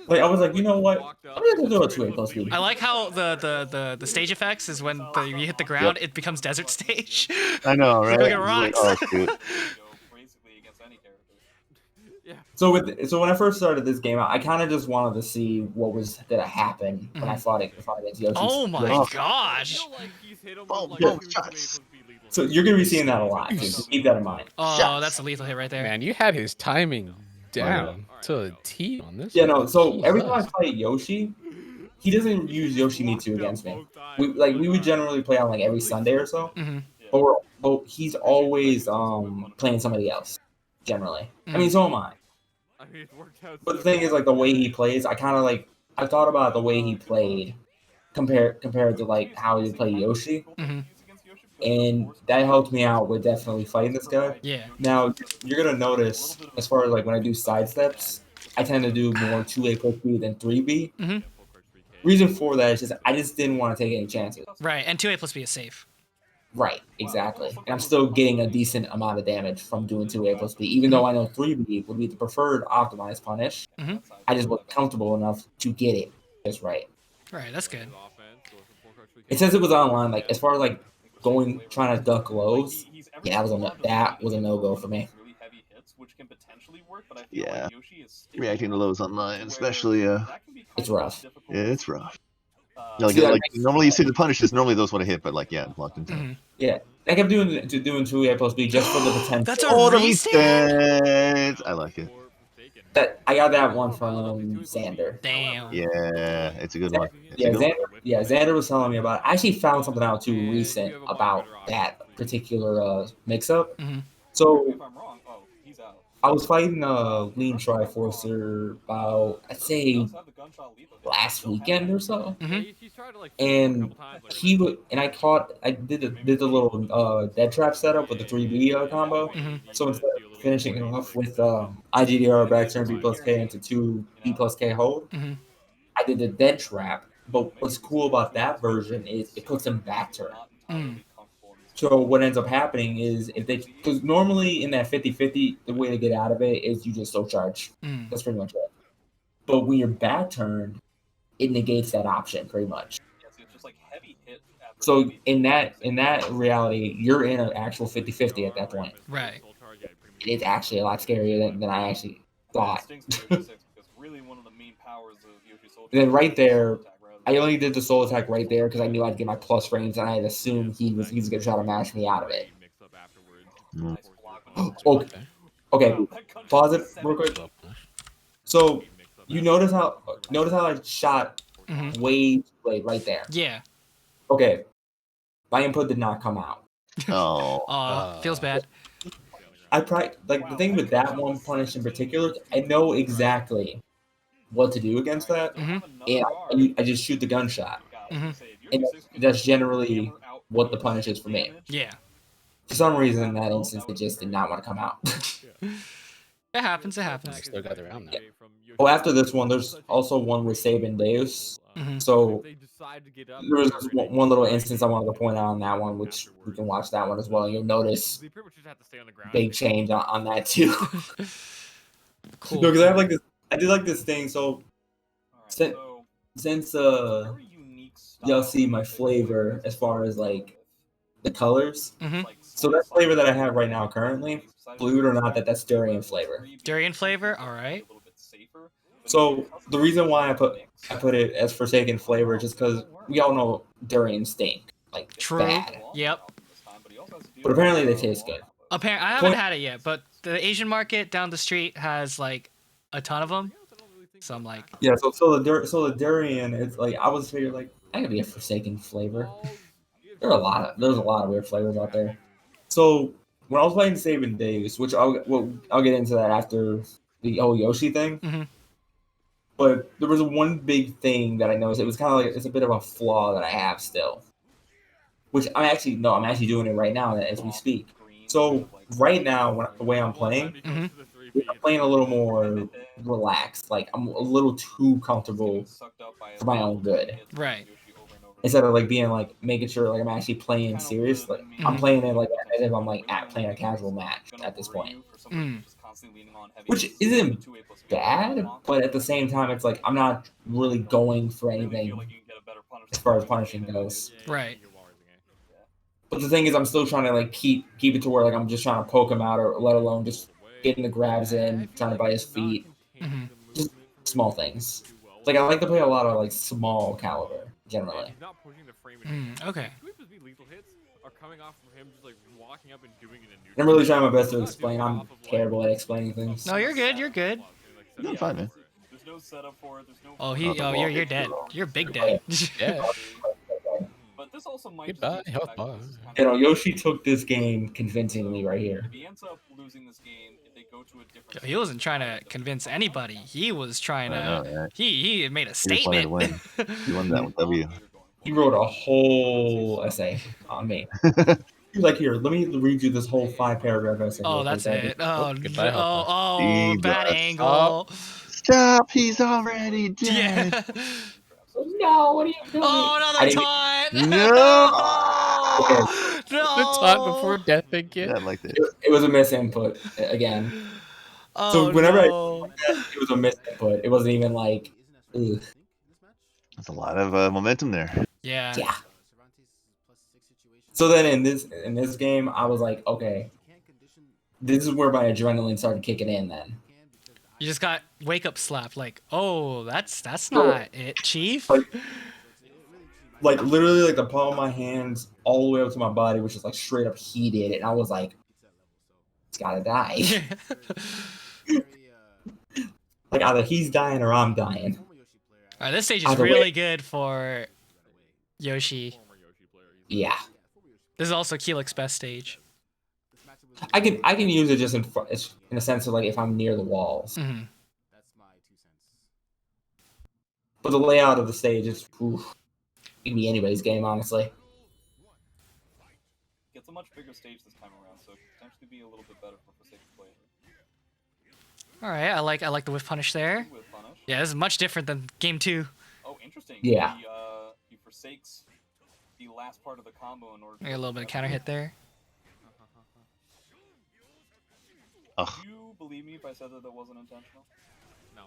Like I was like, you know what? I'm gonna do a 2A plus speed. I like how the stage effects is when you hit the ground, it becomes desert stage. I know, right? Look at It's rocks. oh, shoot. Go basically against any character. So when I first started this game, I kind of just wanted to see what was gonna happen when I fought against Yoshi. Oh my Oh. gosh. Shots. So you're gonna be seeing that a lot. So keep that in mind. Oh, that's a lethal hit right there. Man, you had his timing down to a T on this. Yeah, one. no. So every time I Jesus. fight Yoshi, he doesn't use Yoshimitsu against me. We would generally play on like every Sunday or so, Mhm. but he's always playing somebody else. Generally, I mean, so am I. But the thing is, like the way he plays, I thought about the way he played compared to like how he would play Yoshi, Mhm. and that helped me out with definitely fighting this guy. Yeah. Now you're gonna notice, as far as like when I do side steps, I tend to do more 2A plus B than 3B. Mhm. Reason for that is just I just didn't want to take any chances. Right. And 2A plus B is safe. Right, exactly. And I'm still getting a decent amount of damage from doing 2A plus B, even though I know 3B would be the preferred optimized punish. Mhm. I just wasn't comfortable enough to get it just right. Right. That's good. It says it was online, like as far as like trying to duck lows. Yeah, that was a no-go for me. Really heavy hits, which can potentially work, but I feel Yeah. like Yoshi is still Reacting to lows online, where especially that can be kind It's of rough. difficult. yeah, it's rough. See, that Like makes- normally you see the punishes, normally those would have hit, but like yeah, blocked in time. Mhm. Yeah, I kept doing 2A plus B just for the potential. That's a Oh, the restand? restand! I like it. That I got that one from Xander. Damn. Yeah, it's a good one. It's Yeah, a good Xander was telling me about it. I actually found something out too recent about that particular mix-up. Mhm. So If I'm wrong, oh, he's out. I was fighting Lean Triforcer about I'd say Does have the gunshot lethal hit. last weekend or so, Mhm. and I did the little dead trap setup with the 3B combo. Mhm. So instead of finishing it off with IGDR back turn B plus K into 2 B plus K hold, Mhm. I did the dead trap. But what's cool about that version is it puts him back turn. Not entirely comfortable in this So what ends up happening is because normally in that 50-50, the way to get out of it is you just so charge. Mm. That's pretty much it. But when you're back turned, it negates that option pretty much. Yeah, so it's just like heavy hit after So heavy in hit. that reality, you're in an actual 50-50 at that point. Right. It's actually a lot scarier than I actually thought. Stings for Yoshi 6 because really one of the main powers of Yoshi Soul then right there, I only did the soul attack right there because I knew I'd get my plus range, and I had assumed he was gonna try to mash me out of it. Mm. Okay, okay, pause it real quick. So you notice how I shot way too late right there. Yeah. Okay, my input did not come out. Oh, Feels bad. I probably like the thing with that one punish in particular. I know exactly what to do against that, and I just shoot the gunshot, and that's generally what the punish is for me. Yeah. For some reason, in that instance, it just did not want to come out. It happens. It happens. Still got around that. Oh, after this one, there's also one with Saban Deus. So there was just one little instance I wanted to point out on that one, which you can watch that one as well. You'll notice big change on that too. Cool. Because I did like this thing. So since y'all see my flavor as far as like the colors. So that flavor that I have right now currently, believe it or not, that's durian flavor. Durian flavor. All right. So the reason why I put it as Forsaken flavor is just because we all know durian stink, like bad. Yep. But apparently they taste good. Apparently, I haven't had it yet, but the Asian market down the street has like a ton of them. So I'm like, yeah. So the durian, it's like I was figuring like that could be a Forsaken flavor. There's a lot of weird flavors out there. So when I was playing Saving Days, which I'll get into that after the whole Yoshi thing. But there was one big thing that I noticed. It was kind of like it's a bit of a flaw that I have still. Which I'm actually doing it right now as we speak. So right now, the way I'm playing, I'm playing a little more relaxed. Like I'm a little too comfortable for my own good. Right. Instead of like being like making sure like I'm actually playing serious. Like I'm playing it like as if I'm like playing a casual match at this point. Which isn't bad, but at the same time, it's like I'm not really going for anything as far as punishing goes. Right. But the thing is, I'm still trying to like keep it to where like I'm just trying to poke him out, or let alone just getting the grabs in, trying to bite his feet. Just small things. Like I like to play a lot of like small caliber generally. Okay. I'm really trying my best to explain. I'm terrible at explaining things. No, you're good. You're good. I'm fine, man. There's no setup for it. There's no. Oh, you're dead. You're big dead. Yeah. But this also might Goodbye, just be health the fact bar. that this is kind You know, of- Yoshi took this game convincingly right here. If he ends up losing this game, if they go to a different. He wasn't trying to convince anybody. He was trying I know, to. right? He made a He just wanted statement. to win. He won that with W. He wrote a whole essay on me. He was like, "Here, let me read you this whole 5-paragraph essay." Oh, that's it. Oh, goodbye, no. Oh, Jesus. bad angle. Stop! He's already dead. Yeah. No, what are you doing? Oh, another taunt. No. Okay. No. The taunt before death again. Yeah, I like that. It was a misinput again. Oh, So whenever no. it was a misinput, it wasn't even like, ugh. There's a lot of momentum there. Yeah. Yeah. So then in this game, I was like, okay, this is where my adrenaline started kicking in. Then You just got wake up slap. Like, oh, that's not it, Chief. like literally, like the palm of my hands all the way up to my body, which is like straight up heated, and I was like, it's gotta die. Like either he's dying or I'm dying. All right, this stage is Either way. really good for Yoshi. Yeah, This is also Keelik's best stage. I can use it just in a sense of like if I'm near the walls. Mm-hmm. But the layout of the stage is, oof, it can be anybody's game, honestly. It's a much bigger stage this time around, so it could potentially be a little bit better for Forsaken play. All right, I like the whiff punish there. With punish. Yeah, this is much different than game 2. Oh, interesting. Yeah. He forsakes the last part of the combo in order to Maybe a little bit of counter hit there. Ugh. Do you believe me if I said that that wasn't intentional? No.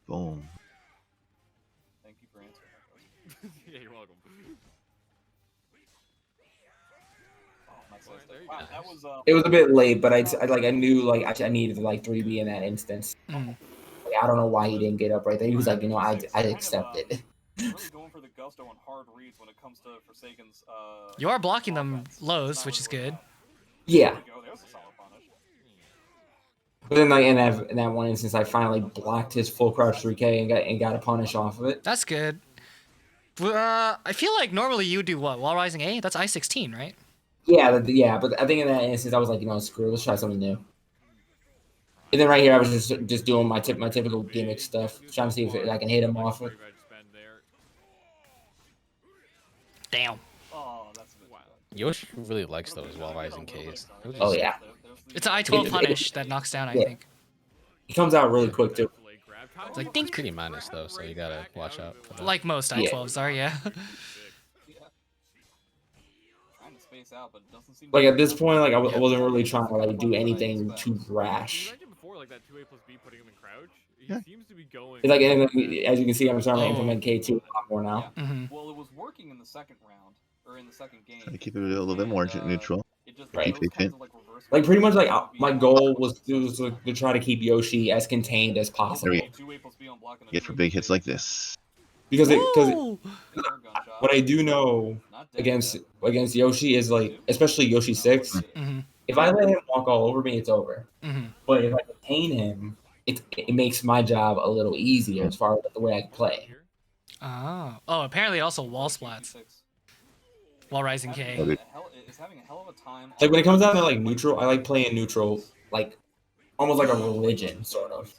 Boom. Thank you for answering that question. Yeah, you're welcome. Oh, my sister. Wow, that was It was a bit late, but I knew like I needed to like 3B in that instance. Mm. Like, I don't know why he didn't get up right there. He was like, I accept it. Really going for the gusto and hard reads when it comes to Forsaken's. You are blocking them lows, which is good. Yeah. There's a solid punish. But then, like in that one instance, I finally blocked his full crouch 3K and got a punish off of it. That's good. I feel like normally you do what? Wall rising A? That's I-16, right? Yeah, but I think in that instance, I was like, screw it, let's try something new. And then right here, I was just doing my typical gimmick stuff, trying to see if I can hit him off it. Damn. Oh, that's a bit wild. Yoshi really likes those wall rising Ks. Oh yeah, It's an I-12 punish that knocks down, I think. he comes out really quick too. It's like dink. Pretty minus though, so you gotta watch out for that. Like most I-12s are, yeah. Trying to space out, but it doesn't seem Like at this point, like I wasn't really trying to like do anything too rash. Before, like that 2A plus B putting him in crouch, he seems to be going. It's like as you can see, I'm starting to implement K2 a lot more now. Well, it was working in the second round or in the second game. Try to keep it a little bit more neutral. It just Right. those kinds of, like Pretty much like my goal was to try to keep Yoshi as contained as possible. Get for big hits like this. Because what I do know against Yoshi is like, especially Yoshi 6, if I let him walk all over me, it's over. But if I contain him, it makes my job a little easier as far as the way I can play. Oh, apparently also wall splats. Wall rising K. Like when it comes down to like neutral, I like playing neutral, like almost like a religion, sort of.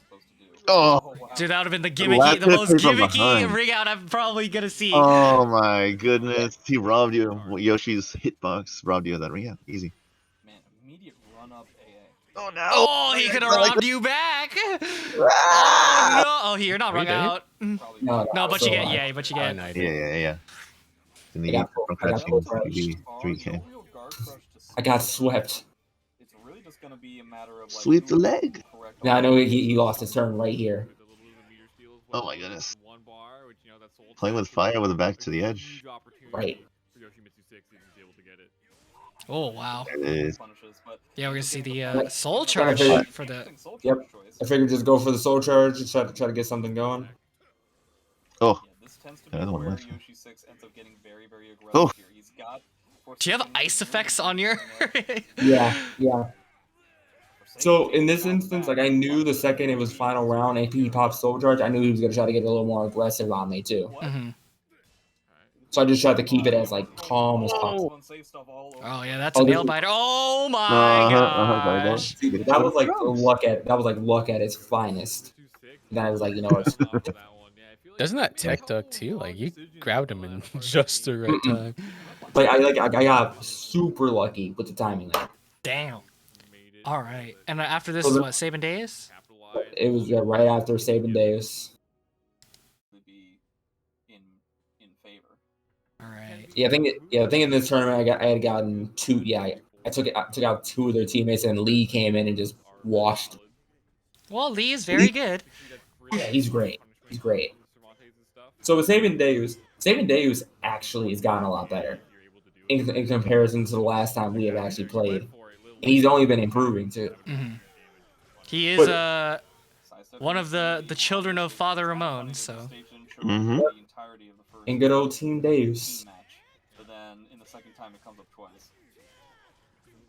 Oh, dude, that would have been the most gimmicky ring out I'm probably gonna see. Oh my goodness, he robbed you. Yoshi's hitbox robbed you of that ring out. Easy. Man, immediate run up AA. Oh no! Oh, he could have robbed you back. Oh no! Oh, you're not rung out. No, but you get, Yeah. And the crouching 3K. I got swept. It's really just gonna be a matter of like Sweep the leg. Now I know he lost his turn right here. Oh my goodness. Playing with fire with the back to the edge. Right. Oh wow. It is. Yeah, we're gonna see the soul charge for the. Yep. I figured just go for the soul charge and try to get something going. Oh. This tends to be Another one where left. Yoshi 6 ends up getting very, very aggressive Oh. here. He's got Do you have ice effects on your? Yeah. So in this instance, like I knew the second it was final round and he popped soul charge, I knew he was gonna try to get a little more aggressive on me too. So I just tried to keep it as like calm as possible. Oh yeah, that's a nail biter. Oh my gosh. That was like luck at its finest. And then I was like, it's Doesn't that tech duck too? Like you grabbed him in just the right time. like I got super lucky with the timing there. Damn. All right, and after this is what, Sabin Deus? It was right after Sabin Deus. All right. Yeah, I think in this tournament I had gotten two. Yeah, I took out two of their teammates, and Lee came in and just washed. Well, Lee is very good. Yeah, he's great. He's great. So with Sabin Deus actually has gotten a lot better in comparison to the last time we have actually played, and he's only been improving too. He is one of the children of Father Ramon, so. And good old Team Deus. But then in the second time it comes up twice.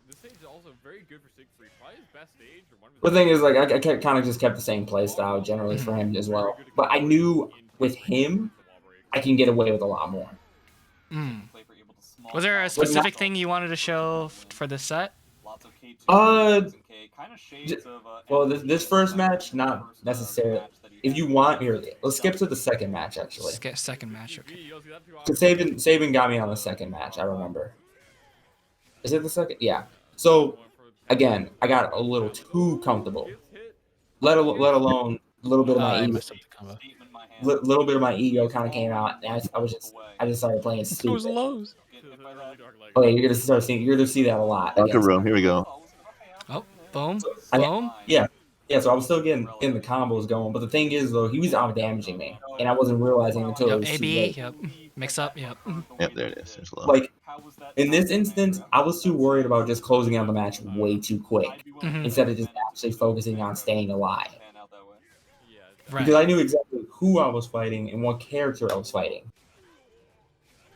This stage is also very good for Siegfried. Probably his best stage. Or one of his The thing is, like, I kind of just kept the same play style generally for him as well. But I knew with him, I can get away with a lot more. Was there a specific thing you wanted to show for this set? Well, this first match, not necessarily. If you want, here, let's skip to the second match, actually. Second match, okay. Because Sabin got me on the second match, I remember. Is it the second? Yeah. So, again, I got a little too comfortable. Let alone a little bit of my ego. Little bit of my ego kind of came out, and I just started playing stupid. Okay, you're gonna see that a lot. Locker room. Here we go. Oh, boom, boom. Yeah, so I was still getting the combos going, but the thing is though, he was out damaging me, and I wasn't realizing until it was too AB, late. yep. Mix up, yep. Yep, there it is. There's a lot. Like in this instance, I was too worried about just closing out the match way too quick instead of just actually focusing on staying alive. because I knew exactly who I was fighting and what character I was fighting.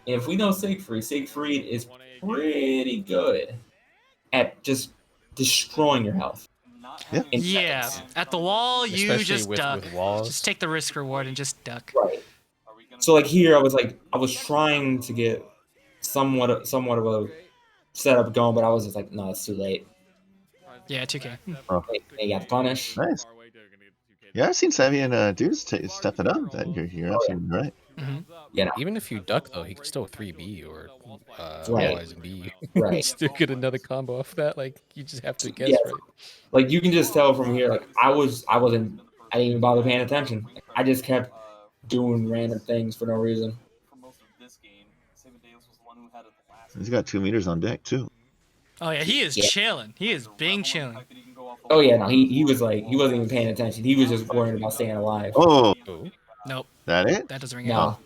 And if we know Siegfried is pretty good at just destroying your health. Yeah, at the wall, you Especially just with duck. walls. Just take the risk reward and just duck. Right. So like here, I was trying to get somewhat of a setup going, but I was just like, no, it's too late. Yeah, 2K. Oh. They got punished. Nice. Yeah, I've seen Savvy and Dudes step it up. That you're absolutely right. You know, Even if you duck though, he can still 3B or Right. otherwise B. Right. Still get another combo off that. Like you just have to guess Yeah. right. Like you can just tell from here, like I didn't even bother paying attention. I just kept doing random things for no reason. He's got 2 meters on deck too. Oh yeah, he is chilling. He is being chilling. Oh yeah, no, he was like he wasn't even paying attention. He was just worrying about staying alive. Oh, Nope, that it? that doesn't ring No. out.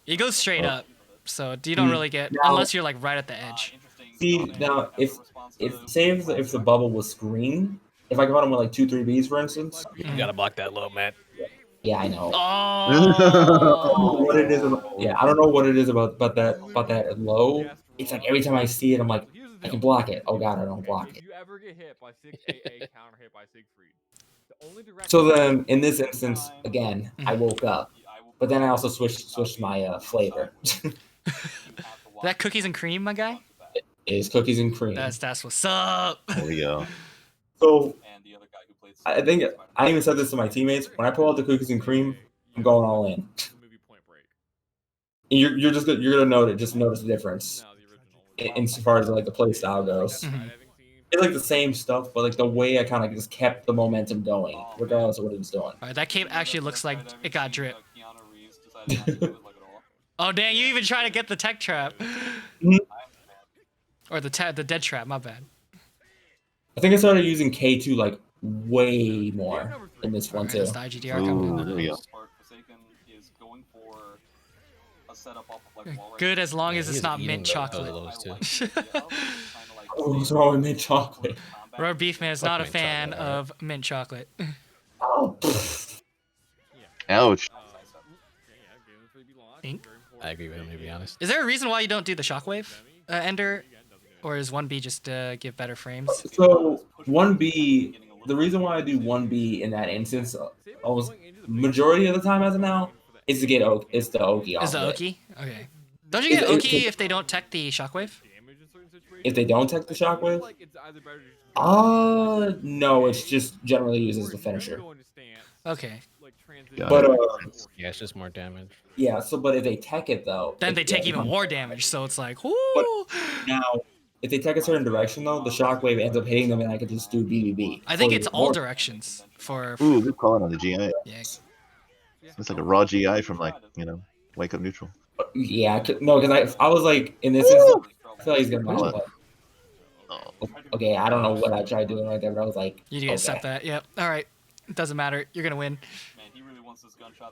He goes straight up, so you don't really get unless you're like right at the edge. See now, if the bubble was green, if I caught him with like 2-3 Bs for instance, You gotta block that low, man. yeah, I know. Oh, What it is about, I don't know what it is about that low. It's like every time I see it, I'm like, I can block it. Oh god, I don't block it. If you ever get hit by 6AA counter hit by Siegfried, the only direction. So then, in this instance, again, I woke up, but then I also switched my flavor. that cookies and cream, my guy. Is cookies and cream. That's what's up. There we go. So I think I even said this to my teammates. When I pull out the cookies and cream, I'm going all in. And you're gonna notice the difference in so far as like the play style goes. It's like the same stuff, but like the way I kind of just kept the momentum going, regardless of what it was doing. All right, that cape actually looks like it got drip. Oh dang, you even try to get the tech trap. Or the dead trap, my bad. I think I started using K2 like way more in this one too. That's the IGDR coming in. There we go. Good as long as He's it's not eating mint those chocolate. lows, too. What's wrong with mint chocolate? Rubber Beef Man is Fuck not a mint fan chocolate, of mint chocolate. Oh, Ouch. Ink? I agree with him, to be honest. Is there a reason why you don't do the shockwave, Ender? Or is 1B just to give better frames? so 1B. The reason why I do 1B in that instance, almost majority of the time as of now, is to get the Oki Is off the of it. Oki? Okay. Don't you get It's- Oki if they don't tech the shockwave? If they don't take the shockwave, no, it's just generally used as the finisher. Okay. Got But it. Yeah, it's just more damage. yeah, so but if they tech it though, Then they take yeah, even more damage, so it's like, whoo! Now, if they take a certain direction though, the shockwave ends up hitting them, and I could just do BBB. I think Or it's all more. directions for. Ooh, good call on the GI. Yeah. It's like a raw GI from like, Wake Up Neutral. Yeah, no, because I was like in this instance, I feel like he's gonna match Hold up. Oh. Okay, I don't know what I tried doing right there, but I was like, You need to accept that. Yep. All right. It doesn't matter. You're gonna win.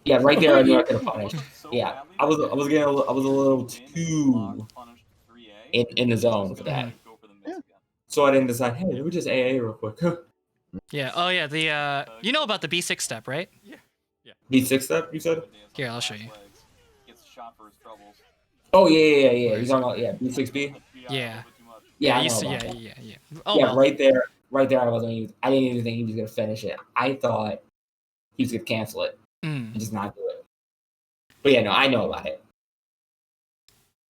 yeah, right there I knew I could have punished. Yeah, I was a little too in the zone for that. So I didn't decide. Hey, let me just AA real quick. Yeah. Oh yeah. The you know about the B6 step, right? B6 step, you said? Here, I'll show you. Oh yeah. You're talking about B6B. Yeah. Yeah, I used know to, about yeah. that. Oh Yeah, well. right there. I didn't even think he was gonna finish it. I thought he was gonna cancel it and just not do it. But yeah, no, I know about it.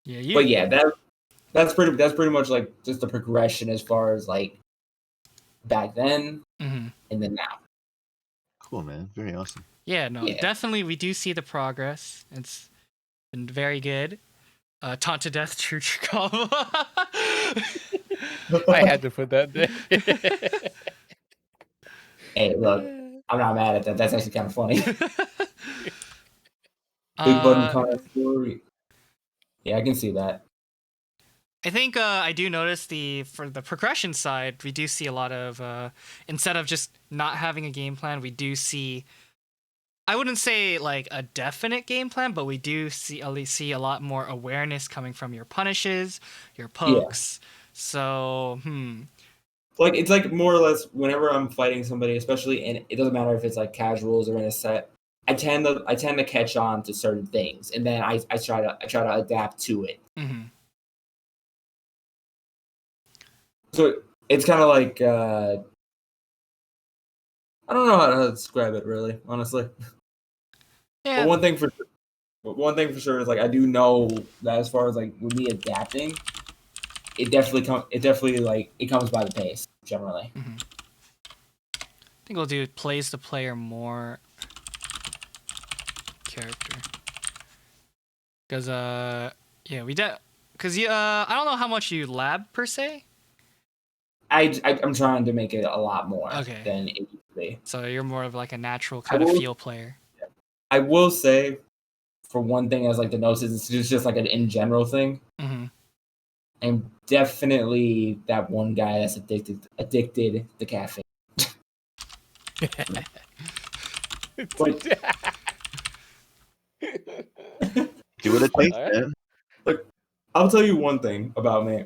Yeah. But yeah, that's pretty much like just the progression as far as like back then and then now. Cool, man. Very awesome. Yeah. No. Yeah. Definitely, we do see the progress. It's been very good. Taunt to death, true combo. I had to put that there. Hey, look, I'm not mad at that. That's actually kind of funny. Big Uh, button connoisseur. Yeah, I can see that. I think I do notice for the progression side, we do see a lot of instead of just not having a game plan, we do see. I wouldn't say like a definite game plan, but we do at least see a lot more awareness coming from your punishes, your pokes. So, Like it's like more or less whenever I'm fighting somebody, especially and it doesn't matter if it's like casuals or in a set. I tend to catch on to certain things, and then I try to adapt to it. Mm-hmm. So it's kind of like I don't know how to describe it really, honestly. Yeah. But one thing for sure is like I do know that as far as like with me adapting, it definitely like it comes by the pace generally. Mm-hmm. I think we'll do plays the player more character. Because yeah, because I don't know how much you lab per se. I'm trying to make it a lot more than it used to be. So you're more of like a natural kind of feel player. I will say, for one thing, as like the gnosis, it's just like an in general thing. Mm-hmm. I'm definitely that one guy that's addicted to caffeine. But, do what it takes, man. Look, I'll tell you one thing about me.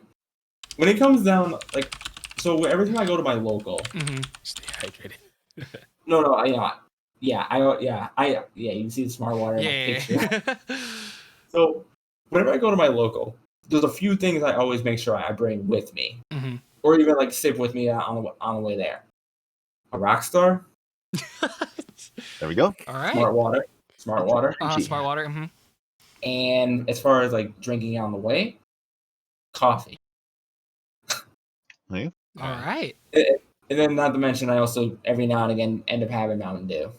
When it comes down, like, so every time I go to my local, Stay hydrated. No, you can see the smart water in my picture. So whenever I go to my local, there's a few things I always make sure I bring with me, or even like sip with me on the way there. A Rockstar. There we go. All right. Smart water. Smart water. Smart water. Mm-hmm. And as far as like drinking on the way, coffee. Hey. All right. And then, not to mention, I also every now and again end up having Mountain Dew.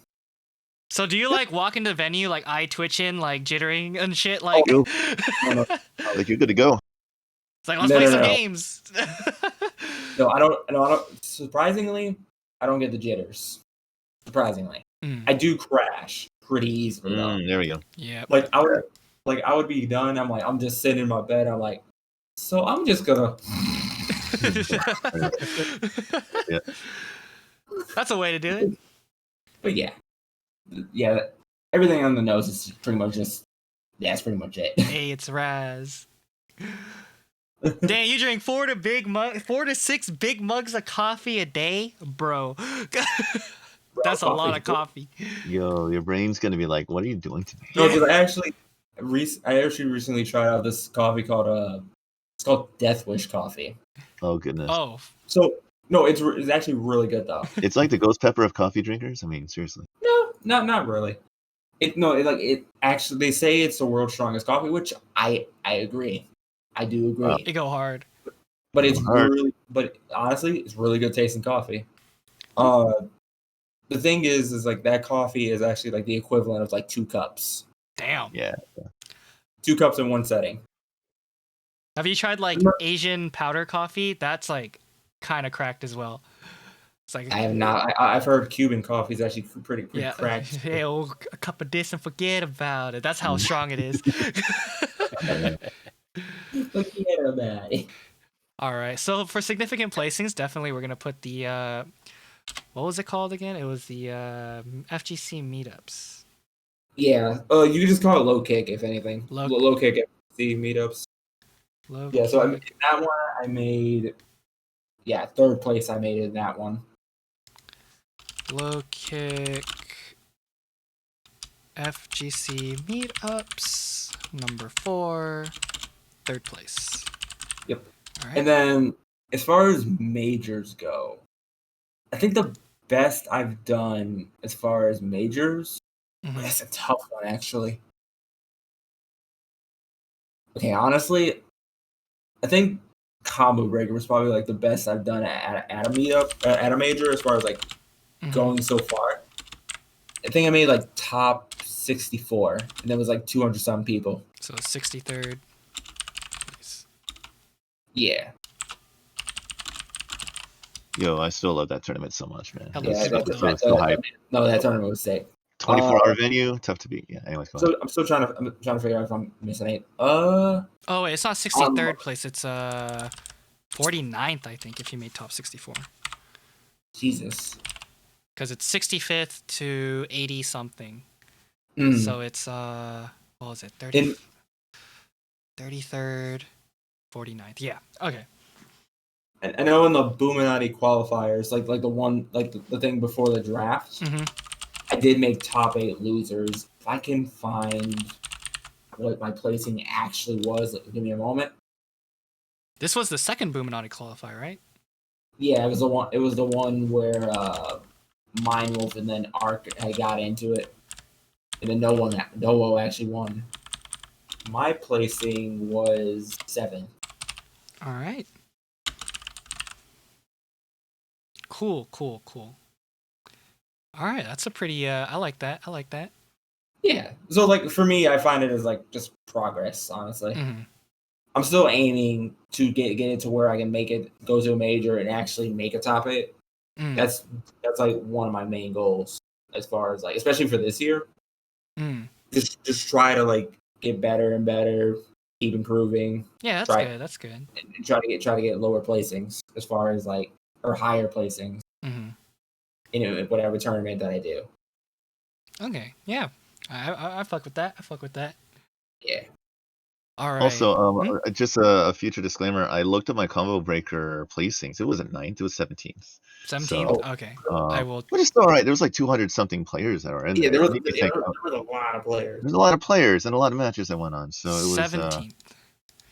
So do you like walk into the venue like eye twitching, like jittering and shit? Like, No. Like you're good to go. It's like let's play some games. No, I don't. Surprisingly, I don't get the jitters. Surprisingly, I do crash pretty easily though. There we go. Yeah. Like I would be done. I'm just sitting in my bed. I'm like, so I'm just gonna. Yeah. That's a way to do it. But yeah, everything on the nose is pretty much just. Yeah, that's pretty much it. Hey, it's Raz. Damn, you drink 4 to 6 big mugs of coffee a day, bro. That's a lot of coffee. Yo, your brain's gonna be like, "What are you doing to me?" No, because I actually recently tried out this coffee called it's called Death Wish coffee. Oh goodness. Oh. So no, it's actually really good though. It's like the ghost pepper of coffee drinkers. I mean, seriously. No, not really. It actually they say it's the world's strongest coffee, which I agree. I do agree. Wow. It go hard. But but honestly, it's really good tasting coffee. The thing is like that coffee is actually like the equivalent of like 2 cups. Damn. Yeah. 2 cups in one setting. Have you tried like Asian powder coffee? That's like kind of cracked as well. It's like I have not. I've heard Cuban coffee is actually pretty cracked. Hey, a cup of this and forget about it. That's how strong it is. Forget about it. All right. So for significant placings, definitely we're gonna put the what was it called again? It was the FGC meetups. Yeah. You can just call it low kick if anything. Low kick FGC meetups. Yeah. So that one I made. Yeah, 3rd place I made in that one. Low kick FGC meetups number 4, 3rd place. Yep. All right. And then as far as majors go, I think the best I've done as far as majors, that's a tough one actually. Okay, honestly, I think Combo Breaker was probably like the best I've done at a meetup, at a major as far as like going so far. I think I made like top 64, and there was like 200 some people. So 63rd. Yeah. Yo, I still love that tournament so much, man. Yeah, so hype. No, that tournament was sick. 24-hour venue, tough to beat. Yeah. Anyways, so I'm still trying to figure out if I'm missing it. Oh wait, it's not 63rd place. It's 49th, I think, if you made top 64. Jesus. Because it's 65th to 80 something. So it's what was it? 33rd, 49th. Yeah. Okay. I know in the Boominati qualifiers, like the one, like the thing before the draft, I did make top 8 losers. If I can find what my placing actually was, give me a moment. This was the second Boominati qualifier, right? Yeah, it was the one. It was the one where Mind Wolf and then Ark had got into it, and then no actually won. My placing was 7th. All right. Cool. All right, that's a pretty. I like that. Yeah. So like for me, I find it as like just progress. Honestly, I'm still aiming to get it to where I can make it go to a major and actually make a top 8. That's like one of my main goals as far as like, especially for this year. Just try to like get better and better, keep improving. Yeah, that's good. And try to get lower placings as far as like, or higher placings. In whatever tournament that I do. Okay, yeah, I fuck with that. Yeah. All right. Also, just a future disclaimer. I looked at my combo breaker placings. It wasn't 9th. It was 17th. 17th. So, Okay. I will. Which is still all right. There was like 200 something players that were in there. There was a lot of players. There's a lot of players and a lot of matches that went on. So it was 17th.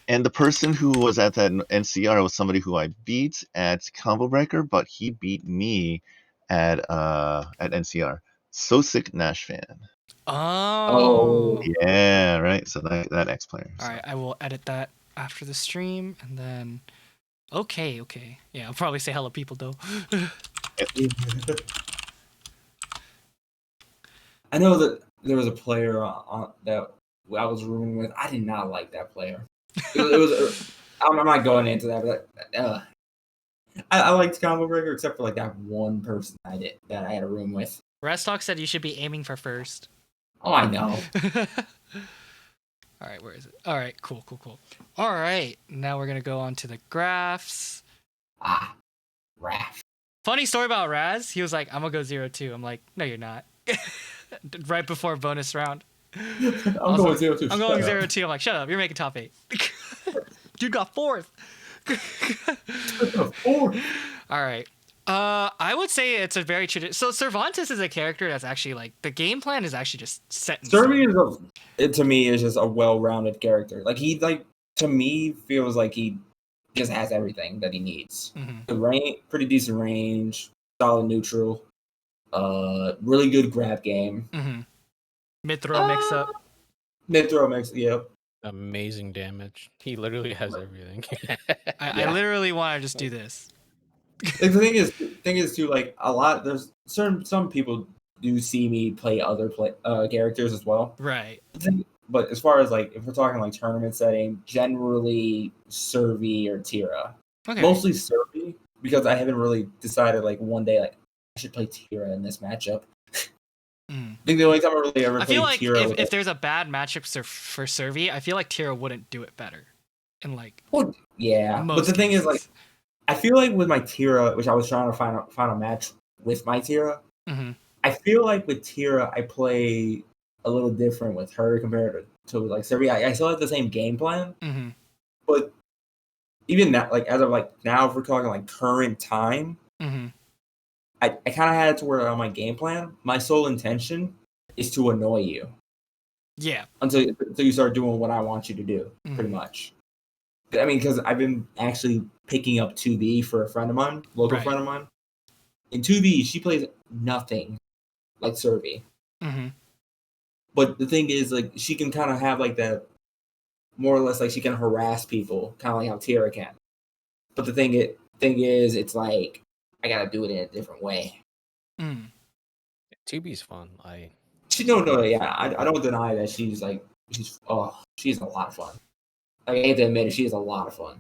And the person who was at that NCR was somebody who I beat at combo breaker, but he beat me at NCR. So sick Nash fan. Oh. Yeah, right. So that X player. All right, I will edit that after the stream, and then. Okay. Yeah, I'll probably say hello, people, though. I know that there was a player that I was rooming with. I did not like that player. It was I'm not going into that, but I liked combo breaker except for like that one person that I had a room with. Restock said you should be aiming for first. Oh, I know. All right, where is it? All right, cool. All right, now we're gonna go on to the graphs. Raph. Funny story about Raz. He was like, "I'm gonna go 0-2." I'm like, "No, you're not." Right before bonus round. I'm going 0-2. I'm going 0-2. I'm like, "Shut up! You're making top 8." Dude got 4th. All right. I would say it's a very traditional. So Cervantes is a character that's actually like the game plan is actually just set in stone. To me is just a well-rounded character. Like he to me feels like he just has everything that he needs. Pretty decent range, solid neutral, really good grab game. Mid-throw mix-up. Mid-throw mix, yep. Amazing damage. He literally has everything. I literally want to just do this. The thing is too, like there's some people do see me play other characters as well. Right. But as far as like if we're talking like tournament setting, generally Servi or Tira. Okay. Mostly Servi because I haven't really decided like one day like I should play Tira in this matchup. I think the only time I really ever played Tira. I feel like if there's a bad matchup for Servi, I feel like Tira wouldn't do it better. And like. Well, yeah, but the thing is like. I feel like with my Tira, which I was trying to find a match with my Tira, I feel like with Tira, I play a little different with her compared to like Serbi. I still have the same game plan, but even that, like as of like now, if we're talking like current time, I kind of had it to where on my game plan, my sole intention is to annoy you. Yeah. Until you start doing what I want you to do, pretty much. I mean, because I've been actually picking up 2B for a friend of mine, local friend of mine. In 2B, she plays nothing like Servi. But the thing is, like, she can kind of have like that, more or less, like she can harass people, kind of like how Tira can. But the thing is, it's like I gotta do it in a different way. 2B's fun. I don't deny that she's a lot of fun. Like, I hate to admit it, she is a lot of fun.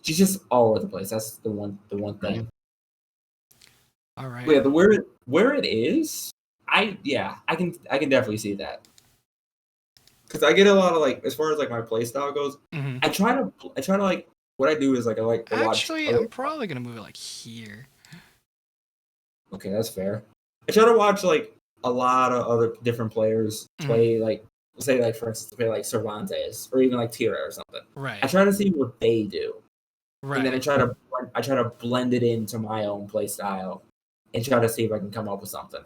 She's just all over the place. That's the one thing. All right. But yeah, where it is, I can definitely see that. Because I get a lot of like, as far as like my play style goes, I try to like, what I do is like I like to watch. Actually, I'm probably gonna move it like here. Okay, that's fair. I try to watch like a lot of other different players play like. Say like for instance play like Cervantes or even like Tira or something. Right. I try to see what they do. Right. And then I try to blend it into my own play style and try to see if I can come up with something.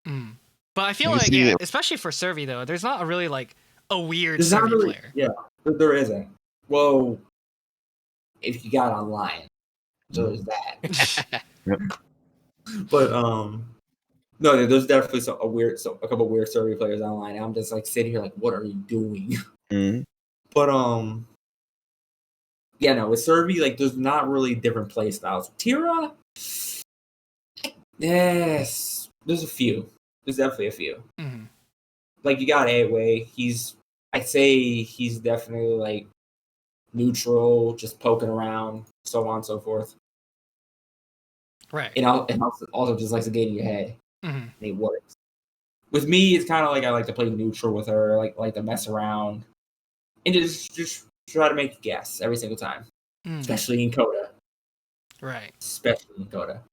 But I feel You like, see yeah, it- especially for Survey though, there's not a really like a weird There's not Survey really, player. yeah, there isn't. Well, if you got online, there's that. Yep. But no, there's definitely a couple weird Survey players online. And I'm just like sitting here like, what are you doing? Mhm. But yeah, no, with Survey, like there's not really different play styles. Tira, yes, there's a few. There's definitely a few. Mhm. Like you got A-Way. I'd say he's definitely like neutral, just poking around, so on and so forth. Right. And also just likes to get in your head, Mhm. and it works. With me, it's kind of like I like to play neutral with her, like to mess around, and just try to make a guess every single time, especially in Coda. Right. Especially in Coda.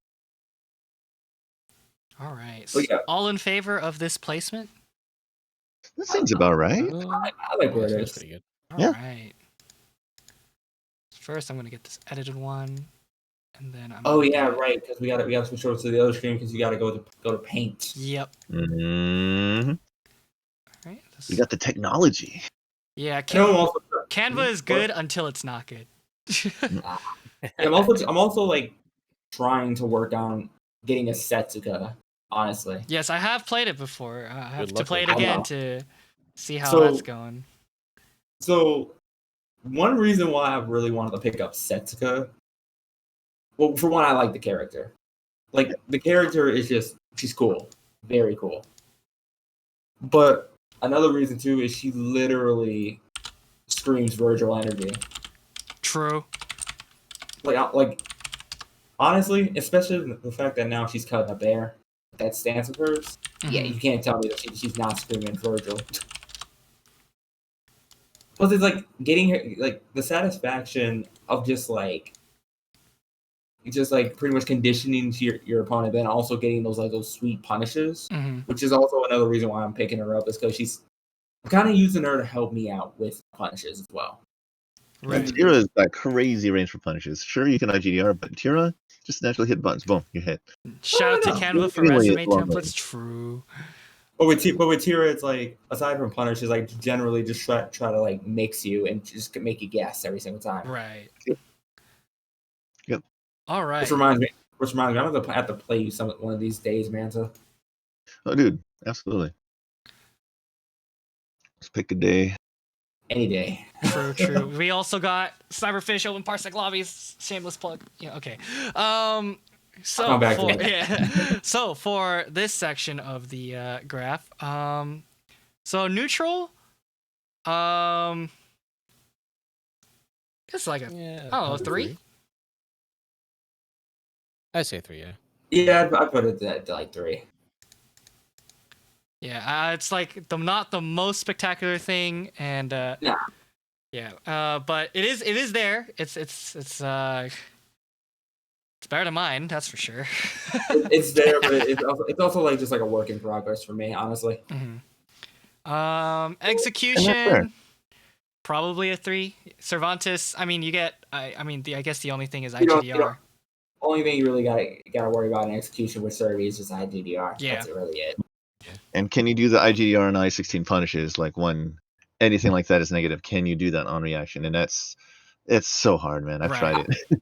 All right. But yeah. All in favor of this placement? That seems about right. I like where it That's is. pretty good. All right. First, I'm gonna get this edited one, and then I'm. Oh yeah, right. Because we got to switch over to the other screen because you got to go to Paint. Yep. Mm-hmm. All right. We got the technology. Yeah. Also, Canva is good until it's not good. I'm also like trying to work on getting a Setsuka. Honestly. Yes, I have played it before. I have Good to luck play it with again that. to see how So- that's going. So, one reason why I really wanted to pick up Setsuka, well, for one, I like the character. Like, the character is she's cool. Very cool. But another reason, too, is she literally screams Virgil energy. True. Like, honestly, especially the fact that now she's cutting a bear, that stance of hers, yeah, you can't tell me that she's not screaming Virgil. Plus, it's like getting her, like the satisfaction of just like pretty much conditioning to your opponent, then also getting those sweet punishes, which is also another reason why I'm picking her up, is because I'm kind of using her to help me out with punishes as well. Right. Tira is that crazy range for punishes. Sure, you can IGDR, but Tira just naturally hit buttons. Boom, you're hit. Shout out to Canva for resume templates. True. But with Tira, it's like, aside from punishes, like generally just try to like mix you and just make you guess every single time. Right. Yep. All right. Which reminds me, I'm gonna have to play you one of these days, Manta. Oh, dude, absolutely. Let's pick a day. Any day. True. We also got Cyberfish open parsec lobbies. Shameless plug. Yeah. Okay. So for this section of the graph, so neutral, it's like I don't know, 3. I say 3, yeah. Yeah, I put it at like 3. Yeah, it's like not the most spectacular thing, and yeah, but it is there. It's better than mine, that's for sure. It's there, but it's also like just like a work in progress for me, honestly. Execution, probably a 3. Cervantes, I mean, you get. I guess the only thing is IGDR. Only thing you really gotta worry about in execution with Survey is just IGDR. Yeah. That's really it. And can you do the IGDR and I-16 punishes, like when anything like that is negative? Can you do that on reaction? And it's so hard, man. I've tried it.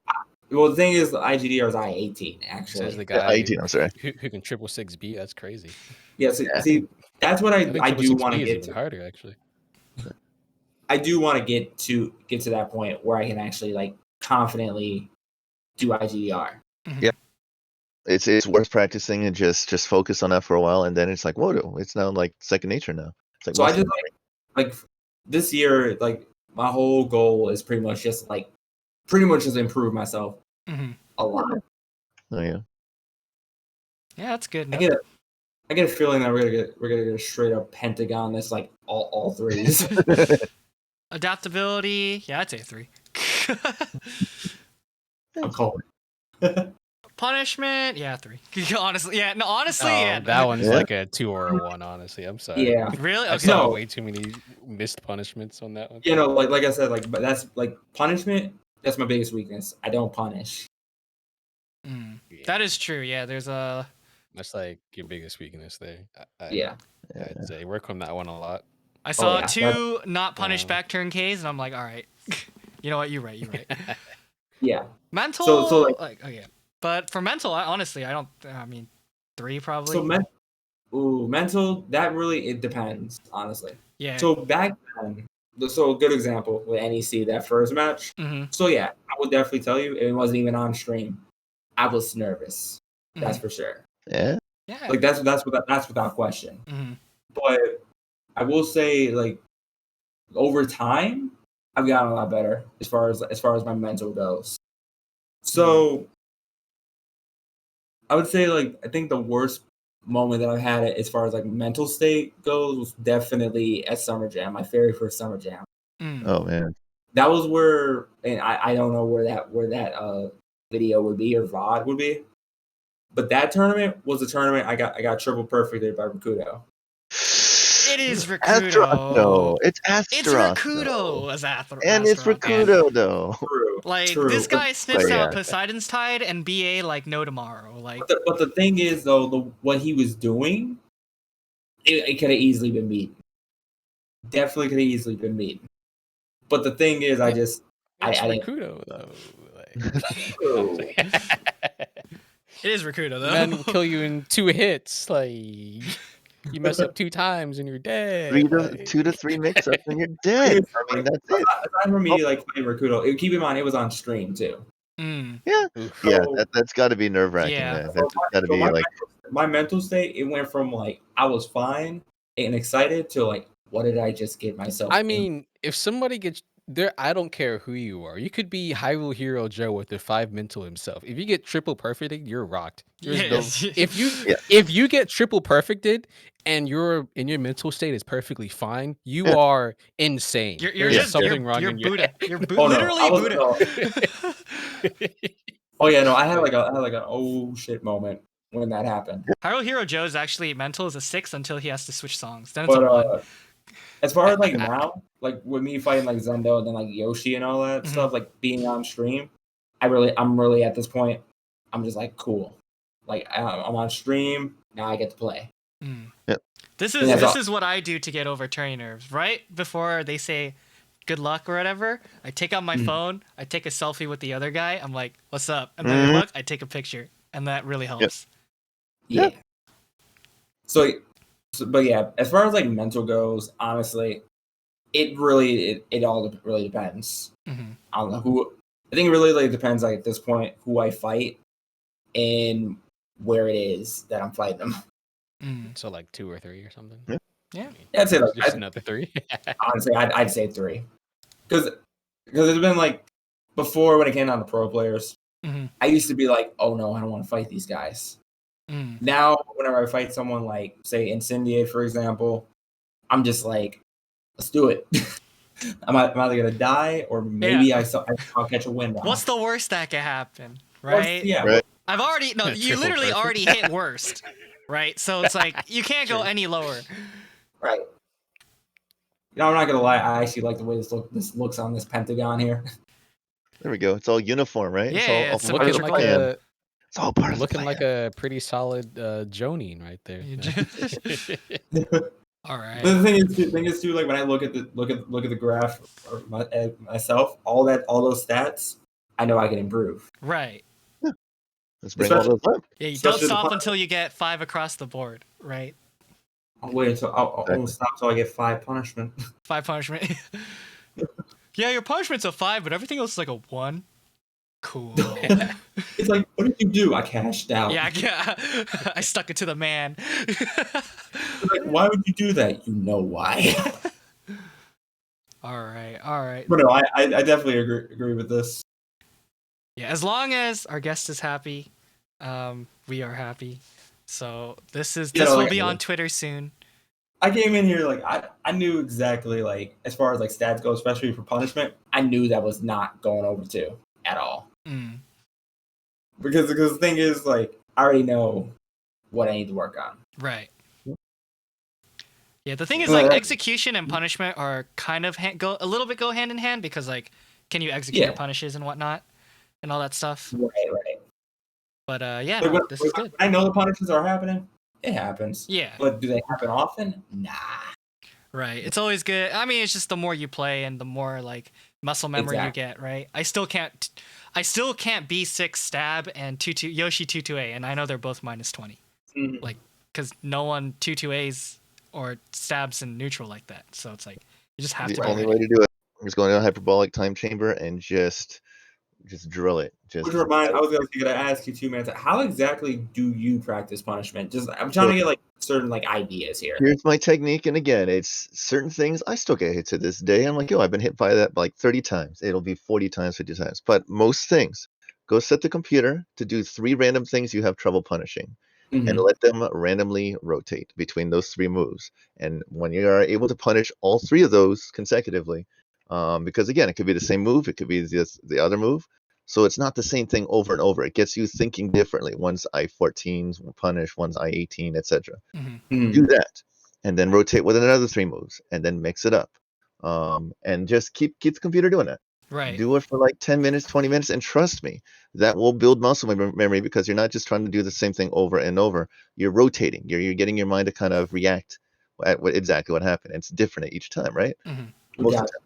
Well, the thing is, the IGDR is I-18 actually. Says the guy I-18. I'm sorry. Who can 666B? That's crazy. Yeah. See, that's what I do want to get even harder actually. I do want to get to that point where I can actually like confidently do IGDR. Yeah. It's worth practicing and just focus on that for a while, and then it's like, whoa, it's now like second nature now. It's like, so I just like this year, like my whole goal is pretty much just improve myself a lot. Oh yeah. Yeah, that's good. I get a feeling that we're gonna get a straight up Pentagon that's like all 3s. Adaptability, yeah, I'd say 3. I'm calling. Punishment, yeah, 3. Honestly, yeah, yeah. That one's like a 2 or a 1. Honestly, I'm sorry. Yeah, really? I saw way too many missed punishments on that one. You know, like I said, but that's like punishment. That's my biggest weakness. I don't punish. That is true. Yeah, there's a That's like your biggest weakness there. Yeah. I'd say work on that one a lot. I saw yeah, two not punished back turn Ks, and I'm like, all right, you know what? You're right. You're right. Yeah. Mental, So like, oh yeah. But for mental, honestly, I don't. I mean, 3 probably. So mental. That really it depends, honestly. Yeah. So back then, so a good example with NEC that first match. Mm-hmm. So yeah, I would definitely tell you it wasn't even on stream. I was nervous. That's for sure. Yeah. Yeah. Like that's without question. Mm-hmm. But I will say, like, over time, I've gotten a lot better as far as my mental goes. So I would say, like, I think the worst moment that I've had as far as like mental state goes was definitely at Summer Jam, my very first Summer Jam. Oh man. That was where, and I don't know where that video would be or VOD would be, but that tournament was a tournament I got triple perfected by Rakudo. It is Astaroth, Rakudo. though. It's It's Astaroth. Rakudo as Astaroth. And it's Rakudo, though. True. Like, True. this guy sniffs yeah. out Poseidon's Tide and BA like no tomorrow. Like, but the thing is, though, what he was doing, it could have easily been beaten. Definitely could have easily been beaten. But the thing is, I It's didn't. Rakudo though. True. it is Rakudo though. Man will kill you in 2 hits. Like you mess up 2 times and you're dead. 2 to 3 mix-ups and you're dead. I mean, that's it. Aside from me, like playing Rakudo, keep in mind it was on stream too. Yeah, Oof. yeah, that's got to be nerve-wracking. Yeah. Man. That's got to be like my mental state. It went from like I was fine and excited to like, what did I just get myself? I mean, if somebody gets there, I don't care who you are. You could be Hyrule Hero Joe with the 5 mental himself. If you get triple perfected, you're rocked. If you get triple perfected and you're in your mental state is perfectly fine, you are insane. You're There's just something wrong in your Buddha. head. You're Oh, no, literally I Buddha. Oh yeah, no, I had like an oh shit moment when that happened. Hyrule Hero Joe's actually mental is a 6 until he has to switch songs. Then it's But a 1. as far as like now, like with me fighting like Zendo and then like Yoshi and all that stuff, like being on stream, I'm really at this point, I'm just like cool. Like I'm on stream now, I get to play. Yep. This is what I do to get over turning nerves. Right before they say good luck or whatever, I take out my phone, I take a selfie with the other guy. I'm like, what's up? And then I look, I take a picture, and that really helps. Yeah. So, but yeah, as far as like mental goes, honestly, it all really depends. I don't know who. I think it really like depends like at this point who I fight and where it is that I'm fighting them. So like 2 or 3 or something. Yeah. I'd say like just another 3. Honestly, I'd say 3, because it's been like before when it came down to pro players, I used to be like, oh no, I don't want to fight these guys. Now, whenever I fight someone like say Incendiate, for example, I'm just like, let's do it. I'm either gonna die or maybe I'll catch a win. What's the worst that could happen, right? Right. I've already you literally already hit worst, right? So it's like you can't go any lower. Right. You know, I'm not gonna lie. I actually like the way this looks on this pentagon here. There we go. It's all uniform, right? Yeah, it's it's all looking part of the plan. It's all part of the looking plan. like a pretty solid Jonin right there. All right. But the thing is too, like when I look at the graph or myself, all those stats, I know I can improve. Right. Let's bring all those up. Yeah, you don't stop until you get 5 across the board, right? I'll wait until I'll stop until I get 5 punishment. 5 punishment. Yeah, your punishment's a 5, but everything else is like a 1. Cool. It's like, what did you do? I cashed out. Yeah, I stuck it to the man. Like, why would you do that? You know why. All right. But no, I definitely agree with this. Yeah, as long as our guest is happy, we are happy. So this will be on Twitter soon. I came in here like I knew exactly like as far as like stats go, especially for punishment, I knew that was not going over 2 at all. Because the thing is like I already know what I need to work on. Right. Yeah, the thing is like execution and punishment are kind of go hand in hand because like can you execute your punishes and whatnot and all that stuff. Right. But yeah, Like, no, this is good. I know the punishes are happening. It happens. Yeah. But do they happen often? Nah. Right. It's always good. I mean, it's just the more you play and the more like muscle memory you get, right? I still can't B6 stab and Yoshi 22A, and I know they're both -20. Mhm. Like, because no one 22As or stabs in neutral like that. So it's like you just have to. The only way to do it is going to a hyperbolic time chamber and just drill it. Which reminds, I was gonna ask you too, man. How exactly do you practice punishment? Just I'm trying to get like certain like ideas here. Here's my technique, and again, it's certain things I still get hit to this day. I'm like, yo, I've been hit by that like 30 times. It'll be 40 times, 50 times. But most things, go set the computer to do 3 random things you have trouble punishing, and let them randomly rotate between those 3 moves. And when you are able to punish all 3 of those consecutively, because again, it could be the same move, it could be the other move. So it's not the same thing over and over. It gets you thinking differently. One's I-14s punish, one's I-18, etc. Do that, and then rotate with another 3 moves, and then mix it up, and just keep the computer doing that. Right. Do it for like 10 minutes, 20 minutes, and trust me, that will build muscle memory because you're not just trying to do the same thing over and over. You're rotating. You're getting your mind to kind of react at exactly what happened. It's different each time, right? Most of the time.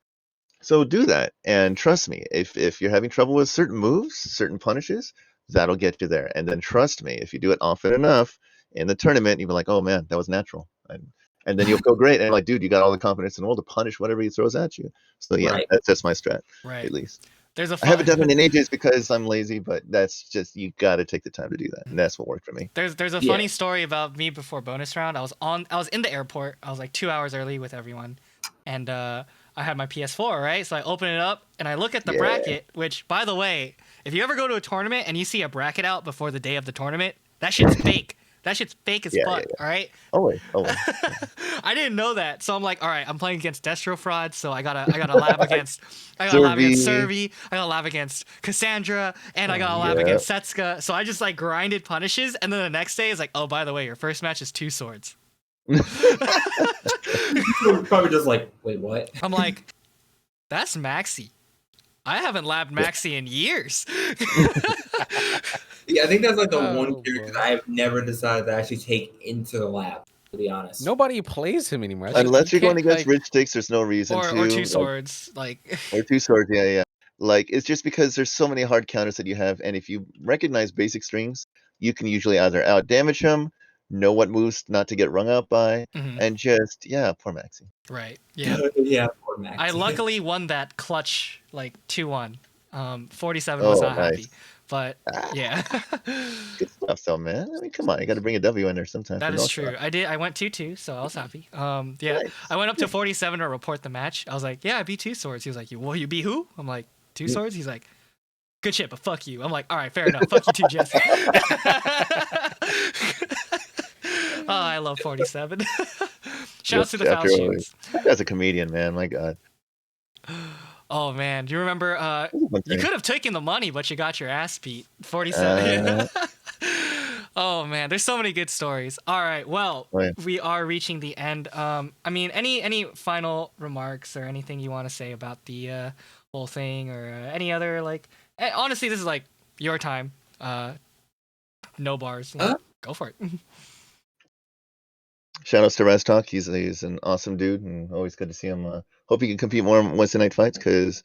So do that, and trust me, if you're having trouble with certain moves, certain punishes, that'll get you there. And then trust me, if you do it often enough in the tournament, you'll be like, oh man, that was natural. And then you'll feel great. And like, dude, you got all the confidence in the world to punish whatever he throws at you. So yeah, that's my strat, at least. There's I haven't done it in ages because I'm lazy, but that's just, you got to take the time to do that. And that's what worked for me. There's a funny story about me before bonus round. I was in the airport. I was like 2 hours early with everyone. And I had my PS4, right? So I open it up and I look at the bracket, which, by the way, if you ever go to a tournament and you see a bracket out before the day of the tournament, that shit's fake. That shit's fake as fuck, all right? Always. I didn't know that, so I'm like, all right, I'm playing against Destro Fraud, so I gotta lab against Servi, I gotta lab against Cassandra, and I gotta lab against Setsuka. So I just like grinded punishes, and then the next day is like, oh, by the way, your first match is 2 swords. Probably just like, wait, what? I'm like, that's Maxi. I haven't labbed Maxi in years. Yeah, I think that's like the one character that I've never decided to actually take into the lab, to be honest. Nobody plays him anymore. Unless you're going against Rich Sticks, there's no reason to. Or 2 swords. Or 2 swords, yeah. Like, it's just because there's so many hard counters that you have, and if you recognize basic strings, you can usually either out damage him, know what moves not to get rung out by, and just, poor Maxi. Right. Yeah. Poor Maxi. I luckily won that clutch, like 2-1. 47 was not happy. But yeah. Good stuff, though, man. I mean, come on, you got to bring a W in there sometimes. That is true. I went 2-2, so I was happy. Nice. I went up to 47 to report the match. I was like, yeah, I beat 2 swords. He was like, well, you beat who? I'm like, 2 swords? He's like, good shit, but fuck you. I'm like, all right, fair enough. Fuck you too, Jesse. Oh, I love 47. Shouts to the Foul Shoes. That's a comedian, man. My God. Oh man, do you remember? You could have taken the money, but you got your ass beat. 47. Oh man, there's so many good stories. All right, well, we are reaching the end. I mean, any final remarks or anything you want to say about the whole thing, or any other like? Honestly, this is like your time. No bars. Go for it. Shout outs to Raztalk. He's an awesome dude, and always good to see him. Hope he can compete more in Wednesday night fights, because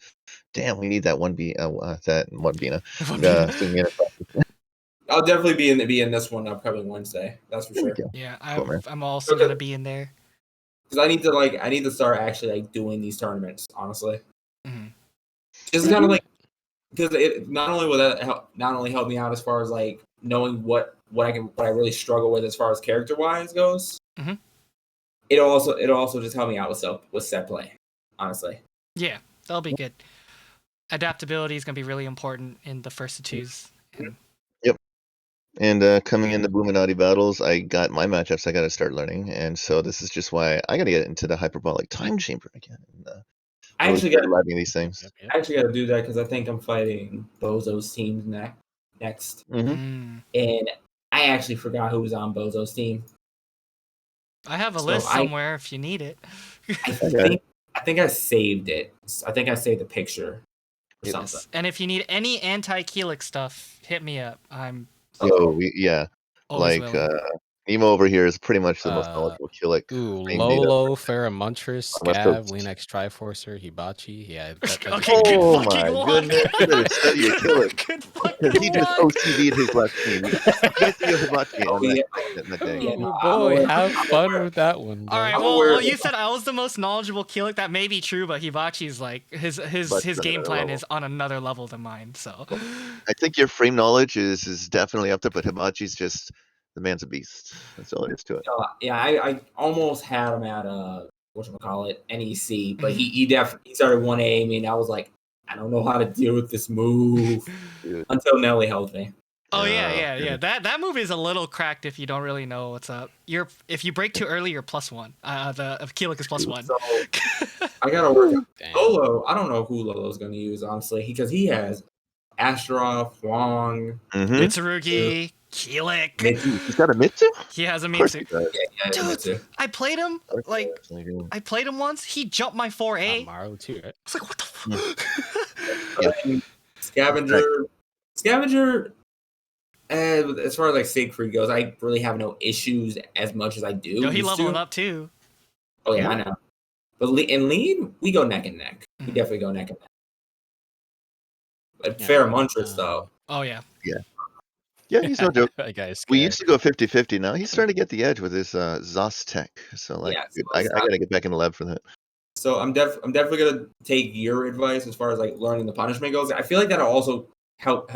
damn, we need that one Bina. I'll definitely be in this one upcoming Wednesday. That's for sure. Yeah, I'm also gonna be in there because I need to start actually like doing these tournaments. Honestly, just kind of like, because it not only will that help me out as far as like knowing what I really struggle with as far as character wise goes. It'll also just help me out with set play, honestly. Yeah, that'll be good. Adaptability is gonna be really important in the first of twos. Yep. And coming into Bluminati battles, I got my matchups I got to start learning, and so this is just why I got to get into the hyperbolic time chamber again. I actually got to these things. I actually got to do that because I think I'm fighting Bozo's team next, and I actually forgot who was on Bozo's team. I have a list somewhere if you need it. I think I saved it. I think I saved the picture or something. And if you need any anti-Keelix stuff, hit me up. I'm Yo, Always like willing. Nemo over here is pretty much the most Uh, knowledgeable Killick Ooh, main data Lolo, Pheromontress, on West Scav, Coast. Linex Triforcer, Hibachi. Yeah, that just Okay, makes good Oh sense. fucking my luck. goodness, you better study your Killick Good because fucking he just luck. OCV'd his left team. You guys see your Hibachi Oh on yeah, that day. yeah. No, Oh I'm boy, aware. have I'm fun aware. with that one, All right, I'm boy. well, aware. you said I was the most knowledgeable Keelik. That may be true, but Hibachi's like his Hibachi's on game another plan level. is on another level than mine. So, I think your frame knowledge is definitely up there, but Hibachi's just the man's a beast. That's all it is to it. Yeah, I almost had him at whatchamacallit, NEC, but Mhm. he started 1A me, and I was like, I don't know how to deal with this move Dude. until Nelly helped me. oh Yeah. yeah. That move is a little cracked if you don't really know what's up. If you break too early, you're +1. The Keelik is +1. So I gotta work on Damn. Lolo. I don't know who Lolo's gonna use honestly, because he has Astaroth, Huang, Mm-hmm. Mitsurugi, Keelik. Mitsu. He's got a Mitsu? He has a Of course Mitsu. he does. Yeah, Dude, Mitsu. I played him like Yeah. I played him once. He jumped my 4A. Maru too, right? I was like, what the Yeah. fuck? Yeah. And Scavenger. As far as like Siegfried goes, I really have no issues as much as I do. Yo, he used leveling to. up too. Oh yeah, I know. But in lead, we go neck and neck. We Mhm. definitely go neck and neck. But Yeah. Pheromontress though. Oh yeah. Yeah, he's no joke. That guy's We scared. used to go 50-50. Now he's starting to get the edge with his Zos tech. So like, Yeah, dude, I gotta get back in the lab for that. So I'm definitely gonna take your advice as far as like learning the punishment goes. I feel like that'll also help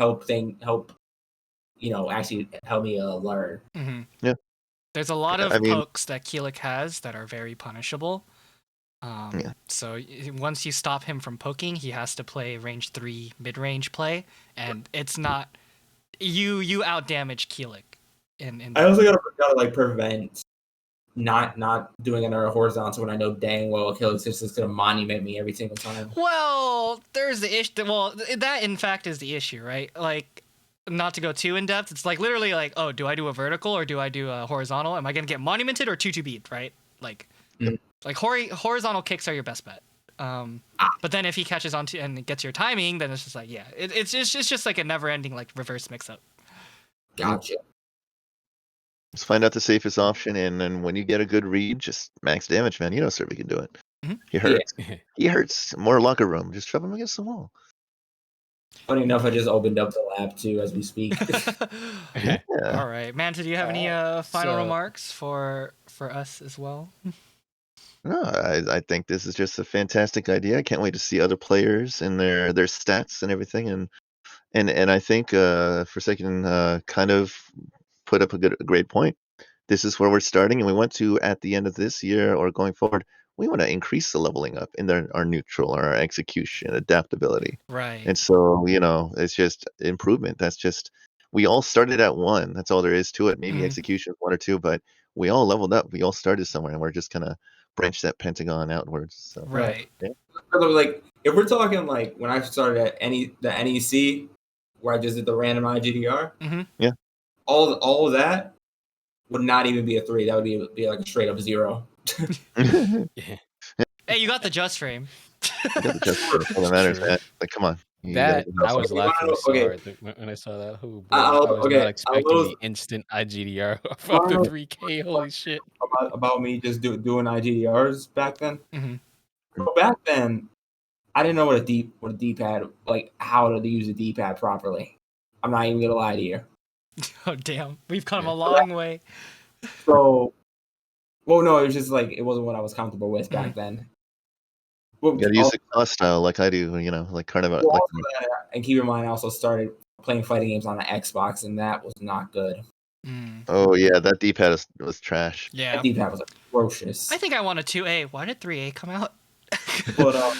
actually help me learn. Mm-hmm. Yeah. There's a lot of I mean- pokes that Keelik has that are very punishable. Yeah. So once you stop him from poking, he has to play range 3 mid-range play, and it's not you out damage Keelik. I also gotta like prevent not doing another horizontal when I know dang well Achilles is just gonna monument me every single time. Well, there's the issue. Well, that in fact is the issue, right? Like, not to go too in depth. It's like literally like, oh, do I do a vertical or do I do a horizontal? Am I gonna get monumented or 2 beat, right? Like, horizontal kicks are your best bet. But then if he catches on to and gets your timing, then it's just like, yeah, it's just like a never-ending like reverse mix-up. Gotcha. Just find out the safest option, and then when you get a good read, just max damage, man. You know Serby can do it. Mhm. He hurts. He hurts. More locker room. Just shove him against the wall. Funny enough, I just opened up the lab too as we speak. Yeah. All right, Manta, do you have any final So- remarks for us as well? No, I think this is just a fantastic idea. I can't wait to see other players and their stats and everything, and I think Forsaken kind of put up a great point. This is where we're starting, and we want to at the end of this year or going forward, we want to increase the leveling up in our neutral, our execution, adaptability. Right. And so, it's just improvement. That's just we all started at 1. That's all there is to it. Maybe Mhm. execution 1 or 2, but we all leveled up. We all started somewhere, and we're just gonna branch that pentagon outwards. So Right. Like if we're talking like when I started at the NEC, where I just did the random IGDR, Yeah. all of that would not even be a 3. That would be like a straight up 0. Hey, you got the just frame. You got the just for all that matters, man. Like, come on. You That gotta- I was You wanna laughing know- so okay. hard when I saw that. Oh boy, I'll- I was okay, not I'll expecting lose- the instant IGDR of the I'll- 3K. Holy shit! about me just doing IGDRs back then. Mhm. So back then, I didn't know what a D-pad, like how to use a D-pad properly. I'm not even gonna lie to you. Oh damn, we've come a long way. So, well, no, it was just like it wasn't what I was comfortable with back then. Well, You gotta use the class style like I do, like Carnival. well, also and keep in mind, I also started playing fighting games on the Xbox, and that was not good. Oh yeah, that D-pad was trash. Yeah. That D-pad was atrocious. I think I want a 2A. Why did 3A come out? But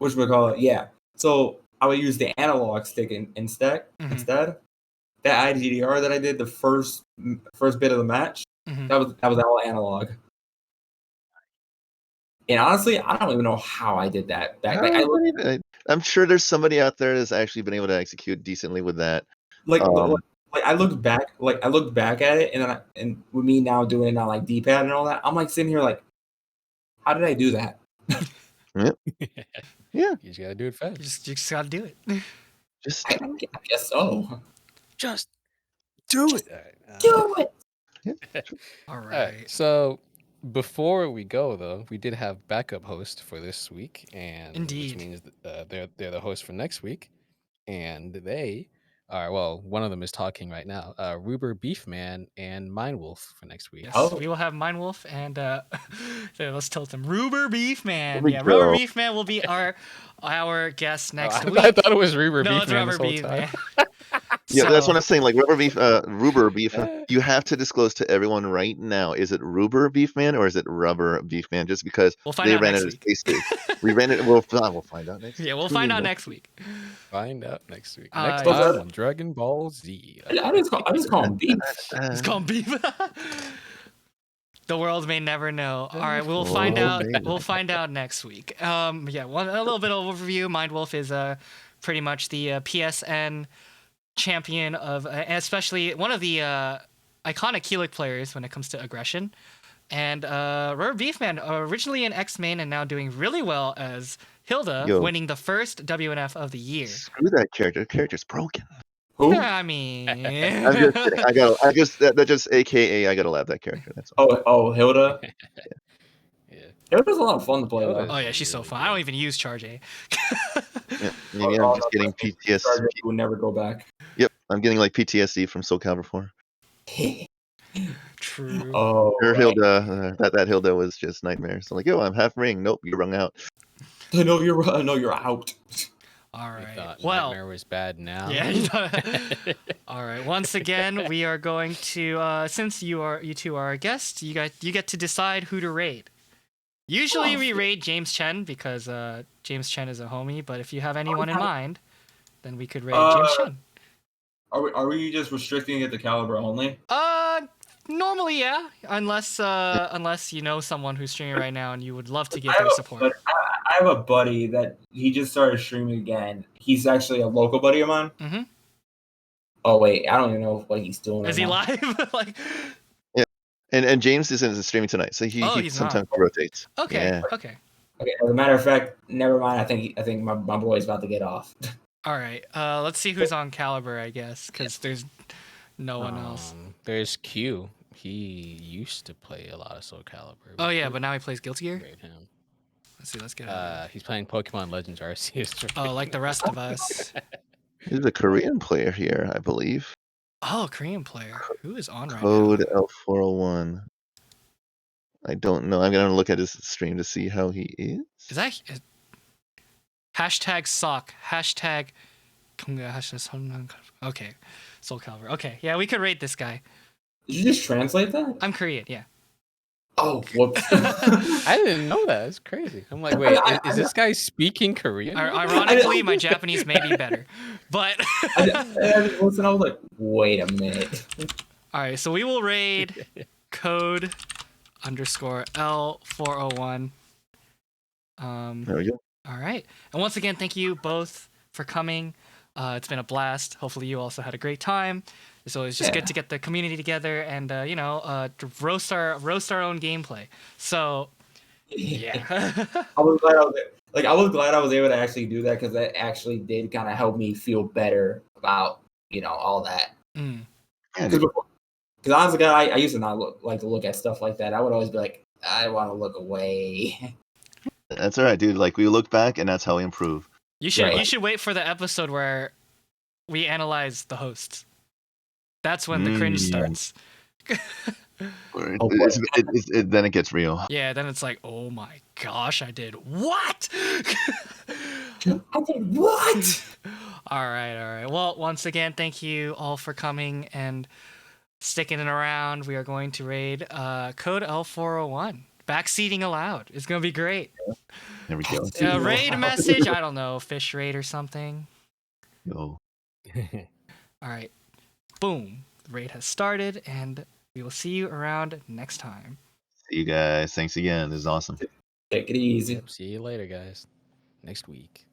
whatchamacallit, yeah. So I would use the analog stick instead. That IGDR that I did the first bit of the match, that was all analog. And honestly, I don't even know how I did that. I'm sure there's somebody out there that's actually been able to execute decently with that. Like I looked back at it, and then with me now doing it on like D-pad and all that, I'm like sitting here like, how did I do that? Yeah. You just gotta do it fast. You just gotta do it. Just I guess so. Just do it. Do it. All All right. right. So before we go, though, we did have backup host for this week, and Indeed. which means they're the host for next week, and they are one of them is talking right now. Ruber Beefman and Mindwolf for next week. Yes, Oh. we will have Mindwolf and so let's tilt him. Ruber Beefman. There we Yeah, go. Ruber Beefman will be our guest next I, week. I thought it was Ruber No, it's Beefman Rubber this whole Beefman. time. Yeah, that's So- what I'm saying. Like Ruber beef. You have to disclose to everyone right now: is it Ruber Beefman or is it Rubber Beefman? Just because We'll find they out ran next it as week. basic. We ran it. We'll find out next. Yeah, we'll Tune find in out next week. Find out next week. Uh, Next yeah. time on Dragon Ball Z. I just call him Beef. It's called Beef. The world may never know. All right, we'll The find world out. may never We'll find out next week. Yeah, a little bit of overview. Mindwolf is pretty much the PSN champion of, especially one of the iconic Keelik players when it comes to aggression. And Rubber Beefman, originally an X-main and now doing really well as Hilda, Yo. winning the first WNF of the year. Screw that character. The character's broken. Who? Yeah, I mean, I'm just kidding. That just AKA I gotta laugh that character. That's all. Oh, Hilda. Yeah. Hilda's a lot of fun to play Hilda. though. Oh yeah, she's so Really fun. good. I don't even use Charge A. Yeah, maybe I'm just getting PTSD. Starter would never go back. Yep, I'm getting like PTSD from SoCal before. True. Oh, Her right. Hilda, that Hilda was just nightmares. I'm like, yo, I'm half ring. Nope, you're wrung out. No, you're out. All You right. thought Well, Nightmare was bad now. yeah. you thought- All right. Once again, we are going to since you two are our guests, you get to decide who to raid. Usually we raid James Chen because James Chen is a homie, but if you have anyone in mind, then we could raid James Chen. Are we just restricting it to Caliber only? Normally, yeah. Unless you know someone who's streaming right now and you would love to give I their support. I have a buddy that he just started streaming again. He's actually a local buddy of mine. Mhm. Oh wait, I don't even know what he's doing. Is he live? Like, And James isn't streaming tonight, so he he's not. sometimes rotates. okay, Yeah. okay. Okay, as a matter of fact, never mind. I think my boy's about to get off. All right. Let's see who's on Caliber, I guess, because there's no one else. There's Q. He used to play a lot of Soul Calibur. Oh yeah, but now he plays Guilty Gear. Raid him. Let's see. Let's get. Out of He's playing Pokemon Legends Arceus. oh, like the rest of us. There's a Korean player here, I believe. Oh, Korean player. Who is on right Code now? L401. I don't know. I'm gonna look at his stream to see how he is. Is that hashtag sock? Hashtag. Okay, Soul Calibur. Okay, yeah, we could rate this guy. Did you just translate that? I'm Korean, yeah. Oh, whoops. I didn't know that. It's crazy. I'm like, wait, is this guy speaking Korean? Ironically, my Japanese may be better, but. I just listened. I was like, wait a minute. All right, so we will raid code _ L401. There we go. All right, and once again, thank you both for coming. It's been a blast. Hopefully, you also had a great time. It's always just good to get the community together and to roast our own gameplay. So, yeah. I was glad I was able to actually do that because that actually did kind of help me feel better about all that. Mm. Because honestly, I used to not like to look at stuff like that. I would always be like, I want to look away. That's all right, dude. Like we look back, and that's how we improve. You should wait for the episode where we analyze the hosts. That's when the cringe starts. Then it gets real. Yeah, then it's like, oh my gosh, I did what? I did what? All right. Well, once again, thank you all for coming and sticking it around. We are going to raid code L401. Backseating allowed. It's going to be great. There we go. Raid message, I don't know, fish raid or something. Yo. All right. Boom. The raid has started, and we will see you around next time. See you guys. Thanks again. This is awesome. Take it easy. See you later, guys. Next week.